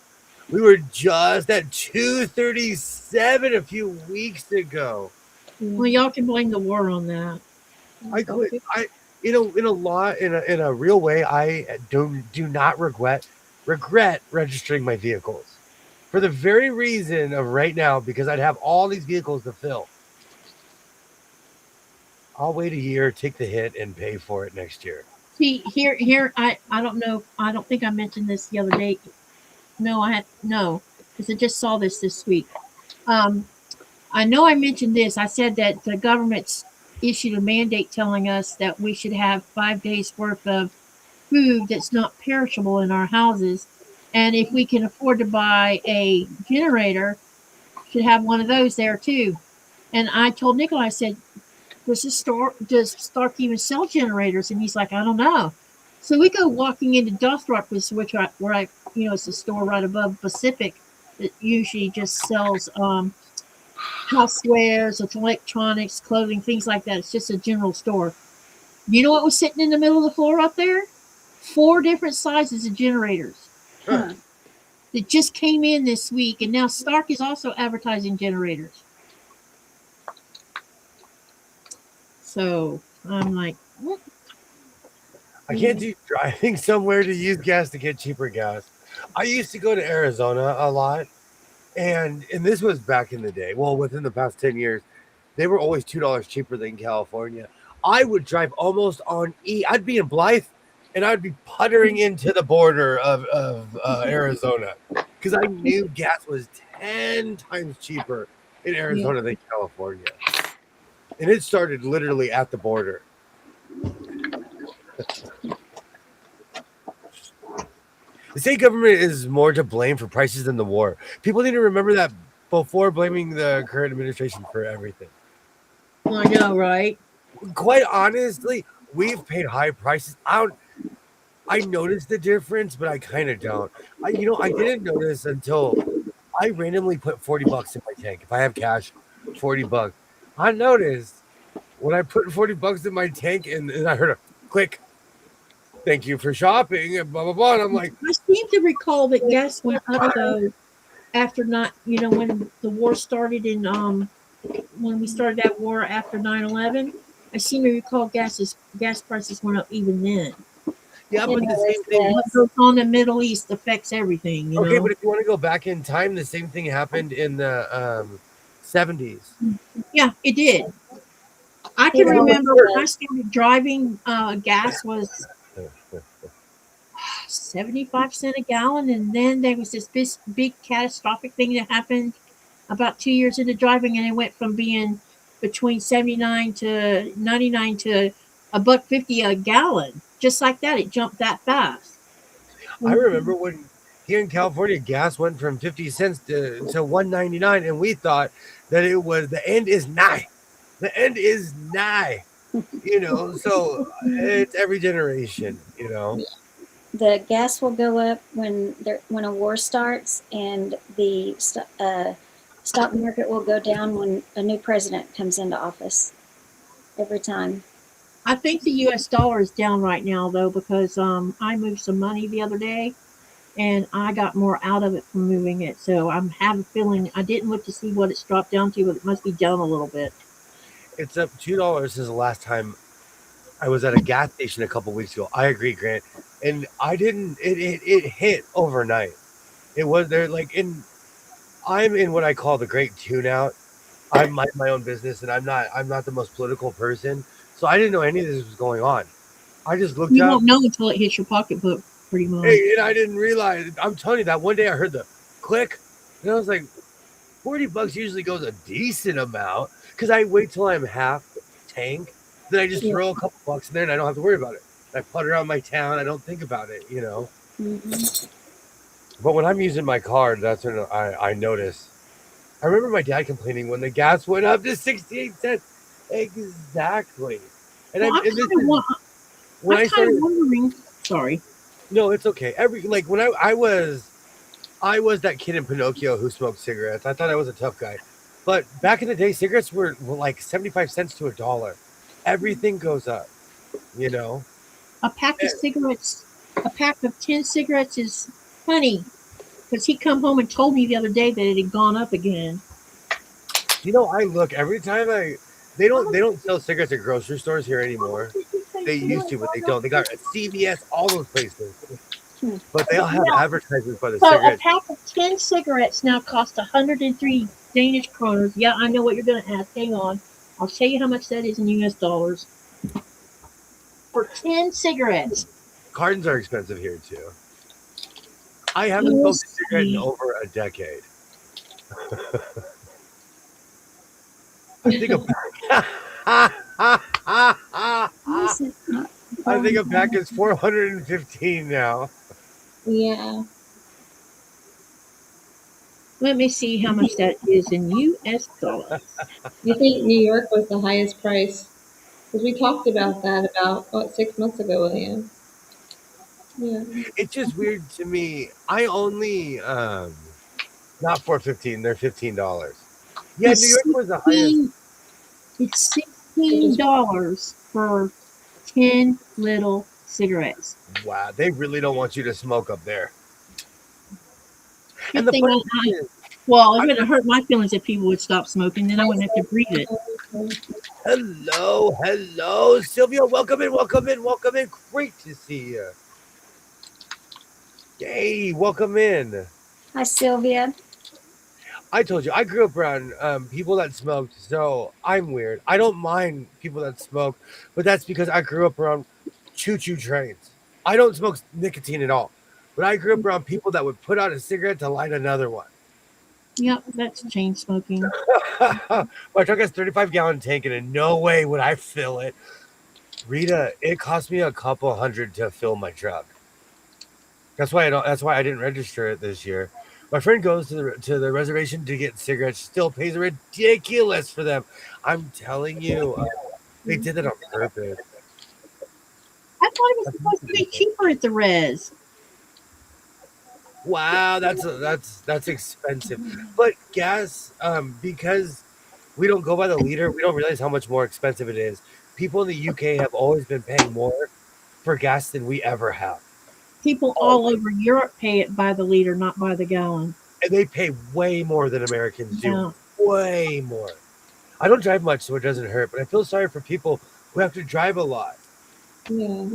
We were just at 237 a few weeks ago. Well, y'all can blame the war on that. I quit. In a real way, I do not regret registering my vehicles for the very reason of right now, because I'd have all these vehicles to fill. I'll wait a year, take the hit, and pay for it next year. See, here, I don't know. I don't think I mentioned this the other day. No, no, because I just saw this week. I know I mentioned this. I said that the government's issued a mandate telling us that we should have 5 days worth of food that's not perishable in our houses, and if we can afford to buy a generator, should have one of those there too. And I told Nicola, I said, does Stark even sell generators? And he's like, I don't know. So we go walking into Dothrop, it's a store right above Pacific that usually just sells housewares, electronics, clothing, things like that. It's just a general store. You know what was sitting in the middle of the floor up there? 4 different sizes of generators. huh. That just came in this week, and now Stark is also advertising generators. So I'm like, what? I can't do driving somewhere to use gas to get cheaper gas. I used to go to Arizona a lot, and this was back in the day. Well, within the past 10 years, they were always $2 cheaper than California. I would drive almost on E. I'd be in Blythe, and I'd be puttering into the border of Arizona because I knew gas was 10 times cheaper in Arizona than California. And it started literally at the border. The state government is more to blame for prices than the war. People need to remember that before blaming the current administration for everything. I know, right? Quite honestly, we've paid high prices. I noticed the difference, but I kind of don't. I didn't notice until I randomly put $40 in my tank. If I have cash, $40. I noticed when I put $40 in my tank, and I heard a click. Thank you for shopping, and blah blah blah. And I'm like, I seem to recall that gas went up though after not, when the war started when we started that war after 9/11. I seem to recall gas prices went up even then. yeah, but the same thing. What goes on in the Middle East affects everything, you Okay, know. but if you want to go back in time, the same thing happened in the 70s. Yeah, it did. I can remember when I started driving, gas was 75 cents a gallon, and then there was this big catastrophic thing that happened about 2 years into driving, and it went from being between 79 to 99 to $1.50 a gallon, just like that. It jumped that fast. I remember when here in California, gas went from 50 cents to $1.99, and we thought that it was the end is nigh. The end is nigh. So it's every generation. The gas will go up when a war starts, and the stock market will go down when a new president comes into office. Every time. I think the U.S. dollar is down right now, though, because I moved some money the other day, and I got more out of it from moving it. So I have a feeling I didn't look to see what it's dropped down to, but it must be down a little bit. It's up $2 since the last time I was at a gas station a couple weeks ago. I agree, Grant. And I didn't. It hit overnight. It was there like in. I'm in what I call the great tune out. I'm my own business, and I'm not the most political person, so I didn't know any of this was going on. I just looked You up, won't know until it hits your pocketbook, pretty much. and I didn't realize. I'm telling you that one day I heard the click, and I was like, $40 usually goes a decent amount because I wait till I'm half tank, then I just Yeah. throw a couple bucks in there, and I don't have to worry about it. I put around my town. I don't think about it, you know. Mhm. But when I'm using my card, that's when I notice. I remember my dad complaining when the gas went up to 68 cents. Exactly. And Well, I'm and this is when I'm I kind of started. wondering. Sorry. No, it's okay. Every like when I was that kid in Pinocchio who smoked cigarettes. I thought I was a tough guy. But back in the day, cigarettes were like 75 cents to $1. Everything goes up, you know. A pack of And, cigarettes, a pack of 10 cigarettes is funny because he come home and told me the other day that it had gone up again. I look every time they don't sell cigarettes at grocery stores here anymore. They used to, but they don't. They got at CVS, all those places. But they all have Yeah. advertisements for the So a cigarettes. pack of 10 cigarettes now costs 103 Danish kroners. Yeah, I know what you're going to ask. Hang on. I'll tell you how much that is in US dollars. For 10 cigarettes. Cartons are expensive here too. I haven't smoked a cigarette in USD. over a decade. I think a Why is it not I think going a pack down? is 415 now. Yeah. Let me see how much that is in US dollars. You think New York was the highest price? Because we talked about that about, what, 6 months ago, William? Yeah. It's just weird to me. I only not 415, they're $15. Yeah, New It's York was the highest. 16 it's It just, $16 for 10 little cigarettes. Wow, they really don't want you to smoke up there. And Good the thing funny thing is, well, it I wouldn't hurt my feelings if people would stop smoking, then I wouldn't have to breathe it. hello, Sylvia. Welcome in, welcome in, welcome in. Great to see you. Yay, welcome in. Hi, Sylvia. I told you I grew up around people that smoked, so I'm weird. I don't mind people that smoke, but that's because I grew up around choo-choo trains. I don't smoke nicotine at all, but I grew up around people that would put out a cigarette to light another one. Yep, that's chain smoking. My truck has 35-gallon tank, and in no way would I fill it. Rita, it cost me a couple hundred to fill my truck. That's why I don't. That's why I didn't register it this year. My friend goes to the reservation to get cigarettes. Still pays ridiculous for them. I'm telling you, they did that on purpose. I thought it was supposed to be cheaper at the res. Wow, that's expensive. But gas, because we don't go by the liter, we don't realize how much more expensive it is. People in the UK have always been paying more for gas than we ever have. People all over Europe pay it by the liter, not by the gallon. And they pay way more than Americans do. Yeah. Way more. I don't drive much, so it doesn't hurt, but I feel sorry for people who have to drive a lot. yeah.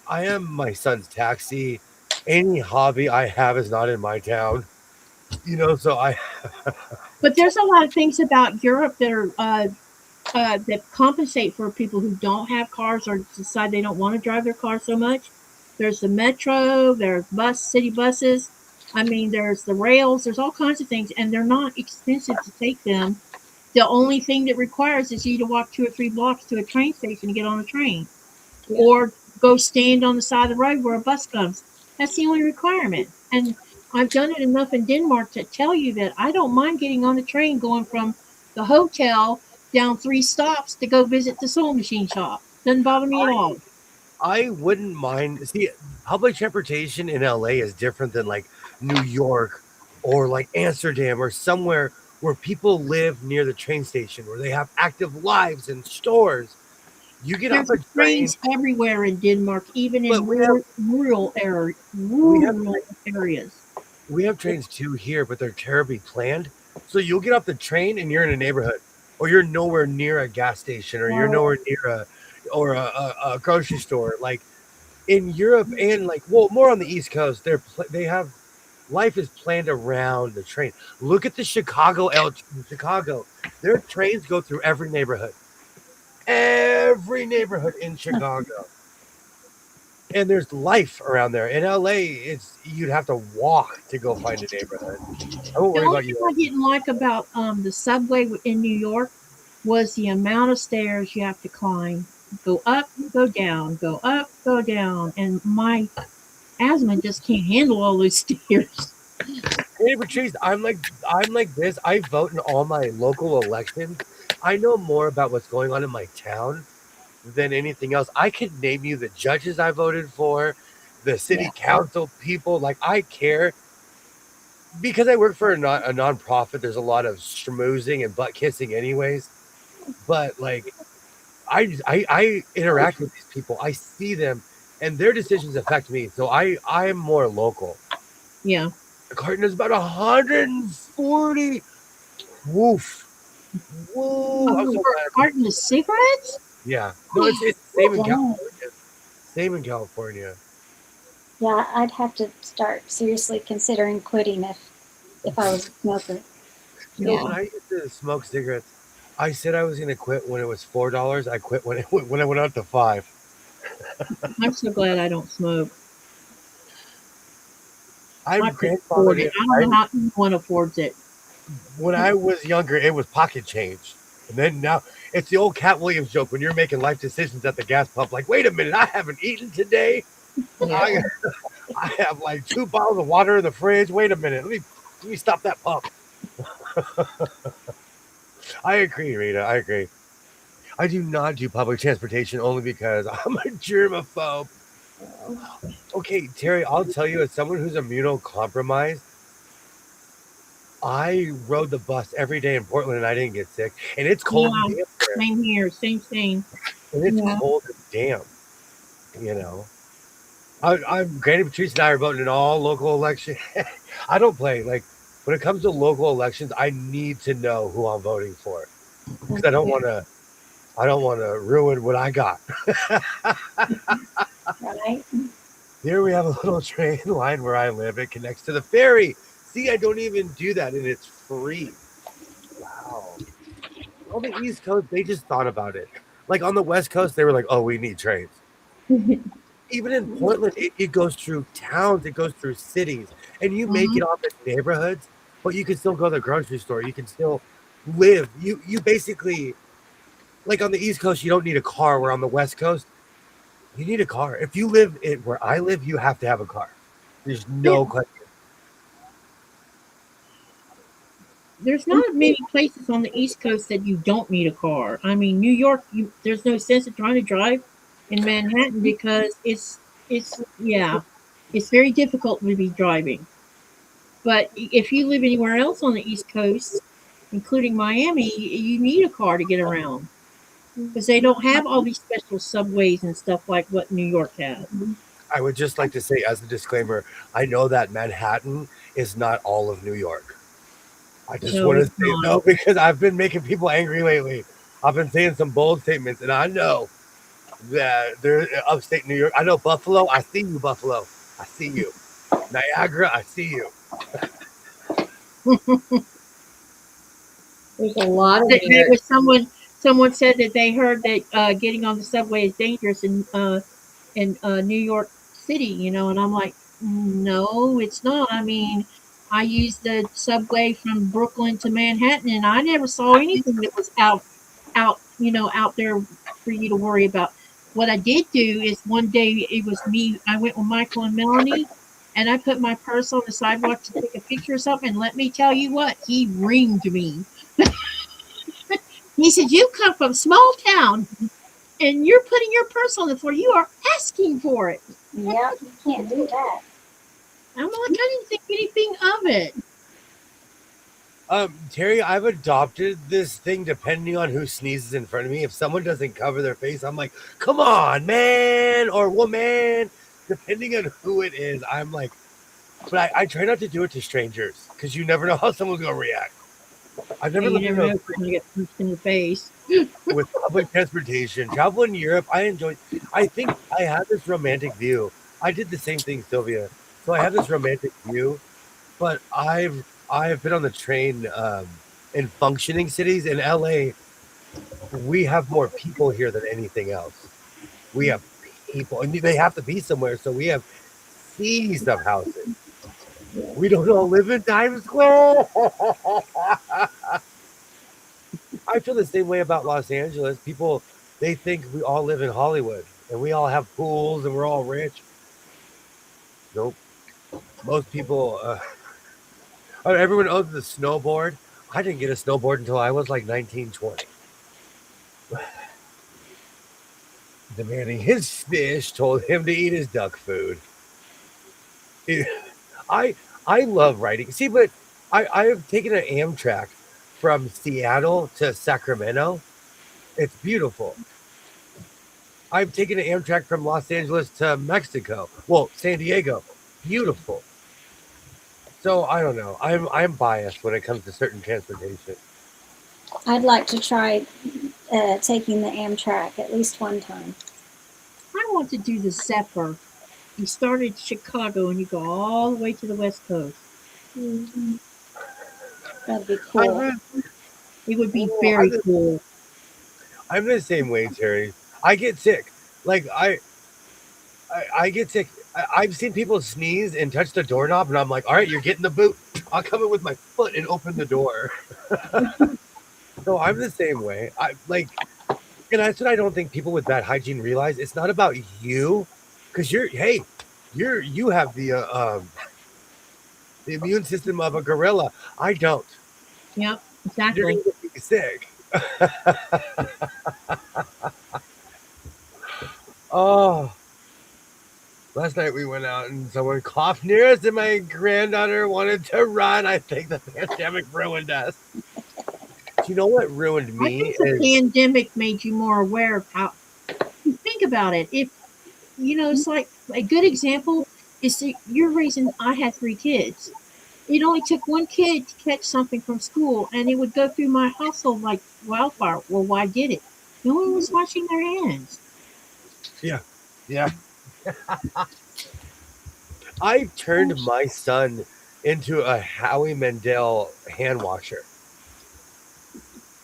I am my son's taxi. Any hobby I have is not in my town. So I But there's a lot of things about Europe that are that compensate for people who don't have cars or decide they don't want to drive their car so much. There's the metro, there's city buses. I mean, there's the rails. There's all kinds of things, and they're not expensive to take them. The only thing that requires is you to walk 2 or 3 blocks to a train station to get on a train, Yeah. or go stand on the side of the road where a bus comes. That's the only requirement. And I've done it enough in Denmark to tell you that I don't mind getting on the train going from the hotel down 3 stops to go visit the sewing machine shop. Doesn't bother me at all. I wouldn't mind. See, public transportation in LA is different than like New York or like Amsterdam or somewhere where people live near the train station where they have active lives and stores. You get off There's a train, trains everywhere in Denmark, even but in we have rural areas. we have trains too here, but they're terribly planned. So you'll get off the train and you're in a neighborhood. or you're nowhere near a gas station, or you're nowhere near a grocery store. Like in Europe and like well, more on the East Coast, they have life is planned around the train. Look at the Chicago. Their trains go through every neighborhood in Chicago, and there's life around there. In LA, you'd have to walk to go find a neighborhood. I won't The worry only about thing you. I didn't like about the subway in New York was the amount of stairs you have to climb. Go up, go down, go up, go down, and my asthma just can't handle all those stairs. Hey, Patrice, I'm like this. I vote in all my local elections. I know more about what's going on in my town than anything else. I could name you the judges I voted for, the city Yeah. council people. Like I care because I work for a nonprofit. There's a lot of schmoozing and butt kissing, anyways. But like I interact with these people. I see them, and their decisions affect me. So I'm more local. Yeah. The carton is about 140. Woof. Whoa. I'm Oh, so for glad. a carton of cigarettes? Yeah. No, it's the same in Wow. California. Same in California. Yeah, I'd have to start seriously considering quitting if I was a smoker. You know, Yeah. when I used to smoke cigarettes, I said I was going to quit when it was $4. I quit when I went out to 5. I'm so glad I don't smoke. I I'm couldn't afford grandfathered it. in. I don't know how anyone affords it. When I was younger, it was pocket change. And then now it's the old Cat Williams joke when you're making life decisions at the gas pump. Like, wait a minute, I haven't eaten today. I, Yeah. I have like 2 bottles of water in the fridge. Wait a minute, let me stop that pump. I agree, Rita. I agree. I do not do public transportation only because I'm a germaphobe. Okay, Terry, I'll tell you, as someone who's immunocompromised, I rode the bus every day in Portland and I didn't get sick. And it's cold and Yeah. damp there. Same here. Same thing. And it's Yeah. cold and damp, you know. I'm Granny Patrice and I are voting in all local elections. I don't play. Like, when it comes to local elections, I need to know who I'm voting for. Because I don't want to ruin what I got. Right? Here we have a little train line where I live. It connects to the ferry. See, I don't even do that, and it's free. Wow. On the East Coast, they just thought about it. Like on the West Coast, they were like, "Oh, we need trains." Even in Portland, it goes through towns, it goes through cities, and you make Hmm. it off in neighborhoods, but you can still go to the grocery store. You can still live. You basically like on the East Coast, you don't need a car. Where on the West Coast, you need a car. If you live in where I live, you have to have a car. There's There, no question. there's not many places on the East Coast that you don't need a car. I mean, New York, there's no sense in trying to drive in Manhattan because it's very difficult to be driving. But if you live anywhere else on the East Coast, including Miami, you need a car to get around because they don't have all these special subways and stuff like what New York has. I would just like to say, as a disclaimer, I know that Manhattan is not all of New York. I just No, want to it's say not. no because I've been making people angry lately. I've been saying some bold statements, and I know that they're upstate New York. I know Buffalo. I see you, Buffalo. I see you. Niagara. I see you. There's a lot of New There York. was someone said that they heard that getting on the subway is dangerous in New York City, and I'm like, no, it's not. I mean, I used the subway from Brooklyn to Manhattan, and I never saw anything that was out there for you to worry about. What I did do is one day it was me. I went with Michael and Melanie, and I put my purse on the sidewalk to take a picture or something. And let me tell you what, he reamed me. He said, "You come from small town, and you're putting your purse on the floor. You are asking for it." Yep, you can't do that. I'm like, I didn't think anything of it. Terry, I've adopted this thing depending on who sneezes in front of me. If someone doesn't cover their face, I'm like, come on, man or woman. Depending on who it is, I'm like, but I try not to do it to strangers because you never know how someone's going to react. I've Yeah, never you lived in never know if you're going to get punched in the face. with public transportation. Travel in Europe, I enjoyed. I think I had this romantic view. I did the same thing, Sylvia. So I have this romantic view, but I've been on the train in functioning cities in LA. We have more people here than anything else. We have people, and they have to be somewhere. So we have seas of houses. We don't all live in Times Square. I feel the same way about Los Angeles. People, they think we all live in Hollywood and we all have pools and we're all rich. Nope. Most people, everyone owns a snowboard. I didn't get a snowboard until I was like 19, 20. Demanding his fish told him to eat his duck food. It- I I love riding. See, but I have taken an Amtrak from Seattle to Sacramento. It's beautiful. I've taken an Amtrak from Los Angeles to Mexico. Well, San Diego. Beautiful. So I don't know. I'm biased when it comes to certain transportation. I'd like to try taking the Amtrak at least one time. I want to do the Zephyr. You start in Chicago and you go all the way to the West Coast. That'd be I'm cool. the, It would be oh, very cool. I'm the same way, Terry. I get sick. Like I get sick. I've seen people sneeze and touch the doorknob, and I'm like, all right, you're getting the boot. I'll come in with my foot and open the door. So I'm the same way. I like, and that's what I don't think people with bad hygiene realize. It's not about you, because you have the immune system of a gorilla. I don't. Yep, You're exactly. gonna get me sick. Oh, last night we went out and someone coughed near us, and my granddaughter wanted to run. I think the pandemic ruined us. Do you know what ruined I me think the is pandemic made you more aware of how. Think about it. If it's like a good example is that you're raising. I had 3 kids. It only took one kid to catch something from school, and it would go through my household like wildfire. Well, why did it? No one was washing their hands. yeah, yeah. I turned my son into a Howie Mandel hand washer.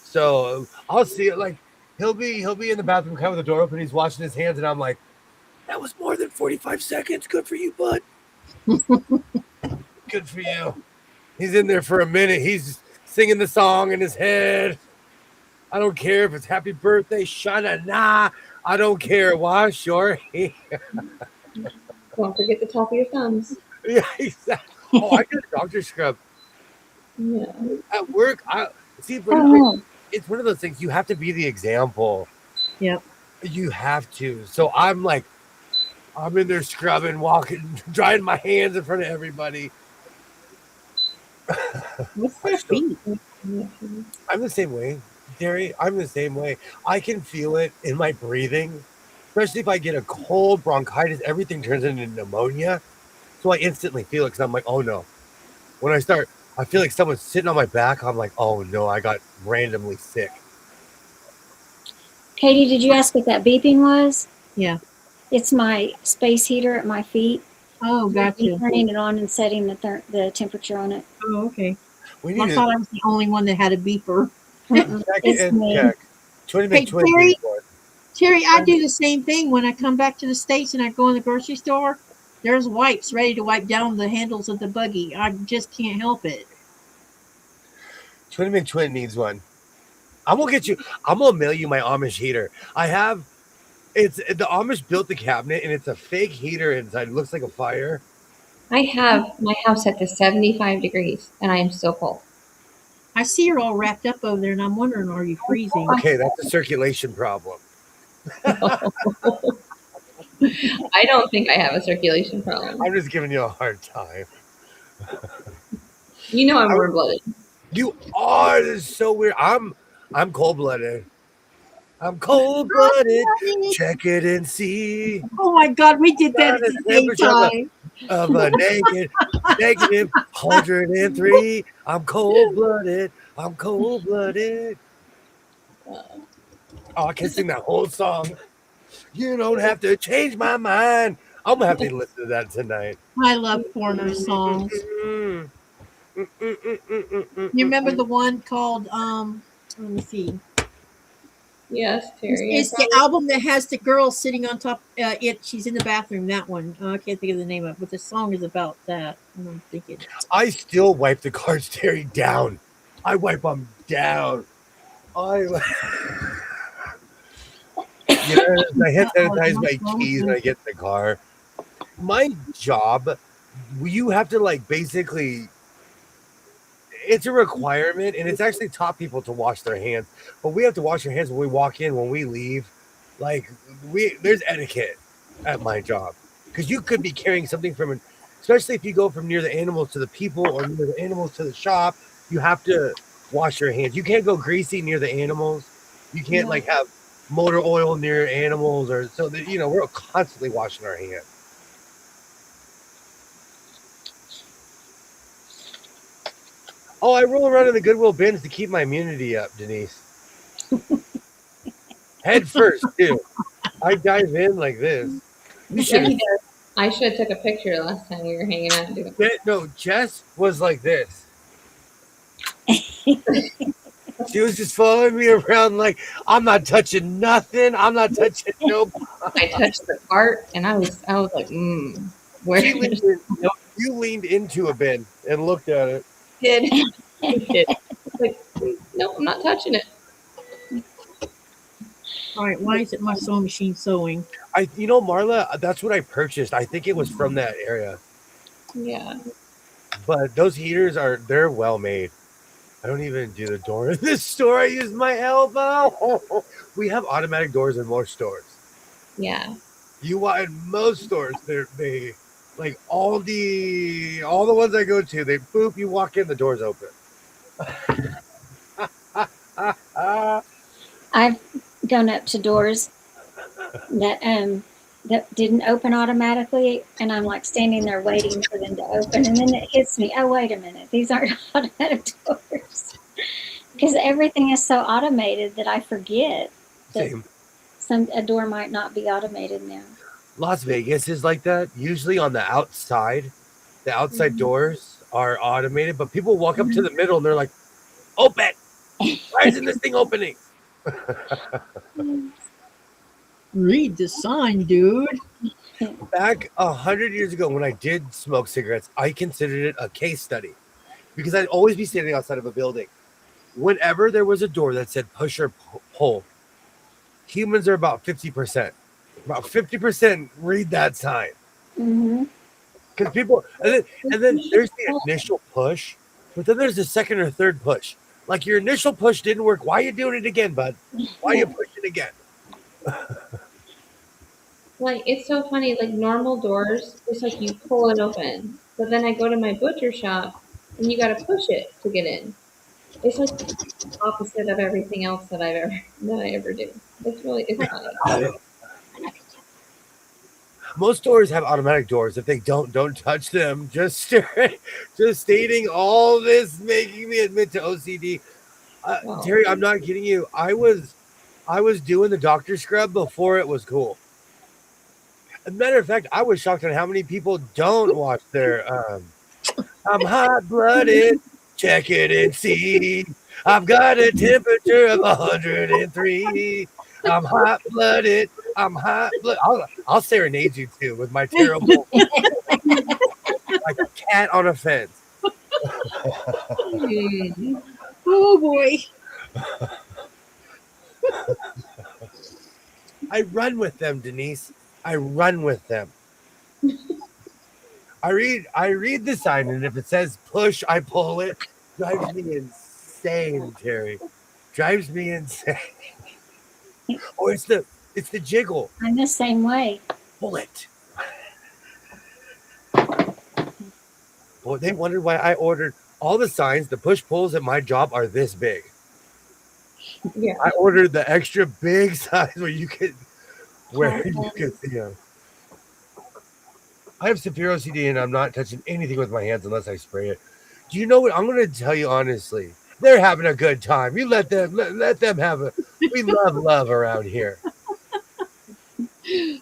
So I'll see it like he'll be in the bathroom, kind of with the door open, he's washing his hands, and I'm like, that was more than 45 seconds. Good for you, bud. Good for you. He's in there for a minute. He's singing the song in his head. I don't care if it's happy birthday, Shana Na. I don't care. Wash your hands. Don't forget the top of your thumbs. Yeah, exactly. Oh, I got a doctor scrub Yeah. at work. I see, but Oh, it's one of those things you have to be the example. Yep. You have to. So I'm like, I'm in there scrubbing, walking, drying my hands in front of everybody. What's I their still, feet? I'm the same way, Derry. I'm the same way. I can feel it in my breathing, especially if I get a cold bronchitis. Everything turns into pneumonia, so I instantly feel it because I'm like, oh no. When I feel like someone's sitting on my back. I'm like, oh no, I got randomly sick. Katie, did you ask what that beeping was? Yeah. It's my space heater at my feet. Oh, gotcha. Turning it on and setting the temperature on it. Oh, okay. We Well, need I to thought I was the only one that had a beeper. Mm-mm, check it's it and me. check. Twin Hey, McTwin Terry, needs one. Terry, I do the same thing when I come back to the States and I go in the grocery store. There's wipes ready to wipe down the handles of the buggy. I just can't help it. Twin McTwin needs one. I'm gonna get you. I'm gonna mail you my Amish heater. I have. It's the Amish built the cabinet, and it's a fake heater inside. It looks like a fire. I have my house set to 75 degrees, and I am still cold. I see you're all wrapped up over there, and I'm wondering, are you freezing? Okay, that's a circulation problem. I don't think I have a circulation problem. I'm just giving you a hard time. You know I'm warm blooded. You are. This is so weird. I'm cold blooded. I'm cold blooded. Check it and see. Oh my God, we did that Not at a the same temperature time. of a naked Negative 103. I'm cold blooded. I'm cold blooded. Oh, I can sing that whole song. You don't have to change my mind. I'm gonna have to listen to that tonight. I love porno songs. Mm, mm, mm, mm, mm, mm, mm, You remember mm. the one called let me see. Yes, Terry. It's the album that has the girl sitting on top. She's in the bathroom. That one. I can't think of the name of it, but the song is about that. I'm thinking. I still wipe the cars Terry down. I wipe them down. I I hand sanitize my keys when I get in the car. My job, you have to like basically. It's a requirement, and it's actually taught people to wash their hands. But we have to wash our hands when we walk in, when we leave. Like there's etiquette at my job because you could be carrying something from, especially if you go from near the animals to the people or near the animals to the shop. You have to wash your hands. You can't go greasy near the animals. You can't like have motor oil near animals or so that we're constantly washing our hands. Oh, I roll around in the Goodwill bins to keep my immunity up, Denise. Head first, too. I dive in like this. You Yeah, he should. does. I should have took a picture last time we were hanging out. Doing No, Jess was like this. She was just following me around like, I'm not touching nothing. I'm not touching nobody. I touched the cart, and I was like, where You leaned into a bin and looked at it. did like, no, I'm not touching it. All right, why is it my sewing machine sewing? Marla, that's what I purchased. I think it was from that area. Yeah. But those heaters they're well made. I don't even do the door in this store. I use my elbow. We have automatic doors in more stores. Yeah. In most stores, they like all the ones I go to, they boop, you walk in, the door's open. I've gone up to doors that didn't open automatically, and I'm like standing there waiting for them to open, and then it hits me, oh wait a minute, these aren't automatic doors. Because everything is so automated that I forget that a door might not be automated now. Las Vegas is like that. Usually on the outside doors are automated, but people walk up to the middle and they're like, open! Why isn't this thing opening? Read the sign, dude. Back 100 years ago when I did smoke cigarettes, I considered it a case study because I'd always be standing outside of a building. Whenever there was a door that said push or pull, humans are about 50%. About 50% read that sign. Because people, and then there's the initial push, but then there's the second or third push. Like your initial push didn't work. Why are you doing it again, bud? Why are you pushing again? Like, it's so funny. Like, normal doors, it's like you pull it open. But then I go to my butcher shop, and you got to push it to get in. It's like the opposite of everything else that I ever do. It's funny. Most doors have automatic doors. If they don't touch them. Just stating all this, making me admit to OCD. Terry, I'm not kidding you. I was doing the doctor scrub before it was cool. As a matter of fact, I was shocked at how many people don't watch their I'm hot-blooded, check it and see. I've got a temperature of 103. I'm hot-blooded. I'm hot-blooded. I'll serenade you too with my terrible like a cat on a fence. Oh boy. I run with them, Denise. I run with them. I read the sign, and if it says push, I pull it. Drives me insane, Terry. Drives me insane. Oh, it's the jiggle. I'm the same way. Pull it. Well, they wondered why I ordered all the signs. The push pulls at my job are this big. Yeah. I ordered the extra big size where you can see them. I have severe OCD, and I'm not touching anything with my hands unless I spray it. Do you know what? I'm going to tell you honestly. They're having a good time. You let them have a. We love around here.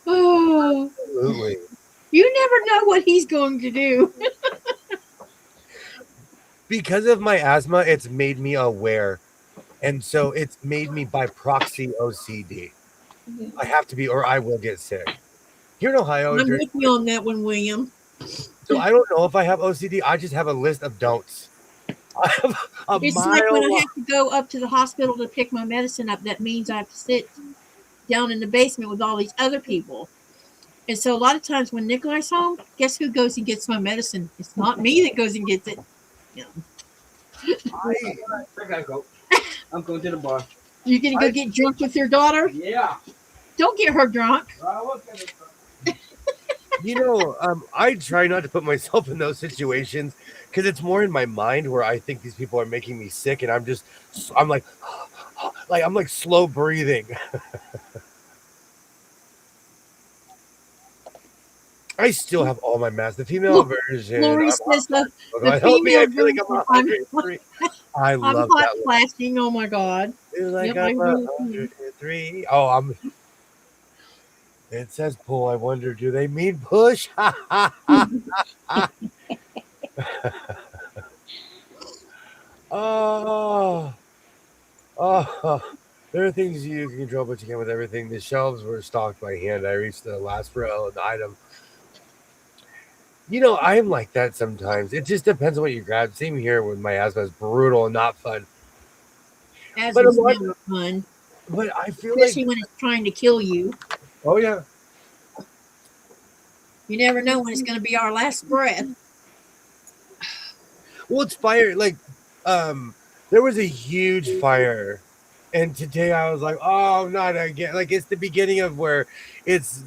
Oh, Absolutely. you never know what he's going to do. Because of my asthma, it's made me aware, and so it's made me by proxy OCD. I have to be, or I will get sick. Here in Ohio, I'm with you on that one, William. so I don't know if I have OCD. I just have a list of don'ts. I have a It's like when mile I long. have to go up to the hospital to pick my medicine up. That means I have to sit down in the basement with all these other people. And so a lot of times when Nikolai's home, guess who goes and gets my medicine? It's not me that goes and gets it. I gotta go. I'm going to the bar. You gonna go get drunk with your daughter? Yeah. Don't get her drunk. I try not to put myself in those situations because it's more in my mind where I think these people are making me sick, and I'm like, I'm like slow breathing. I still have all my masks. The female version. Lori says the Help me! I female feel like I'm version, 103. I I'm love hot that one. flashing. Oh my god. Feel like Yep, I I'm really 103. Oh, It says pull. I wonder, do they mean push? Oh, there are things you can control, but you can't with everything. The shelves were stocked by hand. I reached the last row of the item. I'm like that sometimes. It just depends on what you grab. Same here with my asthma. It's brutal and not fun. Asthma's never fun. But I feel especially when it's trying to kill you. Oh, yeah. You never know when it's going to be our last breath. Well, it's fire. There was a huge fire. And today I was like, oh, not again. Like, it's the beginning of where it's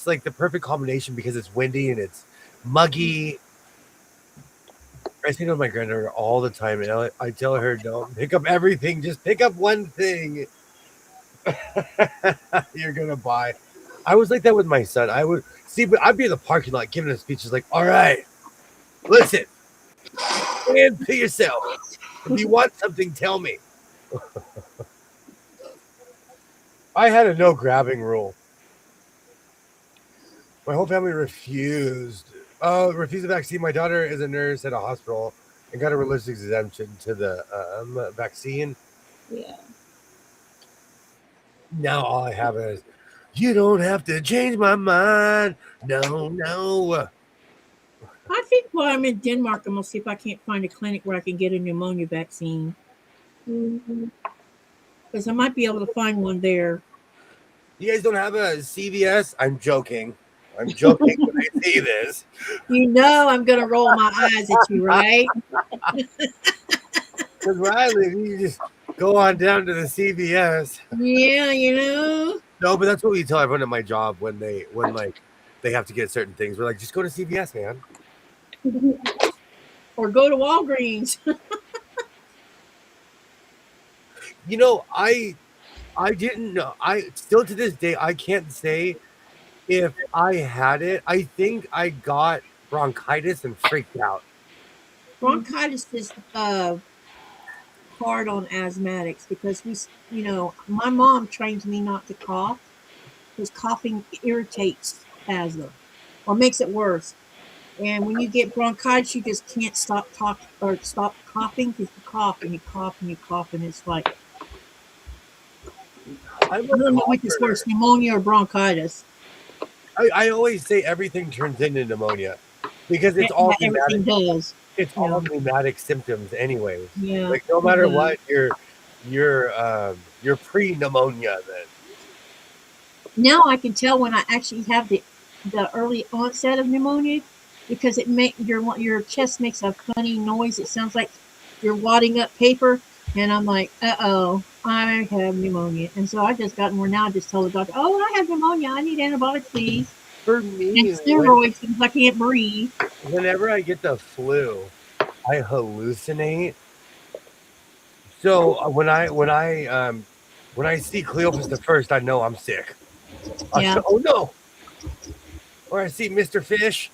like the perfect combination because it's windy and it's muggy. I say to my granddaughter all the time, and I tell her, don't pick up everything. Just pick up one thing you're going to buy. I was like that with my son. But I'd be in the parking lot giving him speeches like, all right, listen, stand to yourself. If you want something, tell me. I had a no grabbing rule. My whole family refused the vaccine. My daughter is a nurse at a hospital and got a religious exemption to the vaccine. Yeah. Now all I have is, you don't have to change my mind. No. I think while I'm in Denmark, I'm going to see if I can't find a clinic where I can get a pneumonia vaccine. Because I might be able to find one there. You guys don't have a CVS? I'm joking. When I see this. You know I'm going to roll my eyes at you, right? Because where I live, you just go on down to the CVS. Yeah, you know. No, but that's what we tell everyone at my job when they have to get certain things. We're like, just go to CVS, man. Or go to Walgreens. I didn't know. I still to this day I can't say if I had it. I think I got bronchitis and freaked out. Bronchitis is hard on asthmatics because my mom trained me not to cough because coughing irritates asthma or makes it worse. And when you get bronchitis, you just can't stop talking or stop coughing because you cough and you cough and you cough, and it's like I don't know which is worse, pneumonia or bronchitis. I always say everything turns into pneumonia because it's all everything does. It's all pneumatic symptoms, anyways. Yeah. Like no matter what, you're pre-pneumonia then. Now I can tell when I actually have the early onset of pneumonia because it your chest makes a funny noise. It sounds like you're wadding up paper, and I'm like, uh-oh, I have pneumonia. And so I just got more now. I just tell the doctor, oh, I have pneumonia. I need antibiotics, please. For me, and steroids because I can't breathe. Whenever I get the flu, I hallucinate. So when I see Cleopas the First, I know I'm sick. Yeah. Oh no! Or I see Mr. Fish,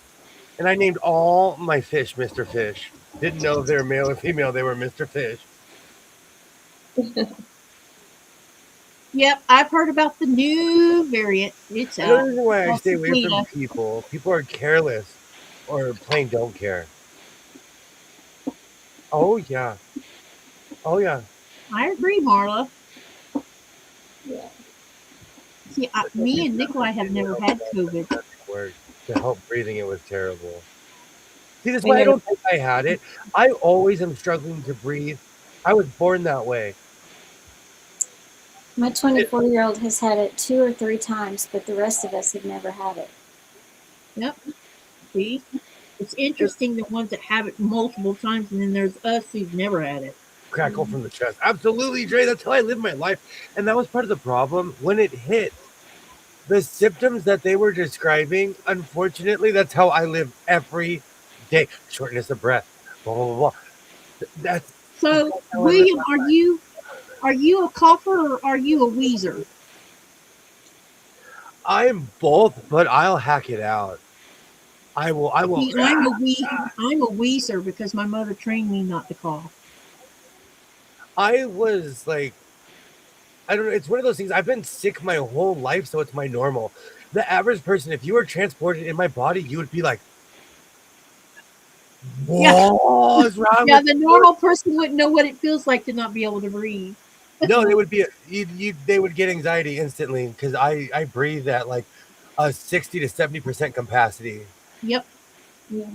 And I named all my fish Mr. Fish. Didn't know if they were male or female. They were Mr. Fish. Yep, I've heard about the new variant. It's Another out. reason why I stay Also, away from Beta. people are careless or plain don't care. Oh yeah. Oh yeah. I agree, Marla. Yeah. See, me and Nikolai have never had COVID. Work. To help breathing, it was terrible. See, that's I why I never. don't think I had it. I always am struggling to breathe. I was born that way. My 24-year-old has had it 2 or 3 times, but the rest of us have never had it. Yep. See, it's interesting the ones that have it multiple times, and then there's us who've never had it. Crackle from the chest. Absolutely, Dre. That's how I live my life. And that was part of the problem when it hit. The symptoms that they were describing, unfortunately, that's how I live every day. Shortness of breath. Blah blah blah. That's So, how I live. William, are you a cougher or are you a wheezer? I'm both, but I'll hack it out. I will. See, I'm a wheezer because my mother trained me not to cough. I was like, I don't know. It's one of those things. I've been sick my whole life, so it's my normal. The average person, if you were transported in my body, you would be like, Yeah. "What's wrong Yeah, with the you?" normal person wouldn't know what it feels like to not be able to breathe. No, they would be. They would get anxiety instantly because I breathe at like a 60 to 70% capacity. Yep. Yeah.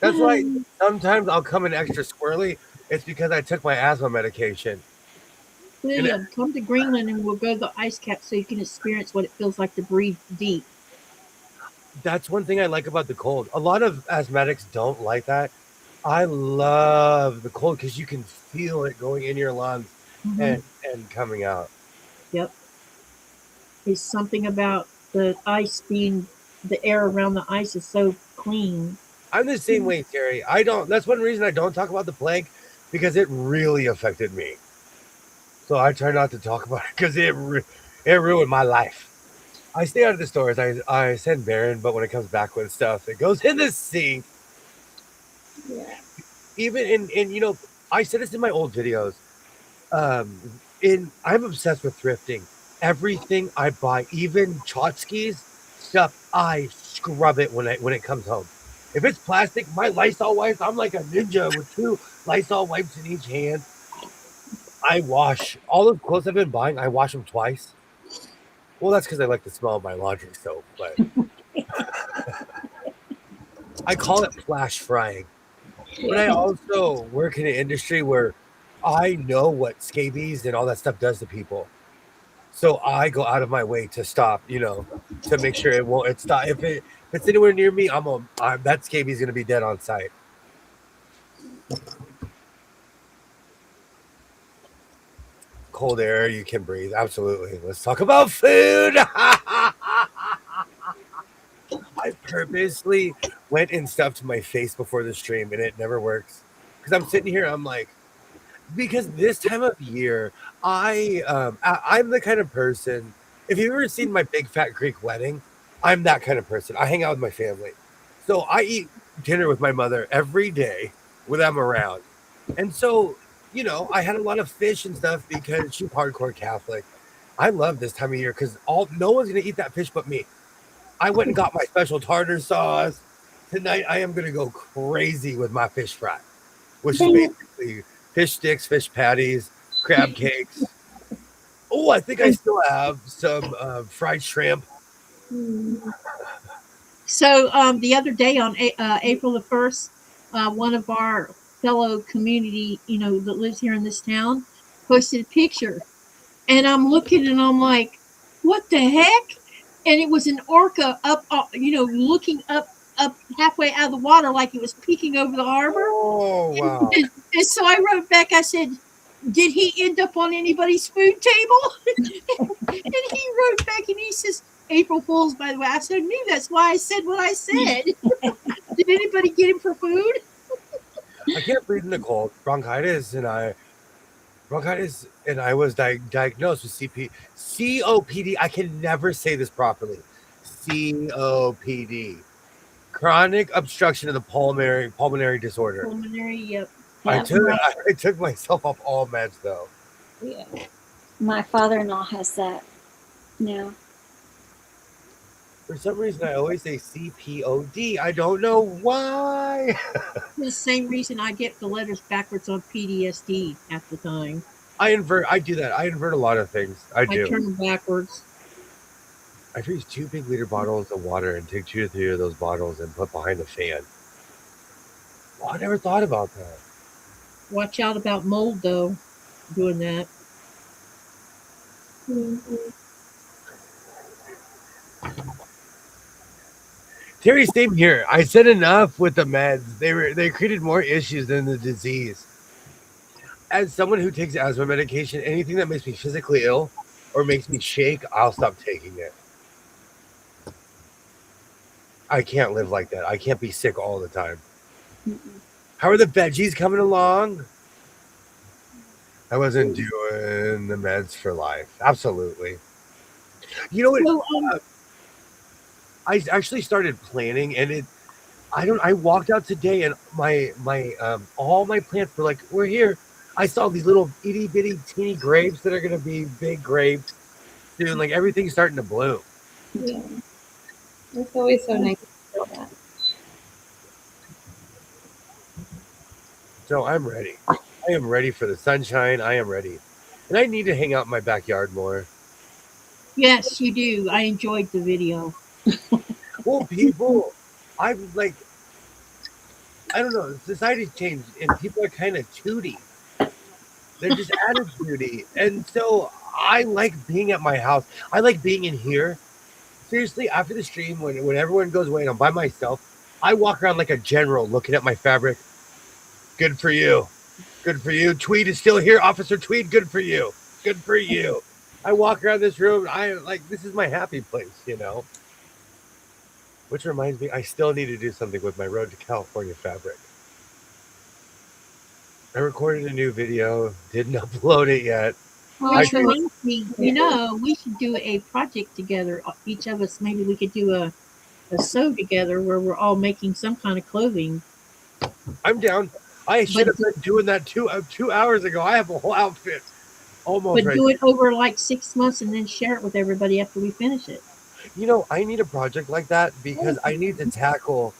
That's why sometimes I'll come in extra squirrely. It's because I took my asthma medication. And William, come to Greenland and we'll go to the ice cap so you can experience what it feels like to breathe deep. that's one thing I like about the cold. A lot of asthmatics don't like that. I love the cold because you can feel it going in your lungs Mhm. and coming out. Yep. There's something about the ice being, the air around the ice is so clean. I'm the same way, Terry. I don't. That's one reason I don't talk about the plague because it really affected me. So I try not to talk about it because it ruined my life. I stay out of the stores. I send Baron, but when it comes back with stuff, it goes in the sink. Yeah. Even in I said this in my old videos. In I'm obsessed with thrifting. Everything I buy, even Chotskis stuff, I scrub it when it comes home. If it's plastic, my Lysol wipes, I'm like a ninja with 2 Lysol wipes in each hand. I wash all those clothes I've been buying. I wash them twice. Well, that's because I like the smell of my laundry soap, but I call it flash frying. But I also work in an industry where I know what scabies and all that stuff does to people. So I go out of my way to stop, to make sure it won't. It's not if it's anywhere near me, that scabies gonna be dead on sight. Cold air, you can breathe. Absolutely. Let's talk about food. I purposely went and stuffed my face before the stream, and it never works because I'm sitting here. I'm like, because this time of year, I'm the kind of person. If you've ever seen my big fat Greek wedding, I'm that kind of person. I hang out with my family, so I eat dinner with my mother every day when I'm around, and so I had a lot of fish and stuff because she's hardcore Catholic. I love this time of year because no one's gonna eat that fish but me. I went and got my special tartar sauce. Tonight I am gonna go crazy with my fish fry, which is basically fish sticks, fish patties, crab cakes. Oh, I think I still have some fried shrimp. So the other day on April the 1st, one of our fellow community, that lives here in this town, posted a picture. And I'm looking and I'm like, what the heck? And it was an orca up, looking up halfway out of the water like it was peeking over the harbor. Oh, wow. And so I wrote back, I said, did he end up on anybody's food table? And he wrote back and he says, April Fool's, by the way. I said, knew that's why I said what I said. Did anybody get him for food? I can't breathe in the cold. Bronchitis, and I was diagnosed with COPD. I can never say this properly. COPD, chronic obstruction of the pulmonary disorder. Pulmonary, yep. I Yep. took myself off all meds though. Yeah. My father-in-law has that now. For some reason, I always say CPOD. I don't know why. The same reason I get the letters backwards on PTSD half the time. I invert. I do that. I invert a lot of things. I I do. turn them backwards. I freeze 2 big-liter bottles of water and take 2 to 3 of those bottles and put behind the fan. Oh, I never thought about that. Watch out about mold, though, doing that. Terry, same here. I said enough with the meds. They created more issues than the disease. As someone who takes asthma medication, anything that makes me physically ill or makes me shake, I'll stop taking it. I can't live like that. I can't be sick all the time. Mm-mm. How are the veggies coming along? I wasn't doing the meds for life. Absolutely. You know what? So, I actually started planning, and I walked out today, and my all my plants were like, we're here. I saw these little itty bitty teeny grapes that are gonna be big grapes soon. Like everything's starting to bloom. Yeah. It's always so nice to feel that. So I'm ready. I am ready for the sunshine. I am ready. And I need to hang out in my backyard more. yes, you do. I enjoyed the video. Well, people, I'm like, I don't know, society's changed and people are kind of tooty. They're just attitudey. And so I like being at my house. I like being in here. Seriously, after the stream, when everyone goes away and I'm by myself, I walk around like a general looking at my fabric. Good for you. Good for you. Tweed is still here. Officer Tweed, good for you. Good for you. I walk around this room. I like this is my happy place, you know. Which reminds me, I still need to do something with my Road to California fabric. I recorded a new video, didn't upload it yet. Which reminds me, we should do a project together. Each of us, maybe we could do a sew together where we're all making some kind of clothing. I'm down. I should have been doing that 2 hours ago. I have a whole outfit almost But ready. do it over like 6 months and then share it with everybody after we finish it. You know, I need a project like that because I need to tackle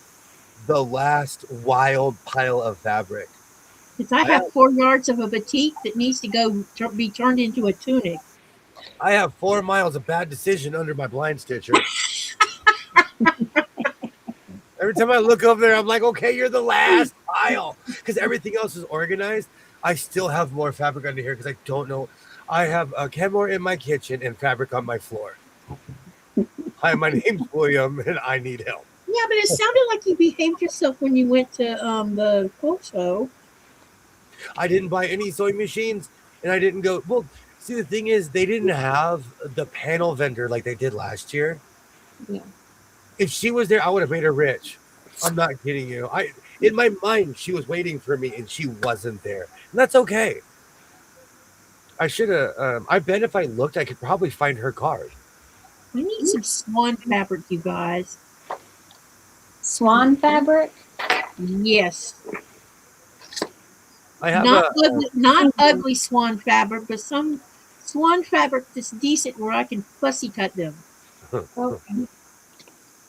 the last wild pile of fabric. Because I have 4 yards of a batik that needs to be turned into a tunic. I have 4 miles of bad decision under my blind stitcher. Every time I look over there, I'm like, okay, you're the last pile. Because everything else is organized. I still have more fabric under here because I don't know. I have a Kenmore in my kitchen and fabric on my floor. Hi, my name's William, and I need help. Yeah, but it sounded like you behaved yourself when you went to the quilt show. I didn't buy any sewing machines, and I didn't go. Well, see, the thing is, they didn't have the panel vendor like they did last year. Yeah. If she was there, I would have made her rich. I'm not kidding you. In my mind, she was waiting for me, and she wasn't there, and that's okay. I should have. I bet if I looked, I could probably find her card. I need some swan fabric, you guys. Swan fabric? Yes. I have not ugly swan fabric, but some swan fabric that's decent where I can fussy cut them. Okay.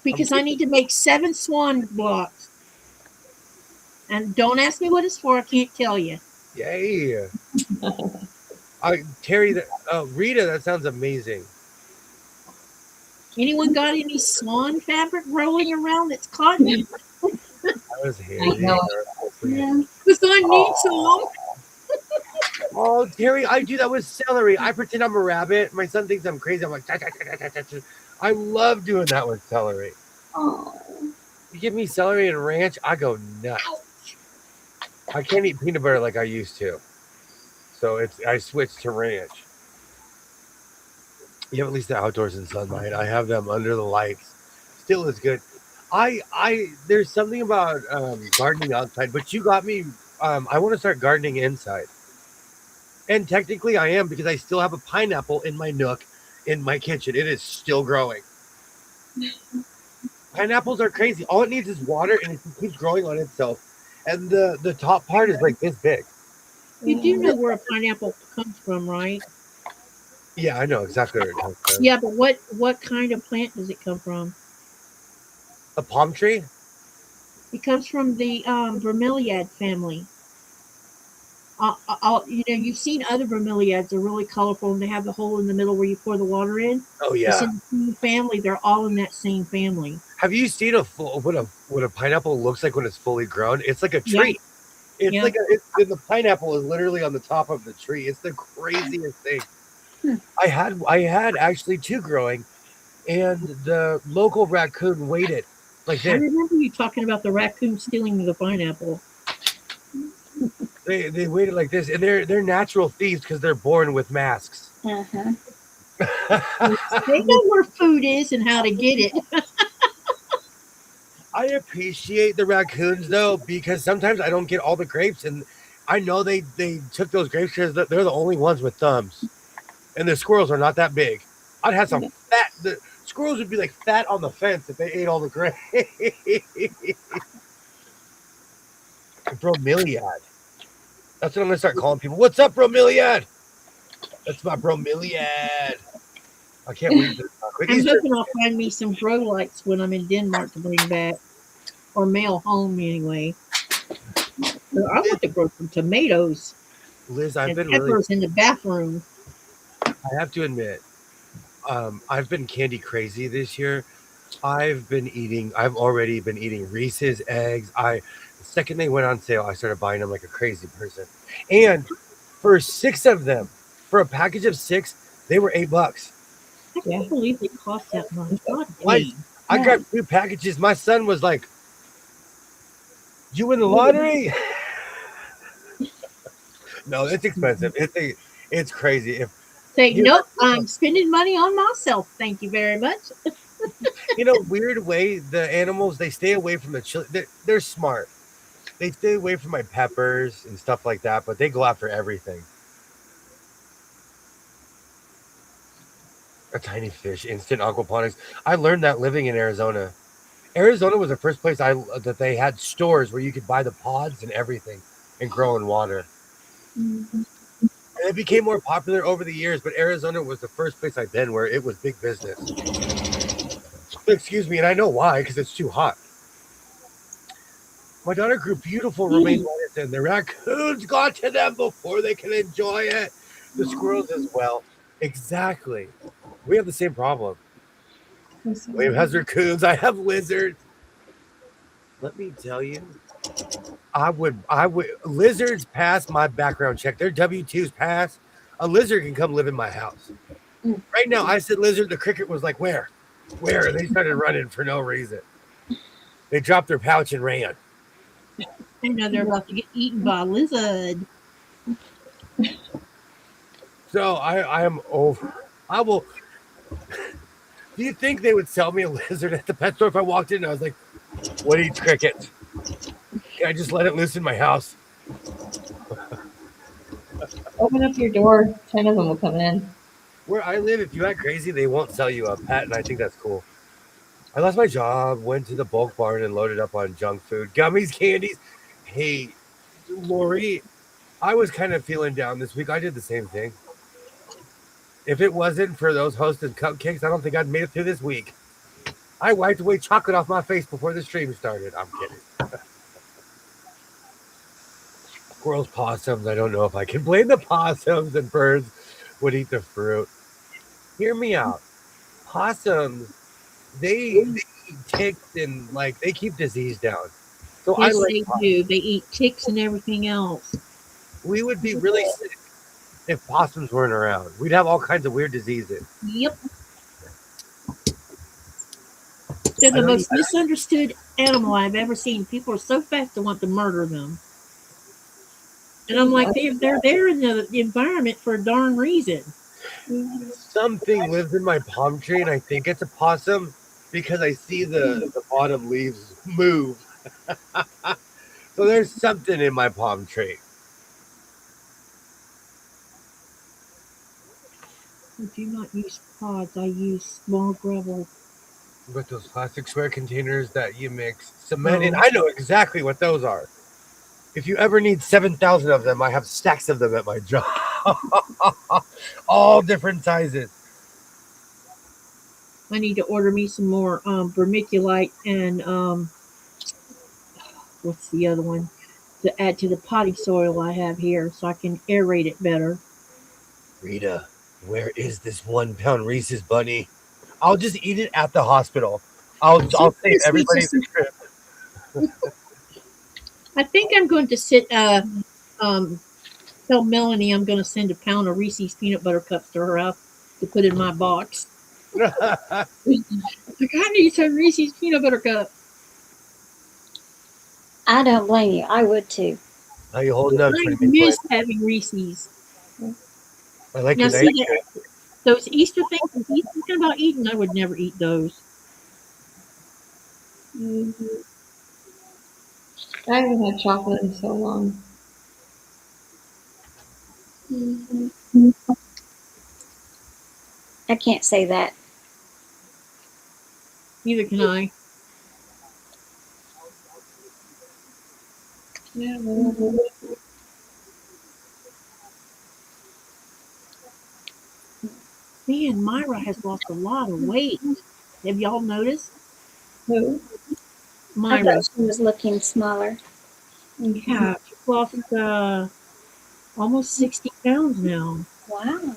Because I need to make 7 swan blocks. And don't ask me what it's for. I can't tell you. Yay. Terry, Rita, that sounds amazing. Anyone got any swan fabric rolling around that's cotton? That was handy. Yeah. Because I need some. Oh, Terry, I do that with celery. I pretend I'm a rabbit. My son thinks I'm crazy. I'm like, I love doing that with celery. Oh. You give me celery and ranch, I go nuts. I can't eat peanut butter like I used to. So I switched to ranch. You have at least the outdoors and sunlight. I have them under the lights. Still is good. There's something about gardening outside, but you got me. I want to start gardening inside. And technically I am because I still have a pineapple in my nook in my kitchen. It is still growing. Pineapples are crazy. All it needs is water, and it keeps growing on itself. And the top part is like this big. You do know where a pineapple comes from, right? Yeah, I know exactly where it comes from. Yeah, but what kind of plant does it come from? A palm tree? It comes from the bromeliad family. You've seen other bromeliads. They're really colorful, and they have the hole in the middle where you pour the water in. Oh It's yeah. in the same family. They're all in that same family. Have you seen what a pineapple looks like when it's fully grown? It's like a Yeah, tree. It's yeah. like the pineapple is literally on the top of the tree. It's the craziest thing. Hmm. I had actually two growing, and the local raccoon waited like I this. remember you talking about the raccoon stealing the pineapple. They waited like this, and they're natural thieves because they're born with masks. Uh-huh. They know where food is and how to get it. I appreciate the raccoons though because sometimes I don't get all the grapes, and I know they took those grapes because they're the only ones with thumbs, and the squirrels are not that big. I'd have some fat. The squirrels would be like fat on the fence if they ate all the grapes. Bromeliad. That's what I'm gonna start calling people. What's up, Bromeliad? That's my Bromeliad. I can't wait to quick I'm Easter. hoping I'll find me some grow lights when I'm in Denmark to bring back or mail home anyway. So I want to grow some tomatoes Liz, I've and been really. peppers in the bathroom. I have to admit, I've been candy crazy this year. I've already been eating Reese's eggs. The second they went on sale, I started buying them like a crazy person. And for six of them, for a package of six, they were $8. I can't believe they cost that much. God My, dang. I Yeah. grabbed two packages. My son was like, "You win the lottery?" No, it's expensive. It's crazy. If Say, you nope, I'm spending money on myself. Thank you very much. in a weird way, the animals they stay away from the chili. They're smart. They stay away from my peppers and stuff like that, but they go after everything. A tiny fish, instant aquaponics. I learned that living in Arizona. Arizona was the first place that they had stores where you could buy the pods and everything and grow in water. Mhm. And it became more popular over the years, but Arizona was the first place I've been where it was big business. Excuse me, and I know why, because it's too hot. My daughter grew beautiful romaine lettuce, and the raccoons got to them before they can enjoy it. The squirrels as well. Exactly. We have the same problem. William has raccoons. I have lizards. Let me tell you, I would. Lizards pass my background check. Their W-2s pass. A lizard can come live in my house. Mm. Right now, I said lizard. The cricket was like, where? Where? And they started running for no reason. They dropped their pouch and ran. I know they're about to get eaten by a lizard. So I am over. I will. Do you think they would sell me a lizard at the pet store if I walked in and I was like, what eats crickets? Can I just let it loose in my house? Open up your door. 10 of them will come in. Where I live, if you act crazy, they won't sell you a pet, and I think that's cool. I lost my job, went to the bulk barn and loaded up on junk food, gummies, candies. Hey, Lori, I was kind of feeling down this week. I did the same thing. If it wasn't for those hosted cupcakes, I don't think I'd made it through this week. I wiped away chocolate off my face before the stream started. I'm kidding. Squirrels, possums. I don't know if I can blame the possums, and birds would eat the fruit. Hear me out. Possums, they eat ticks and like they keep disease down. So I Yes, like they do. They eat ticks and everything else. we would be really sick if possums weren't around. We'd have all kinds of weird diseases. Yep. They're I the know you, most misunderstood animal I've ever seen. People are so fast to want to murder them. And I'm like, they're there in the environment for a darn reason. something lives in my palm tree, and I think it's a possum because I see the bottom leaves move. So there's something in my palm tree. I do not use pods. I use small gravel. With those plastic square containers that you mix cement in, I know exactly what those are. If you ever need 7,000 of them, I have stacks of them at my job. All different sizes. I need to order me some more vermiculite and what's the other one to add to the potting soil I have here so I can aerate it better. Rita, where is this 1 pound Reese's bunny? I'll just eat it at the hospital. I'll save Sometimes needs everybody the some. trip. I think I'm going to um tell Melanie I'm going to send a pound of Reese's peanut butter cups to her house to put in my box. Like I need some Reese's peanut butter cup. I don't blame you. I would too. How you holding up, I 20 minutes miss away? having Reese's. I like Now your see night. that those Easter things that he's talking about eating, I would never eat those. Hmm. I haven't had chocolate in so long. Hmm. I can't say that. Neither can I. Yeah, well, Man, Myra has lost a lot of weight. Have y'all noticed? who? I Myra. thought she was looking smaller. Yeah, she's lost almost 60 pounds now. Wow.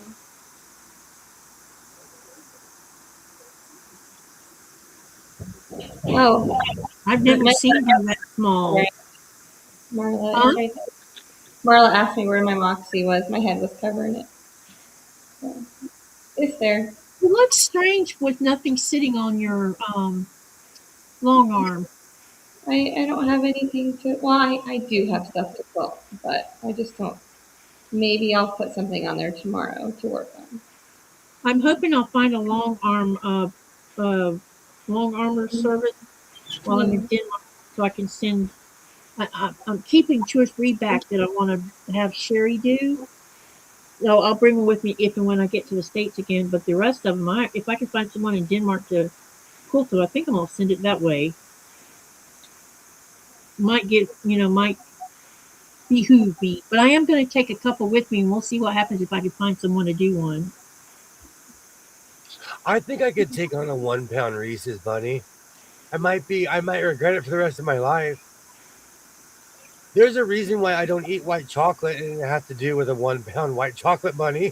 Oh, I've never my seen her that small. Marla. Huh? Marla asked me where my moxie was. My head was covering it. So, it's there. It looks strange with nothing sitting on your long arm. I don't have anything to. Well, I do have stuff to quilt, but I just don't. Maybe I'll put something on there tomorrow to work on. I'm hoping I'll find a uh, long armor service while I'm in Yeah. Denmark, so I can send. I'm keeping 2 or 3 back that I want to have Sherry do. So I'll bring them with me if and when I get to the States again. But the rest of them, if I can find someone in Denmark to quilt to, I think I'm gonna send it that way. Might behoove me. But I am going to take a couple with me, and we'll see what happens if I can find someone to do one. I think I could take on a 1 pound Reese's bunny. I might regret it for the rest of my life. There's a reason why I don't eat white chocolate, and it has to do with a 1 pound white chocolate bunny.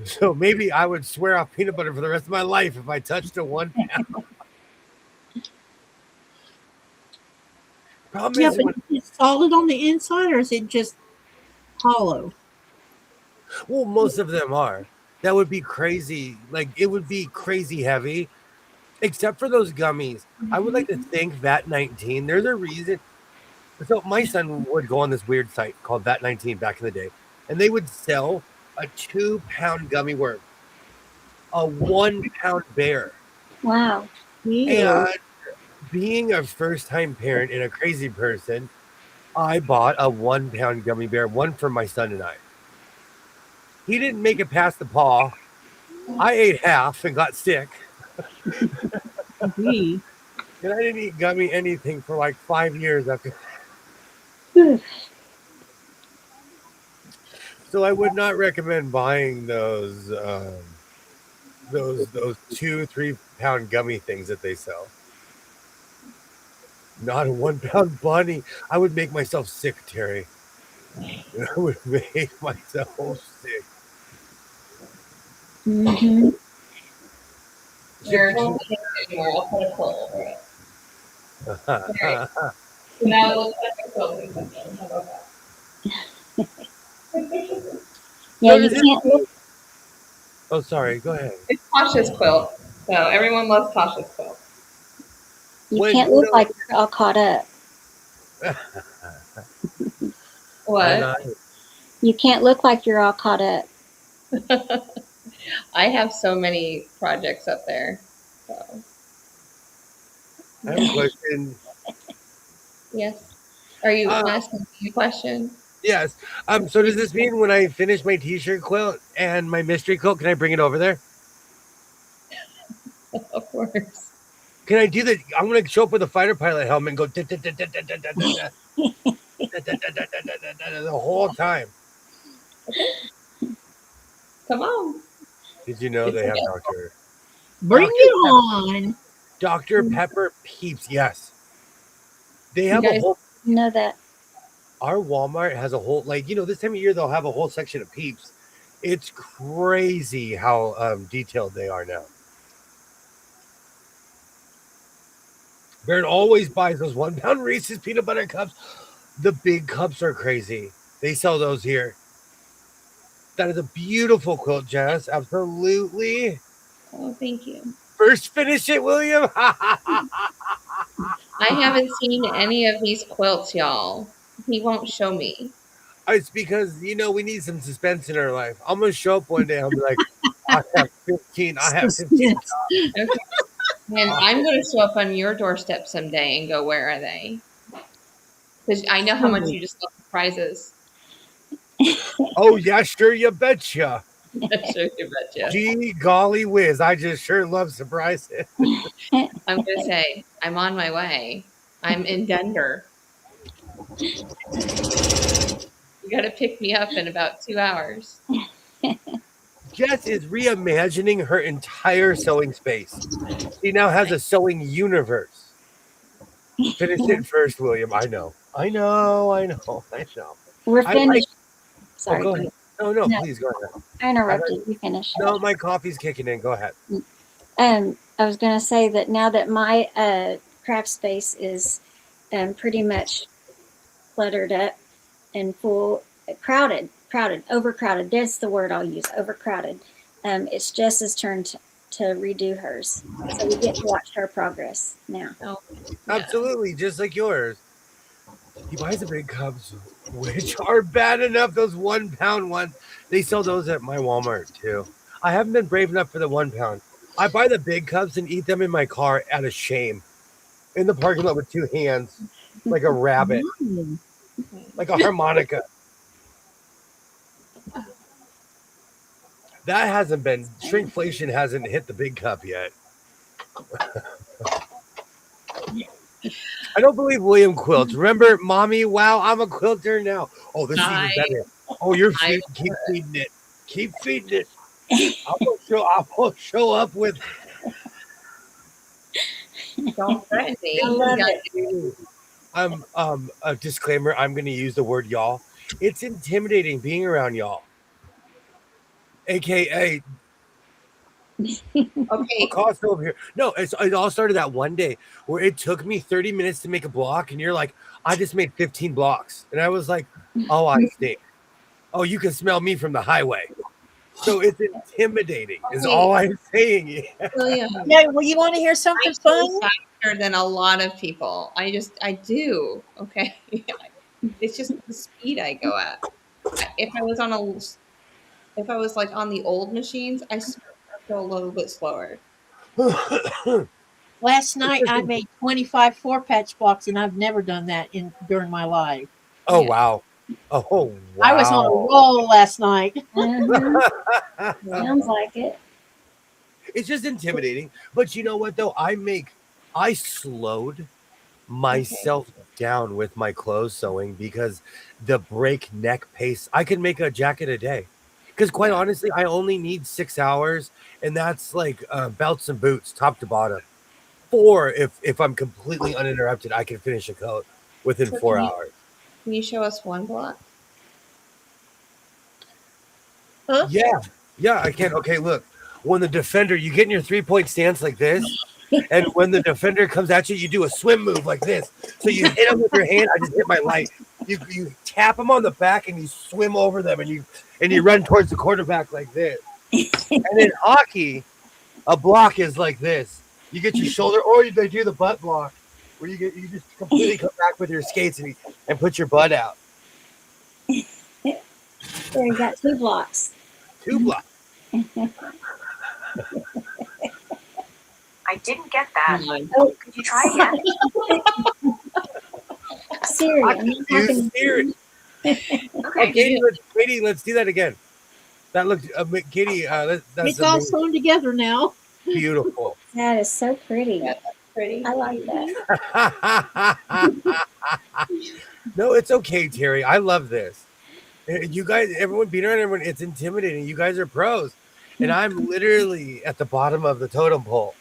So maybe I would swear off peanut butter for the rest of my life if I touched a 1 pound. Problem Yeah, is, but when, is it solid on the inside, or is it just hollow? well, most of them are. That would be crazy. Like it would be crazy heavy, except for those gummies. I would like to thank VAT-19. There's a reason. So my son would go on this weird site called VAT-19 back in the day, and they would sell a 2 pound gummy worm, a 1 pound bear, Wow. Ew. and being a first time parent and a crazy person, I bought a 1 pound gummy bear, one for my son and I. He didn't make it past the paw. I ate half and got sick, Gee. and I didn't eat gummy anything for like 5 years after. Whew. So I would not recommend buying those 2 3 pound gummy things that they sell. Not a 1 pound bunny. I would make myself sick, Terry. I would make myself sick. Mm-hmm. Ship There to won't be anymore. I'll put a quilt over it. Right. Canada. So now it looks like a quilting something. How about that? Yeah, So you does this can't look. mean? Oh, sorry. Go ahead. It's Tasha's quilt. So everyone loves Tasha's quilt. You Wait, can't look like you're all caught up. I'm What? not. You can't look like you're all caught up. I have so many projects up there. So I have a question. yes. Are you Uh, asking me a question? yes. So does this mean when I finish my T-shirt quilt and my mystery quilt, can I bring it over there? Of course. Can I do that? I'm gonna show up with a fighter pilot helmet and go the whole time. Come on. Did you know they have Bring Dr. it on. Dr. Pepper Peeps? Yes, they You have a guys whole. know that. Our Walmart has a whole this time of year they'll have a whole section of Peeps. It's crazy how detailed they are now. Baron always buys those 1 pound Reese's peanut butter cups. The big cups are crazy. They sell those here. That is a beautiful quilt, Jess. Absolutely. Oh, thank you. First finish it, William. I haven't seen any of these quilts, y'all. He won't show me. It's because we need some suspense in our life. I'm gonna show up one day. I'll be like, I have 15. I have 15. Okay. And I'm going to show up on your doorstep someday and go, where are they? Because I know how much you just love surprises. Oh yeah, sure, you betcha. Sure, you betcha. Gee golly whiz, I just sure love surprises. I'm going to say, I'm on my way. I'm in Denver. You got to pick me up in about 2 hours. Jess is reimagining her entire sewing space. She now has a sewing universe. Finish it first, William. I know. We're finished. Oh, Sorry. go ahead. No, No. please go ahead. I interrupted. You finish. No, my coffee's kicking in. Go ahead. I was going to say that now that my craft space is pretty much cluttered up and full, crowded, overcrowded. That's the word I'll use, overcrowded. It's Jess's turn to redo hers. So we get to watch her progress now. Oh, Absolutely, just like yours. He buys the big cups, which are bad enough. Those 1 pound ones, they sell those at my Walmart too. I haven't been brave enough for the 1 pound. I buy the big cups and eat them in my car out of shame, in the parking lot with 2 hands, like a rabbit, like a harmonica. That hasn't been shrinkflation. Hasn't hit the big cup yet. I don't believe William quilts. Remember, mommy? Wow, I'm a quilter now. Oh, this is even better. Oh, you're feeding. Keep feeding it. Keep feeding it. I will show up with. don't threaten me. I love it. A disclaimer. I'm going to use the word y'all. It's intimidating being around y'all. AKA. Okay. Cost over here. No, it all started that one day where it took me 30 minutes to make a block, and you're like, I just made 15 blocks, and I was like, oh, I stink. Oh, you can smell me from the highway. So it's intimidating, is all I'm saying. William, Yeah, well, you want to hear I something sew fun? faster than a lot of people. I do. Okay. It's just the speed I go at. If I was like on the old machines, I go a little bit slower. Last night I made 25 4-patch blocks, and I've never done that during my life. Oh, Yeah. wow. Oh, wow. I was on a roll last night. Sounds like it. It's just intimidating. But you know what, though? I slowed myself down with my clothes sewing because the breakneck pace. I can make a jacket a day. Because quite honestly, I only need 6 hours, and that's like belts and boots, top to bottom. 4 if I'm completely uninterrupted, I can finish a coat within So 4 can you- hours. Can you show us one block? Huh? Yeah, I can. Okay, look. When the defender, you get in your 3-point stance like this, and when the defender comes at you, you do a swim move like this. So you hit them with your hand. I just hit my light. You tap them on the back and you swim over them, and you run towards the quarterback like this. And in hockey, a block is like this. You get your shoulder, or they do the butt block, where you just completely come back with your skates and put your butt out. There, you got 2 blocks. 2 blocks. I didn't get that. Oh, Could you try again? Siri. I'm not talking. Siri. Okay. Katie, let's do that again. That looked, Katie. That's It's all amazing. sewn together now. Beautiful. That is so pretty. Yeah, that's pretty. I like that. No, it's okay, Terry. I love this. You guys, everyone beat around everyone. It's intimidating. You guys are pros, and I'm literally at the bottom of the totem pole.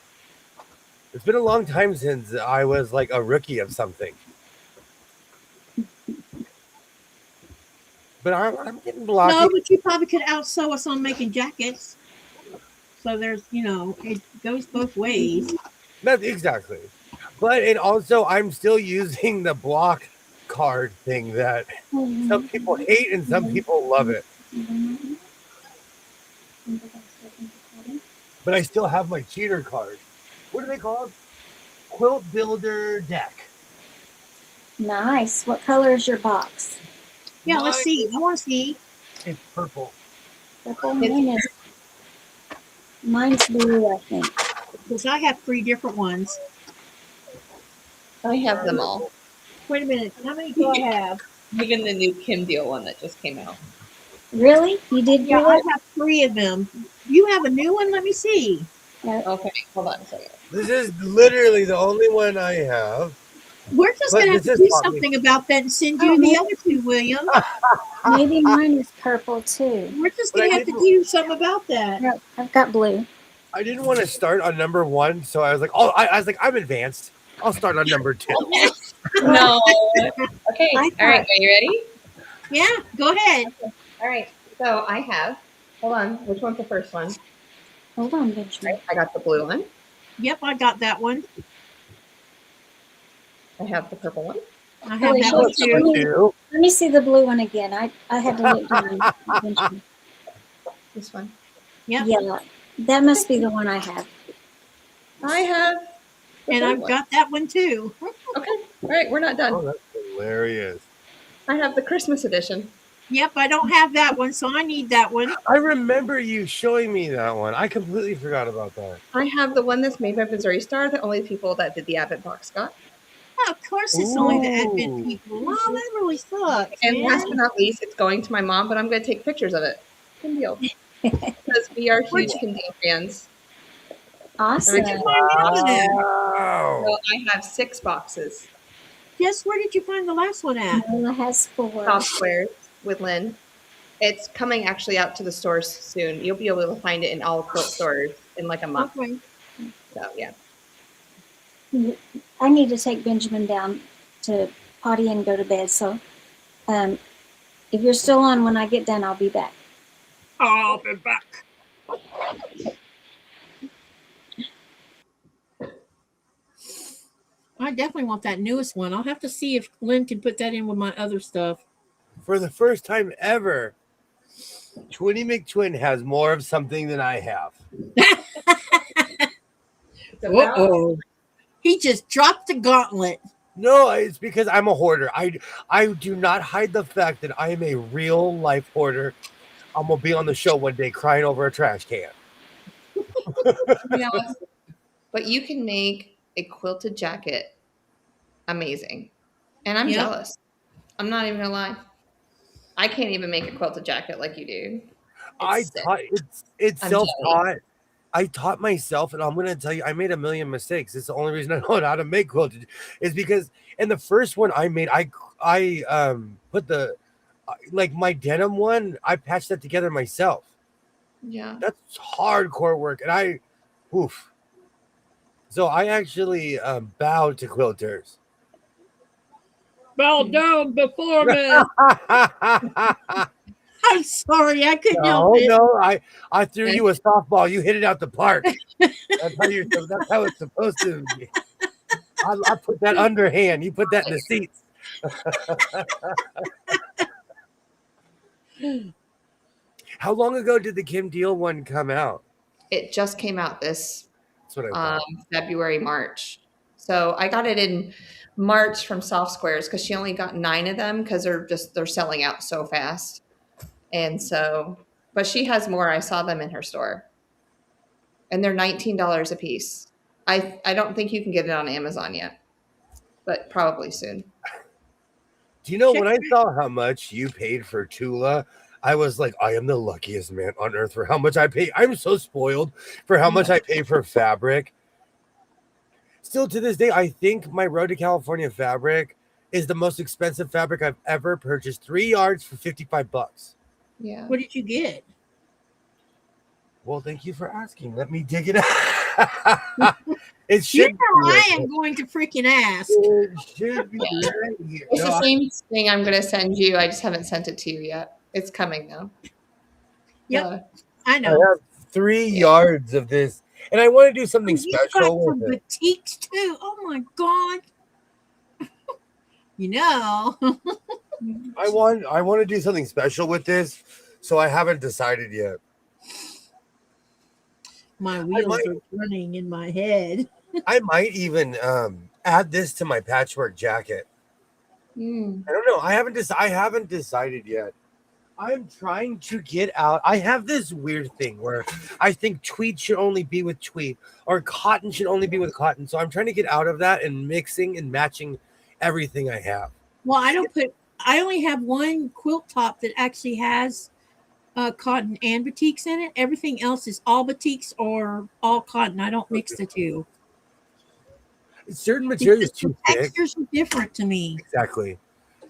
It's been a long time since I was like a rookie of something. But I'm getting blocky. No, but you probably could outsew us on making jackets. So there's, it goes both ways. Not exactly. But and also I'm still using the block card thing that some people hate and some people love it. But I still have my cheater card. What are they called? Quilt Builder Deck. Nice. What color is your box? Yeah, let's see. I want to see. It's purple. Purple. Mine's blue, I think. Because I have 3 different ones. I have them all. Wait a minute. How many do I have? Even the new Kim Deal one that just came out. Really? You did Yeah, do I it? have 3 of them. You have a new one? Let me see. Okay, hold on a second. This is literally the only one I have. We're just But going to have this to is do probably- something about that and send you the other 2, William. Maybe mine is purple too. We're just But going to I have to didn't- do something about that. No, I've got blue. I didn't want to start on number 1, so I was like, I was like, I'm advanced. I'll start on number 2. No. Okay. I All right. Are you ready? Yeah, go ahead. All right. So I have. Hold on. Which one's the first one? Hold on, Benjamin. I got the blue one. Yep, I got that one. I have the purple one. I have Wait, that what one color too. Two. Let me see the blue one again. I had to look down. Benjamin. This one. Yep. Yeah, that must be the one I have. I have. the And third I've one. got that one too. Okay. All right. We're not done. Oh, that's hilarious. I have the Christmas edition. Yep, I don't have that one, so I need that one. I remember you showing me that one. I completely forgot about that. I have the one that's made by Missouri Star that only the people that did the Advent box got. Oh, of course, it's only the Ooh. Advent people. Wow, that really sucks. And man. last but not least, it's going to my mom, but I'm going to take pictures of it. Kim Deal. Because we are huge Kim Deal fans. Awesome. Okay. Wow. So I have 6 boxes. Jess, where did you find the last one at? Nola has 4. Soft squares with Lynn. It's coming actually out to the stores soon. You'll be able to find it in all quilt stores in like a month. Okay. So yeah. I need to take Benjamin down to potty and go to bed. So if you're still on when I get done, I'll be back. I'll be back. I definitely want that newest one. I'll have to see if Lynn can put that in with my other stuff. For the first time ever, Twinny McTwin has more of something than I have. Uh-oh. He just dropped the gauntlet. No, it's because I'm a hoarder. I do not hide the fact that I am a real life hoarder. I'm gonna be on the show one day crying over a trash can. But you can make a quilted jacket amazing. And I'm Yep. jealous. I'm not even gonna lie. I can't even make a quilted jacket like you do. Sick. It's I'm self-taught. I taught myself, and I'm gonna tell you, I made a million mistakes. It's the only reason I know how to make quilted is because in the first one I made, I put the like my denim one, I patched that together myself. Yeah. That's hardcore work, and oof. So I actually bowed to quilters. Bow down before me. I'm sorry, I couldn't help it. No, I threw you a softball. You hit it out the park. That's how it's supposed to be. I put that underhand. You put that in the seats. How long ago did the Kim Deal one come out? It just came out this That's what I thought. February, March. So I got it in March from Soft Squares because she only got 9 of them because they're selling out so fast. And so, but she has more. I saw them in her store, and they're $19 a piece. I don't think you can get it on Amazon yet, but probably soon. Do you know when I saw how much you paid for Tula? I was like, I am the luckiest man on earth for how much I pay. I'm so spoiled for how much I pay for fabric. Still to this day, I think my Road to California fabric is the most expensive fabric I've ever purchased. 3 yards for $55. Yeah. What did you get? Well, thank you for asking. Let me dig it out. It You should be know right I am here. going to freaking ask. It should be Yeah. right here. It's No, the same thing I'm gonna send you. I just haven't sent it to you yet. It's coming though. Yep. I I know. have 3 yards of this, and I want to do something Oh, you've got special some with it. boutiques too. Oh my god. You know. I want to do something special with this, so I haven't decided yet. My wheels might- are running in my head. I might even add this to my patchwork jacket. Mm. I don't know. I haven't decided yet. I'm trying to get out. I have this weird thing where I think tweed should only be with tweed, or cotton should only be with cotton. So I'm trying to get out of that and mixing and matching everything I have. Well, I only have one quilt top that actually has cotton and batiks in it. Everything else is all batiks or all cotton. I don't mix the two. Certain material is Because the too thick. textures are different to me. Exactly.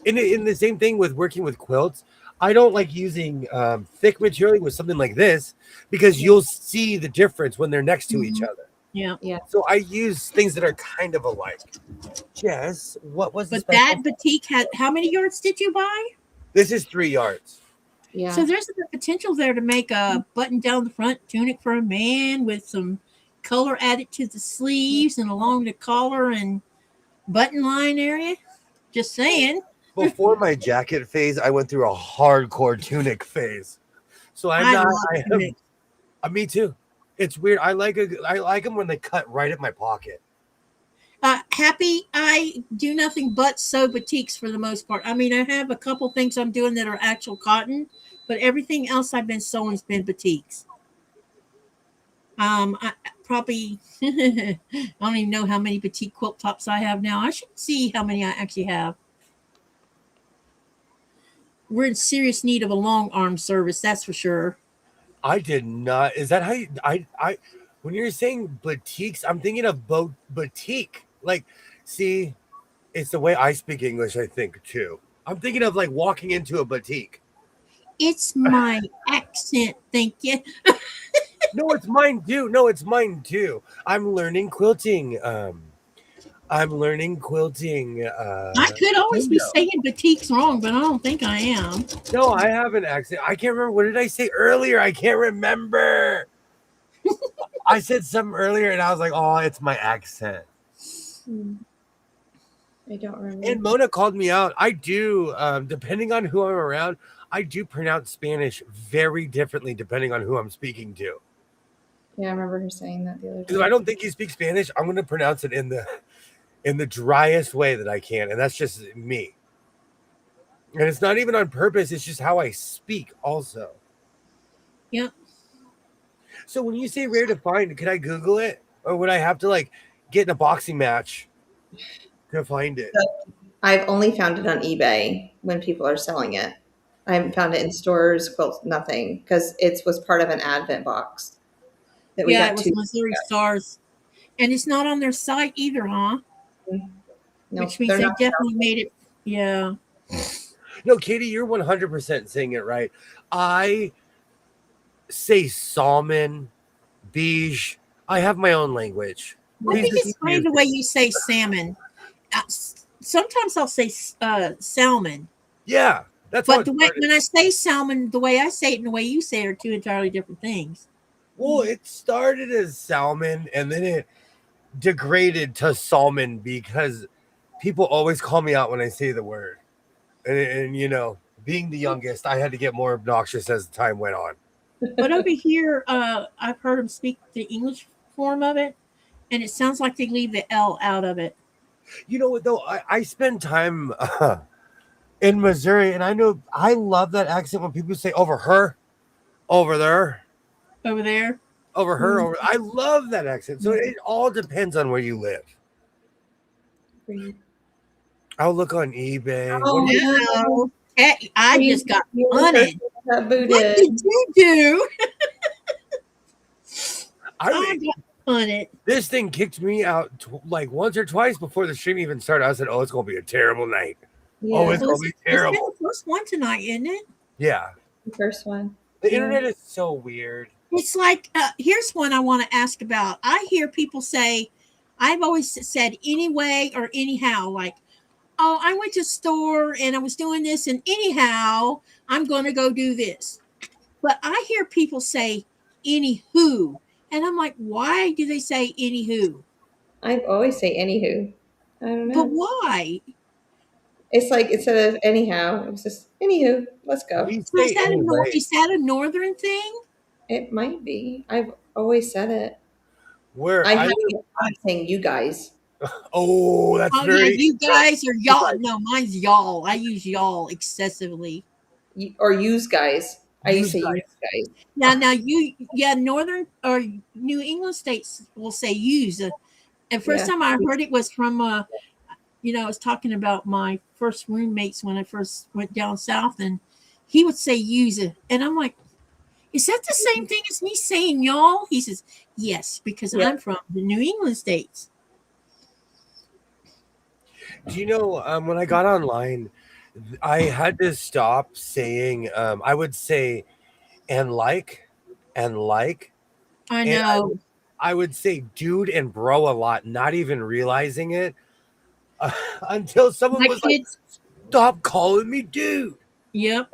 In the same thing with working with quilts, I don't like using thick material with something like this because you'll see the difference when they're next to each other. Yeah. So I use things that are kind of alike. Jess, what was But the that batik had, how many yards did you buy? This is 3 yards. Yeah. So there's the potential there to make a button down the front tunic for a man with some color added to the sleeves and along the collar and button line area. Just saying. Before my jacket phase, I went through a hardcore tunic phase. So I love am. tunics. Me too. It's weird. I like them when they cut right at my pocket. Happy, I do nothing but sew batiks for the most part. I mean, I have a couple things I'm doing that are actual cotton, but everything else I've been sewing has been batiks. I probably I don't even know how many batik quilt tops I have now. I should see how many I actually have. We're in serious need of a long arm service, that's for sure. I did not. Is that how you? I when you're saying batiks, I'm thinking of boutique. Like, see, it's the way I speak English. I think too. I'm thinking of like walking into a boutique. It's my accent, thank you. No, it's mine too. No, it's mine too. I'm learning quilting. I'm learning quilting. I could always be saying batiks wrong, but I don't think I am. No, I have an accent. I can't remember. What did I say earlier? I can't remember. I said something earlier and I was like, oh, it's my accent. I don't remember. And Mona called me out. I do, depending on who I'm around, I do pronounce Spanish very differently depending on who I'm speaking to. Yeah, I remember her saying that the other Because day. if I don't think you speak Spanish, I'm going to pronounce it in the driest way that I can. And that's just me. And it's not even on purpose. It's just how I speak also. Yep. So when you say rare to find, could I Google it? Or would I have to like get in a boxing match to find it? I've only found it on eBay when people are selling it. I haven't found it in stores, quilts, nothing, because it was part of an Advent box that we Yeah, got it was two. Missouri Stars. And it's not on their site either, huh? No, Which means they're they not definitely made it. Yeah. No, Katie, you're 100% saying it right. I say salmon, beige. I have my own language. I think it's funny the way you say salmon. Sometimes I'll say salmon. Yeah, that's but the way when I say salmon, the way I say it and the way you say it are two entirely different things. Well, it started as salmon and then it degraded to salmon because people always call me out when I say the word. And you know, being the youngest, I had to get more obnoxious as the time went on. But over here, I've heard them speak the English form of it, and it sounds like they leave the L out of it. You know what, though? I spend time in Missouri, and I love that accent when people say over her, over there. Over there? Over her, over. I love that accent. So it all depends on where you live. I'll lok on eBay. Oh, no. I just got money. What Booted. did you do? I on it. This thing kicked me out like once or twice before the stream even started. I said, "Oh, it's gonna be a terrible night. Oh, Yeah, it's gonna be It's terrible." been the first one tonight, isn't it? Yeah, the first one. the Yeah. internet is so weird. It's like, here's one I want to ask about. I hear people say, I've always said anyway or anyhow, like, oh, I went to the store and I was doing this, and anyhow, I'm going to go do this. But I hear people say anywho, and I'm like, why do they say anywho? I always say anywho. I don't But know. why? It's like instead of anyhow, it was just anywho. Let's go. We So say anyway. is that a northern thing? It might be. I've always said it. Where I have I'm saying you guys. oh, that's Oh very yeah, you guys or y'all. guys. No, mine's y'all. I use y'all excessively. Or use guys. I used to Use say use guys. Now northern or New England states will say use. And first Yeah. time I heard it was from I was talking about my first roommates when I first went down south, and he would say use it, and I'm like, is that the same thing as me saying y'all? He says yes, because Yeah. I'm from the New England states. Do you know when I got online, I had to stop saying. I would say and like, and like, I and know. I would say dude and bro a lot, not even realizing it until someone My was kids. like, "Stop calling me dude." Yep.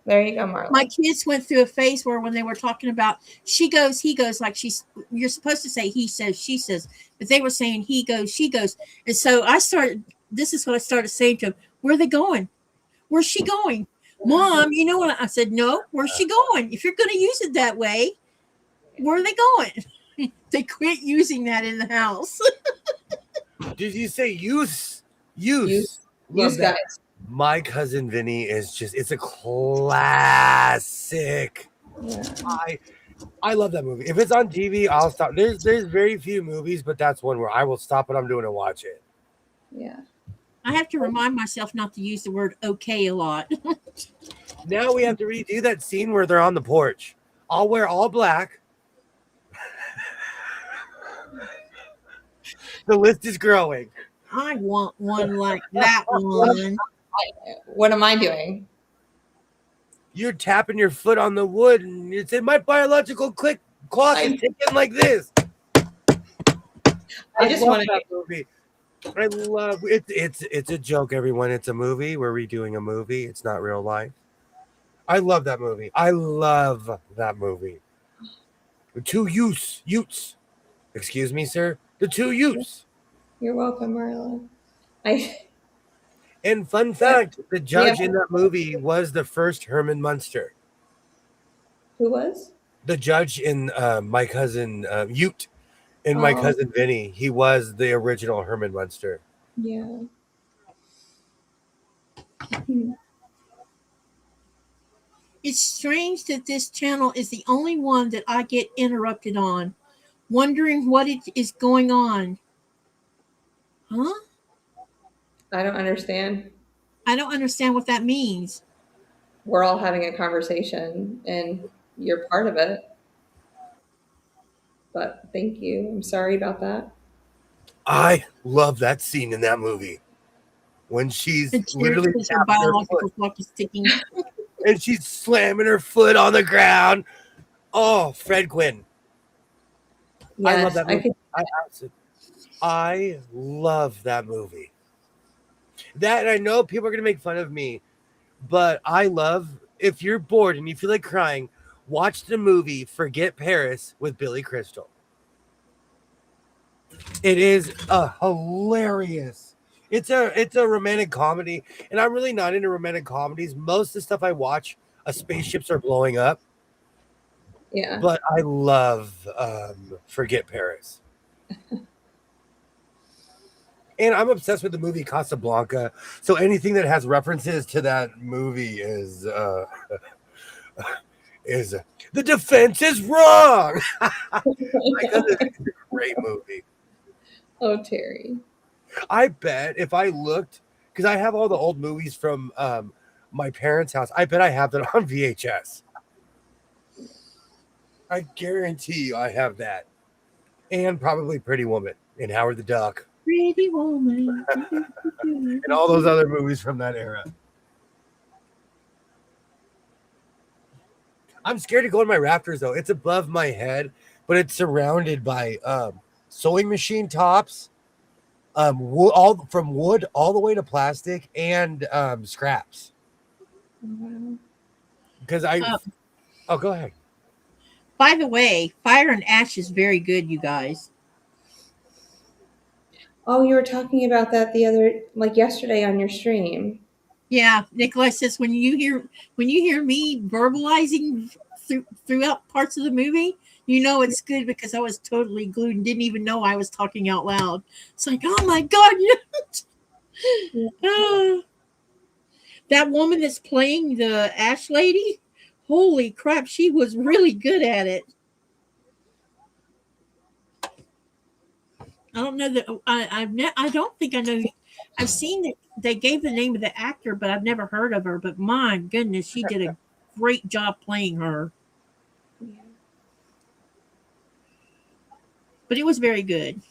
There you go, Marla. My kids went through a phase where when they were talking about she goes, he goes, like you're supposed to say he says, she says, but they were saying he goes, she goes. And so this is what I started saying to them. Where are they going? Where's she going? Mom, you know what? I said, no, where's she going? If you're going to use it that way, where are they going? They quit using that in the house. Did you say use? Use Love that. guys. My cousin Vinny is it's a classic. Yeah. I love that movie. If it's on TV, I'll stop. There's very few movies, but that's one where I will stop what I'm doing and watch it. Yeah. I have to remind myself not to use the word okay a lot. Now we have to redo that scene where they're on the porch. I'll wear all black. The list is growing. I want one like that one. What am I doing? You're tapping your foot on the wood, and it's in my biological clock is ticking like this. I just want that movie. I love it. It's a joke, everyone. It's a movie. We're redoing a movie. It's not real life. I love that movie. The two Utes. Excuse me, sir. The two Utes. You're welcome, Marla. And fun fact, the judge in that movie was the first Herman Munster. Who was? The judge in My Cousin Ute and My Cousin Vinny. He was the original Herman Munster. Yeah. It's strange that this channel is the only one that I get interrupted on, wondering what it is going on. Huh? I don't understand. I don't understand what that means. We're all having a conversation and you're part of it. But thank you. I'm sorry about that. I love that scene in that movie when she's literally her biological clock is ticking, and she's slamming her foot on the ground. Oh, Fred Gwynn. Yes, I love that movie. I love that movie. That, I know people are going to make fun of me, but I love, if you're bored and you feel like crying, watch the movie Forget Paris with Billy Crystal. It is hilarious. It's a romantic comedy, and I'm really not into romantic comedies. Most of the stuff I watch, spaceships are blowing up. Yeah. But I love Forget Paris. And I'm obsessed with the movie Casablanca. So anything that has references to that movie is the defense is wrong. Because it's a great movie. Oh, Terry. I bet if I looked, because I have all the old movies from my parents' house, I bet I have that on VHS. I guarantee you I have that. and probably Pretty Woman and Howard the Duck Pretty woman. and all those other movies from that era. I'm scared to go in my rafters though. It's above my head, but it's surrounded by sewing machine tops, all from wood all the way to plastic and scraps. Because oh, go ahead. By the way, Fire and Ash is very good, you guys. Oh, you were talking about that yesterday on your stream. Yeah, Nikolai says when you hear me verbalizing throughout parts of the movie, you know it's good because I was totally glued and didn't even know I was talking out loud. It's like, oh my god, that woman that's playing the Ash lady, holy crap, she was really good at it. I don't know that I don't think I know. I've seen that they gave the name of the actor, but I've never heard of her. But my goodness, she did a great job playing her. But it was very good.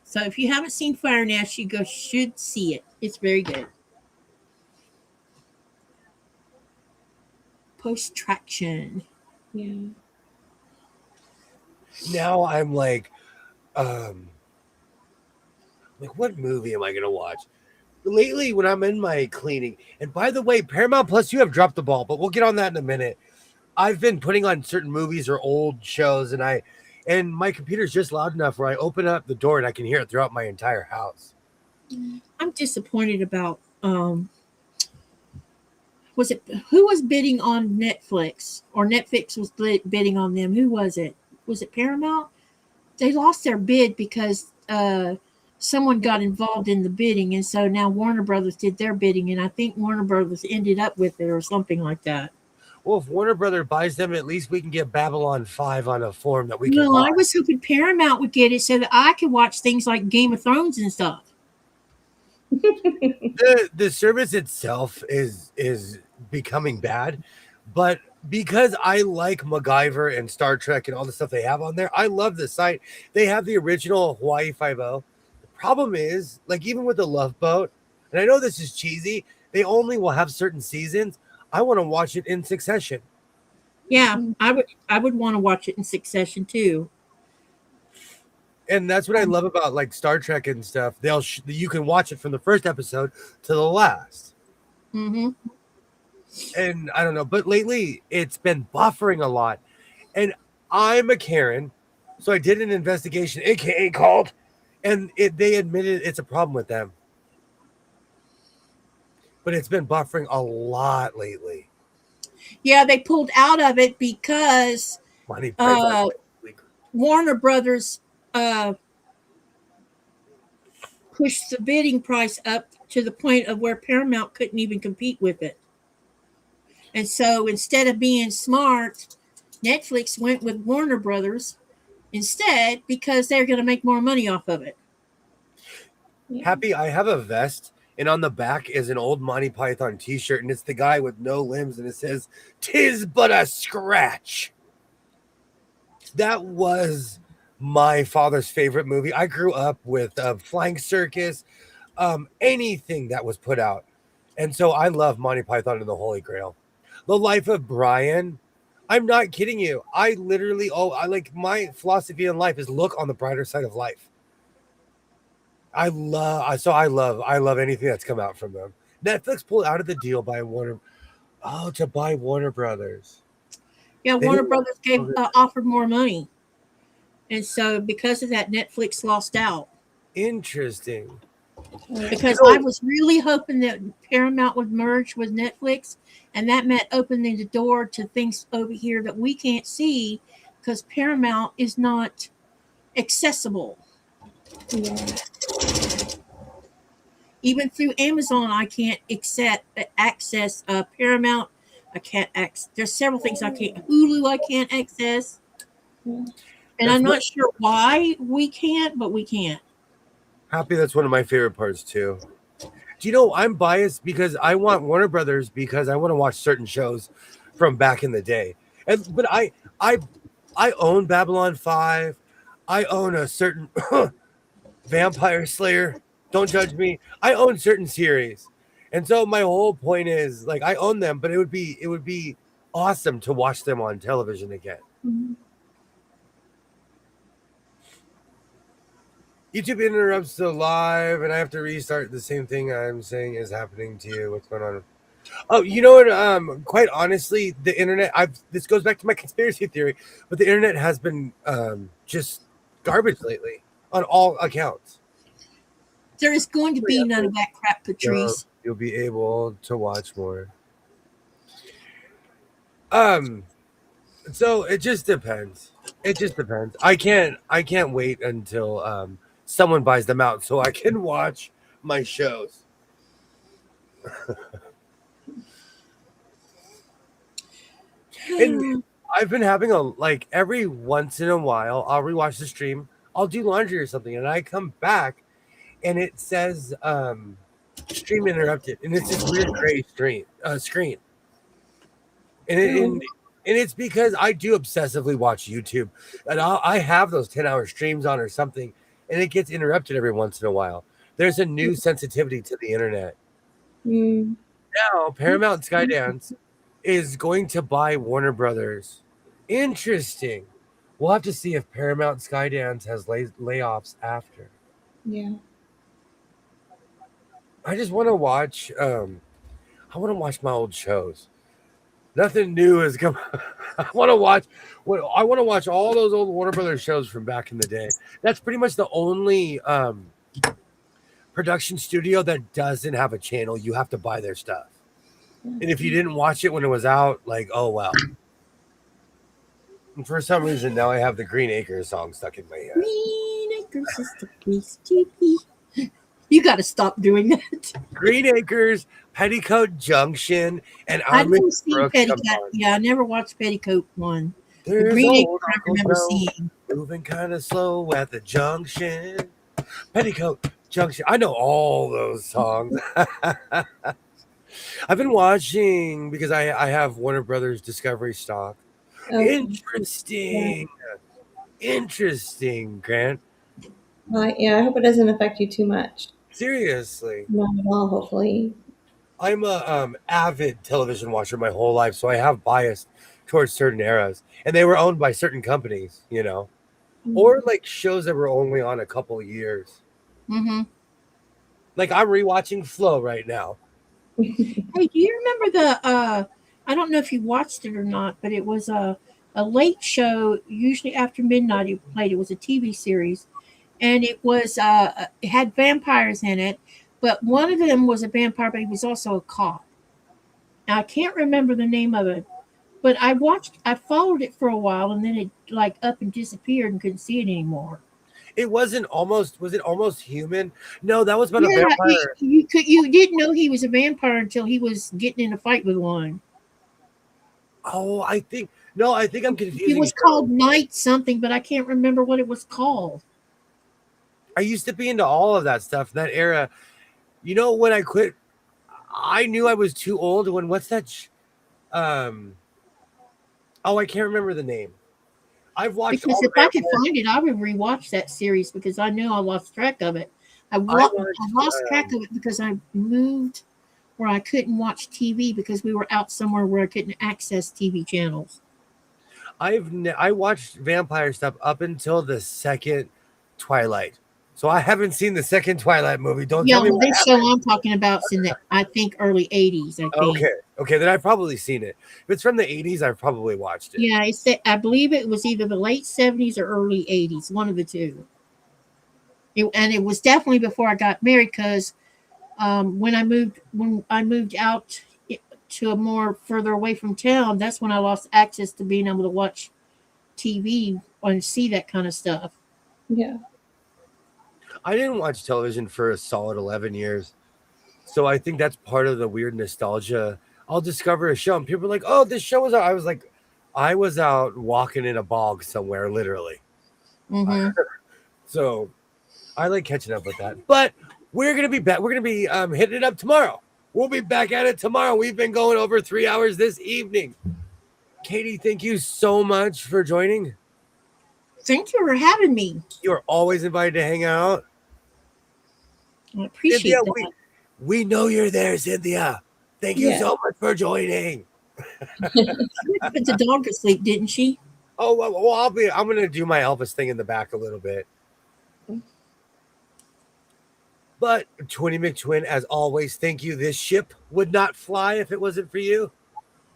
So if you haven't seen Fire and Ash, you should see it. It's very good. Post traction. Yeah. Now I'm like what movie am I gonna watch? Lately, when I'm in my cleaning, and by the way, Paramount Plus, you have dropped the ball, but we'll get on that in a minute. I've been putting on certain movies or old shows, and my computer's just loud enough where I open up the door and I can hear it throughout my entire house. I'm disappointed about who was bidding on Netflix, or Netflix was bidding on them? Who was it? Was it Paramount? They lost their bid because someone got involved in the bidding, and so now Warner Brothers did their bidding, and I think Warner Brothers ended up with it or something like that. Well, if Warner Brothers buys them, at least we can get Babylon 5 on a form that we can No, watch. I was hoping Paramount would get it so that I could watch things like Game of Thrones and stuff. The service itself is becoming bad, but because I like MacGyver and Star Trek and all the stuff they have on there, I love the site. They have the original Hawaii Five-0. The problem is, like even with the Love Boat, and I know this is cheesy, they only will have certain seasons. I want to watch it in succession. Yeah, I would want to watch it in succession too. And that's what I love about like Star Trek and stuff. You can watch it from the first episode to the last. Mm-hmm. And I don't know, but lately it's been buffering a lot. And I'm a Karen, so I did an investigation, aka called, and they admitted it's a problem with them. But it's been buffering a lot lately. Yeah, they pulled out of it because Warner Brothers pushed the bidding price up to the point of where Paramount couldn't even compete with it. And so instead of being smart, Netflix went with Warner Brothers instead because they're going to make more money off of it. Happy, I have a vest, and on the back is an old Monty Python t-shirt, and it's the guy with no limbs, and it says, "'Tis but a scratch." That was my father's favorite movie. I grew up with Flying Circus, anything that was put out. And so I love Monty Python and the Holy Grail. The Life of Brian. I'm not kidding you. I literally, my philosophy in life is look on the brighter side of life. I love anything that's come out from them. Netflix pulled out of the deal by to buy Warner Brothers. Yeah, Warner Brothers offered more money. And so because of that, Netflix lost out. Interesting. Because I was really hoping that Paramount would merge with Netflix, and that meant opening the door to things over here that we can't see because Paramount is not accessible. Yeah. Even through Amazon, I can't access Paramount. I can't access. There's several things I can't. Hulu, I can't access. And I'm not sure why we can't, but we can't. Happy, that's one of my favorite parts too. Do you know I'm biased because I want Warner Brothers because I want to watch certain shows from back in the day. But I I own Babylon 5. I own a certain Vampire Slayer. Don't judge me. I own certain series. And so my whole point is like I own them, but it would be awesome to watch them on television again. YouTube interrupts the live and I have to restart. The same thing I'm saying is happening to you. What's going on? Oh, you know what? Quite honestly, the internet. This goes back to my conspiracy theory, but the internet has been just garbage lately on all accounts. There is going to be none of that crap, Patrice. You'll be able to watch more. So it just depends. It just depends. I can't wait until someone buys them out so I can watch my shows. And I've been having every once in a while I'll rewatch the stream. I'll do laundry or something, and I come back and it says stream interrupted, and it's this weird gray screen. And it's because I do obsessively watch YouTube, and I have those 10-hour streams on or something, and it gets interrupted every once in a while. There's a new sensitivity to the internet. Now, Paramount Skydance is going to buy Warner Brothers. Interesting. We'll have to see if Paramount Skydance has layoffs after. Yeah. I just want to watch. I want to watch my old shows. Nothing new has come. I want to watch. I want to watch all those old Warner Brothers shows from back in the day. That's pretty much the only production studio that doesn't have a channel. You have to buy their stuff. And if you didn't watch it when it was out, oh well. And for some reason, now I have the Green Acres song stuck in my head. Green Acres is the place to be. You got to stop doing that. Green Acres, Petticoat Junction, and I've never seen Petticoat. Yeah, I never watched Petticoat one. The Green Acres I remember seeing. Moving kind of slow at the junction. Petticoat Junction. I know all those songs. I've been watching because I have Warner Brothers Discovery stock. Interesting. Interesting, Grant. Yeah, I hope it doesn't affect you too much. Seriously. Not at all, hopefully. I'm a avid television watcher my whole life, so I have bias towards certain eras. And they were owned by certain companies, or shows that were only on a couple of years. Mm-hmm. I'm rewatching Flow right now. Hey, do you remember the I don't know if you watched it or not, but it was a late show, usually after midnight it played. It was a TV series, and it was it had vampires in it, but one of them was a vampire, but he was also a cop. Now, I can't remember the name of it, but I followed it for a while, and then it up and disappeared and couldn't see it anymore. It was it almost human? No, that was about a vampire. You didn't know he was a vampire until he was getting in a fight with one. Oh, I think I'm confusing. It was called Night something, but I can't remember what it was called. I used to be into all of that stuff, that era. When I quit, I knew I was too old. What's that? I can't remember the name. I've watched. Because if I could find it, I would rewatch that series because I know I lost track of it. I lost track of it because I moved where I couldn't watch TV because we were out somewhere where I couldn't access TV channels. I watched vampire stuff up until the second Twilight. So I haven't seen the second Twilight movie. Don't tell me what this show I'm talking about is in the, I think, early 80s. I think. Okay, then I've probably seen it. If it's from the 80s, I've probably watched it. Yeah, I believe it was either the late 70s or early 80s, one of the two. And it was definitely before I got married because when I moved out to a more further away from town, that's when I lost access to being able to watch TV and see that kind of stuff. Yeah. I didn't watch television for a solid 11 years. So I think that's part of the weird nostalgia. I'll discover a show and people are like, oh, this show was out. I was out walking in a bog somewhere, literally. Mm-hmm. So I like catching up with that. But we're going to be back. We're going to be hitting it up tomorrow. We'll be back at it tomorrow. We've been going over 3 hours this evening. Katie, thank you so much for joining. Thank you for having me. You're always invited to hang out. I appreciate Cynthia, that. we know you're there, Cynthia. Thank you Yeah. so much for joining. She put the dog to sleep, didn't she? Oh well, I'm gonna do my Elvis thing in the back a little bit. But Twinny McTwin, as always, thank you. This ship would not fly if it wasn't for you.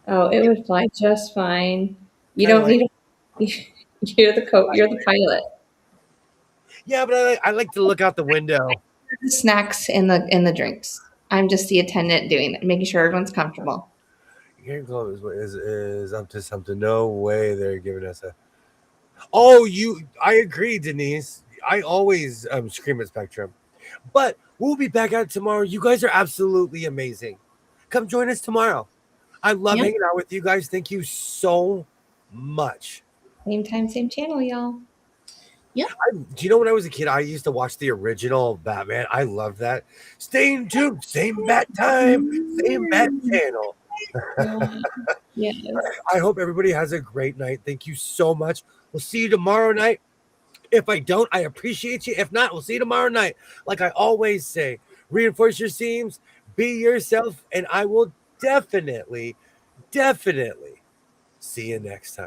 Oh, it would fly just fine. You Kinda don't like- need. You're the You're the pilot. Yeah, but I like to look out the window. The snacks and the drinks. I'm just the attendant doing it, making sure everyone's comfortable. Game Club is up to something. No way they're giving us a. Oh, I agree, Denise. I always scream at Spectrum. But we'll be back at it tomorrow. You guys are absolutely amazing. Come join us tomorrow. I love Yep. hanging out with you guys. Thank you so much. Same time, same channel, y'all. Do you know when I was a kid, I used to watch the original Batman? I love that. Stay tuned. Same bat time, same bat channel. Yes. I hope everybody has a great night. Thank you so much. We'll see you tomorrow night. If I don't, I appreciate you. If not, we'll see you tomorrow night. Like I always say, reinforce your seams, be yourself, and I will definitely see you next time.